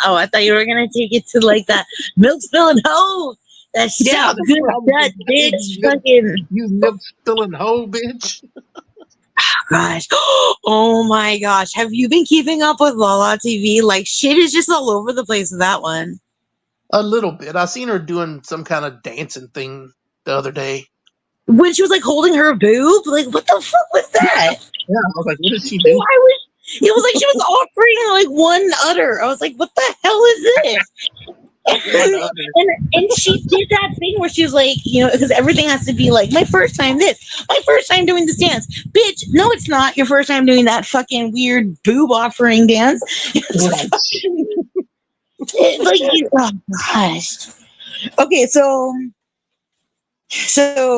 Oh, I thought you were gonna take it to like that milk spilling hose. That Yeah, shot that's good what I was that thinking. Hey, bitch fucking you milk spilling hoe, bitch. gosh. Oh my gosh. Have you been keeping up with Lala TV? Like shit is just all over the place with that one. A little bit. I seen her doing some kind of dancing thing the other day. When she was like holding her boob, like what the fuck was that? Yeah, I was like, what did she do? It was like she was offering like one udder. I was like, what the hell is this? One And, other. and she did that thing where she was like, because everything has to be like, my first time this, my first time doing this dance. Bitch, no, it's not your first time doing that fucking weird boob offering dance. Right. Oh gosh. Okay, so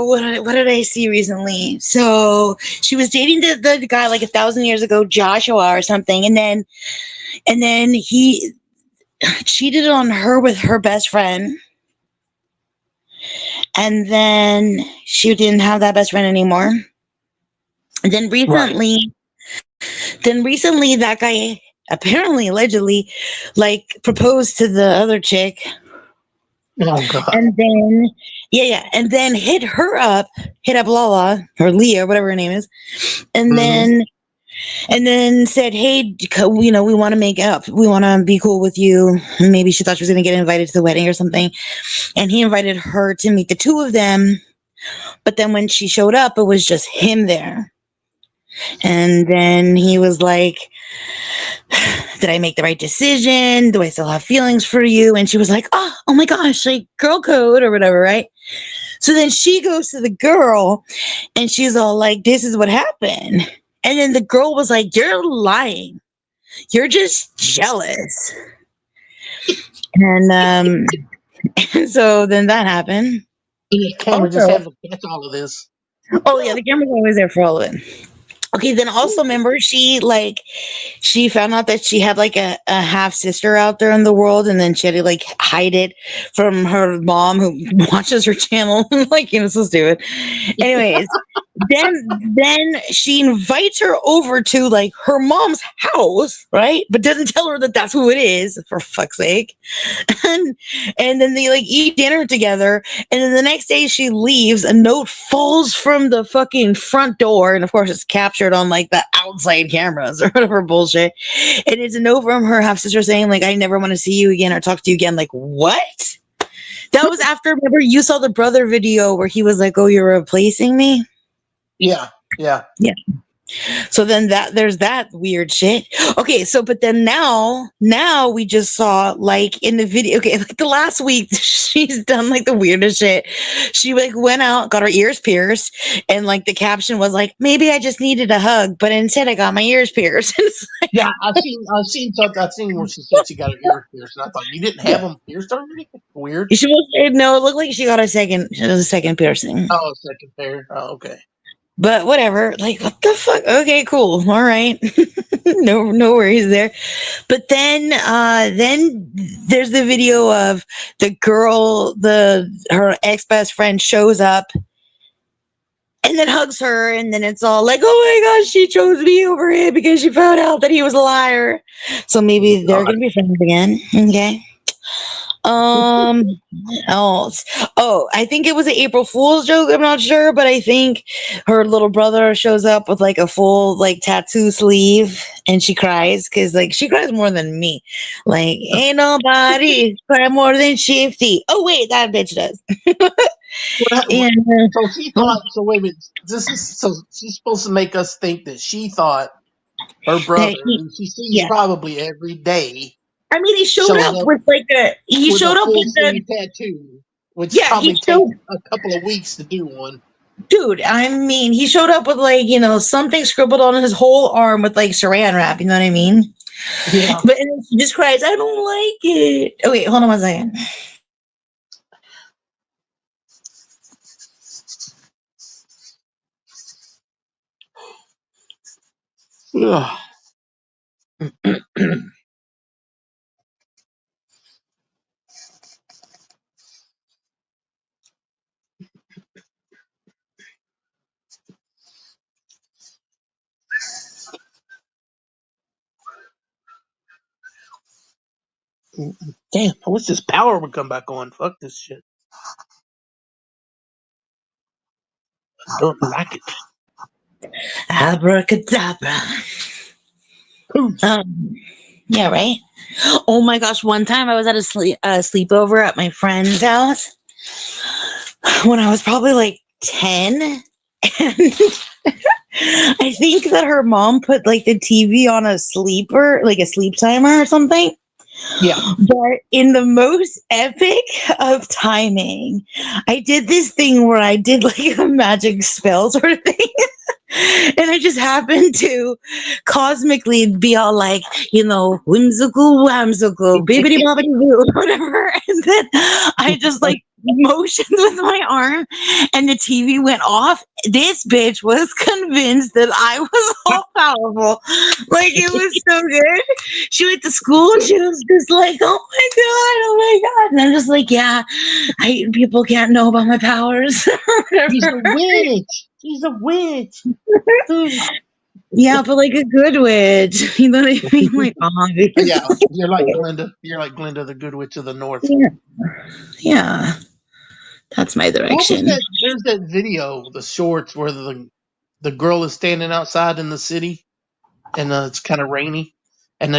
what did I see recently? So she was dating the guy like 1,000 years ago, Joshua or something, and then he cheated on her with her best friend. And then she didn't have that best friend anymore. And then recently, that guy apparently, allegedly, like proposed to the other chick, Oh god. and then and then hit up Lala or Leah, whatever her name is, and Mm-hmm. then said, "Hey, we want to make up. We want to be cool with you." Maybe she thought she was going to get invited to the wedding or something, and he invited her to meet the two of them. But then when she showed up, it was just him there. And then he was like, did I make the right decision? Do I still have feelings for you? And she was like, oh my gosh, like girl code or whatever, right? So then she goes to the girl and she's all like, this is what happened. And then the girl was like, you're lying. You're just jealous. And and so then that happened. The camera just Also, has to catch all of this. oh yeah, the camera's always there for all of it. Okay, then also remember she found out that she had like a half sister out there in the world, and then she had to like hide it from her mom who watches her channel. Like, so stupid. Anyways, then she invites her over to like her mom's house, right? But doesn't tell her that that's who it is, for fuck's sake. And then they like eat dinner together. And then the next day she leaves. A note falls from the fucking front door, and of course it's captured on like the outside cameras or whatever bullshit. And it's a note from her half sister saying like, "I never want to see you again or talk to you again." Like, what? That was after, remember, you saw the brother video where he was like, "Oh, you're replacing me." Yeah. Yeah. So then there's that weird shit. Okay, so but then now we just saw like in the video, okay, like the last week she's done like the weirdest shit. She like went out, got her ears pierced, and like the caption was like, "Maybe I just needed a hug, but instead I got my ears pierced." It's like, Yeah, I've seen where she said she got her ears pierced, and I thought you didn't have them pierced already. Weird. she was, no, it looked like she got a second piercing. Oh, second pair. Oh, okay. But whatever, like what the fuck? Okay, cool. All right. No worries there. But then there's the video of the girl, her ex-best friend shows up and then hugs her, and then it's all like, "Oh my gosh, she chose me over him because she found out that he was a liar." So maybe they're gonna be friends again. Okay. What else? Oh, I think it was an April Fool's joke. I'm not sure, but I think her little brother shows up with like a full like tattoo sleeve, and she cries because like she cries more than me. Like, ain't nobody cry more than Shifty. Oh wait, that bitch does. And So she thought. So wait a minute. This is so she's supposed to make us think that she thought her brother, who she sees yeah. probably every day, I mean, he showed showed up up with like he with a showed up full with sleeve tattoo, which yeah, he probably showed, takes a couple of weeks to do one. dude, I mean, he showed up with like, something scribbled on his whole arm with like saran wrap, you know what I mean? Yeah. But and then she just cries, "I don't like it." Oh wait, hold on one second. Ugh. Damn, I wish this power would come back on. Fuck this shit. I don't like it. Abracadabra. Yeah, right. Oh my gosh, one time I was at a sleepover at my friend's house when I was probably like 10, and I think that her mom put like the TV on a sleeper, like a sleep timer or something. Yeah. But in the most epic of timing, I did this thing where I did like a magic spell sort of thing. And I just happened to cosmically be all like, whimsical, whimsical, bibbity bobbity boo, whatever. And then I just like motioned with my arm and the TV went off. This bitch was convinced that I was all powerful. Like it was so good. She went to school and she was just like, oh my God. And I'm just like, yeah, people can't know about my powers. She's a witch. She's a witch. Yeah, but like a good witch. You know what I mean? Like obvious. Yeah, you're like Glinda. You're like Glinda, the Good Witch of the North. Yeah. That's my What was direction. that? There's that video, the shorts, where the girl is standing outside in the city, and it's kind of rainy, and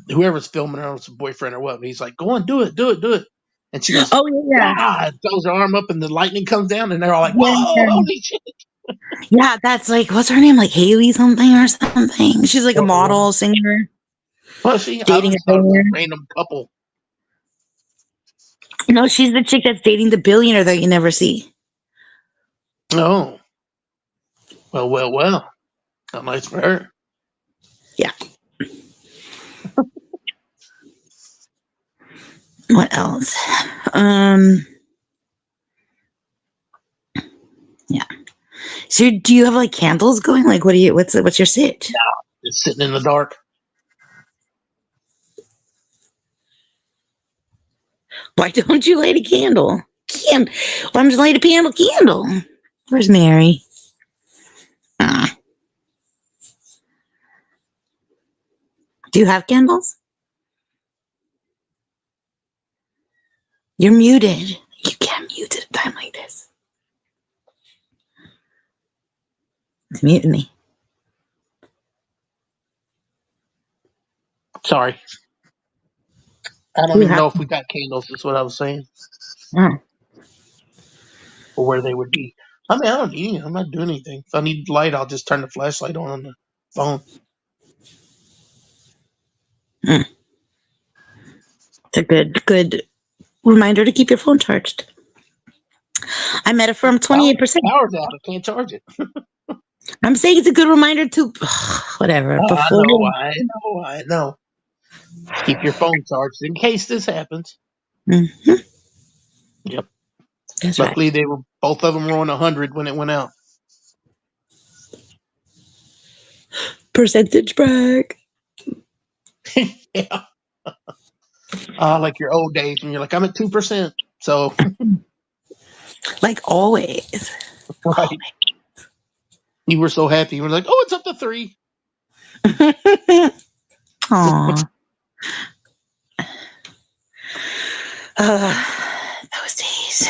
whoever's filming her, it's a boyfriend or what, he's like, "Go on, do it, do it, do it," and she goes, Oh yeah. "Ah!" Throws her arm up, and the lightning comes down, and they're all like, Yeah. "Whoa, holy shit!" Yeah, that's like what's her name? Like Haley something or something. She's like a model, singer, Well, see, I dating a just thought it was billionaire. a random couple. No, she's the chick that's dating the billionaire that you never see. Oh, well. Not nice for her. Yeah. What else? Yeah. So do you have like candles going? Like what's your sit? Just sitting in the dark. Why don't you light a candle? Why don't you light a candle? Where's Mary? Do you have candles? You're muted. You can't mute at a time like this. It's mutiny. Sorry. I Do don't you even have? know if we got candles, is what I was saying, Oh. or where they would be. I mean, I don't need it. I'm not doing anything. If I need light, I'll just turn the flashlight on the phone. Mm. It's a good reminder to keep your phone charged. I'm at it from 28%. Power's out. I can't charge it. I'm saying it's a good reminder to whatever I before. I know. Keep your phone charged in case this happens. Mm-hmm. Yep. That's right. Luckily, both of them were on 100 when it went out. Percentage brag. Yeah. Like your old days when you're like, I'm at 2%. So, Like always. right. You were so happy. You were like, oh, it's up to 3. Aw. Those days.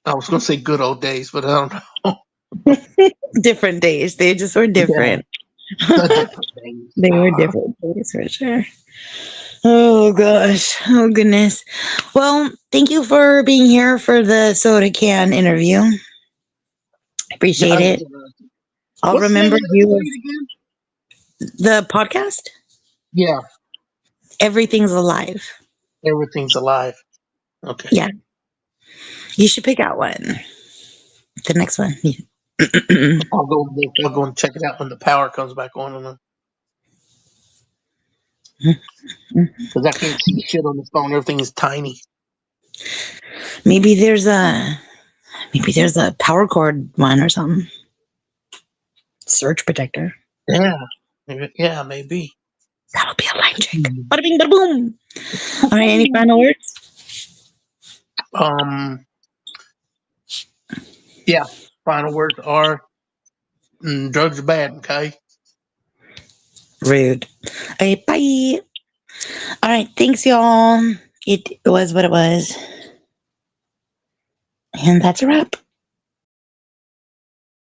I was going to say good old days, but I don't know. Different days. They just were Yeah, different. the different days. They were different days for sure. Oh gosh. Oh goodness. Well, thank you for being here for the soda can interview. I Yeah, appreciate that was it. interesting. I'll What's the name remember of the you website as again? the podcast. Yeah, Everything's alive. everything's alive. Okay. Yeah. You should pick out one. The next one. I'll go and check it out when the power comes back on. Because I can't see shit on the phone. Everything is tiny. Maybe there's a power cord one or something. Surge protector. Yeah. Yeah, maybe. That'll be a line check. Bada bing, bada boom. All right. Any final words? Yeah. Final words are drugs are bad, okay? Rude. Okay. Bye. All right. Thanks, y'all. It was what it was. And that's a wrap.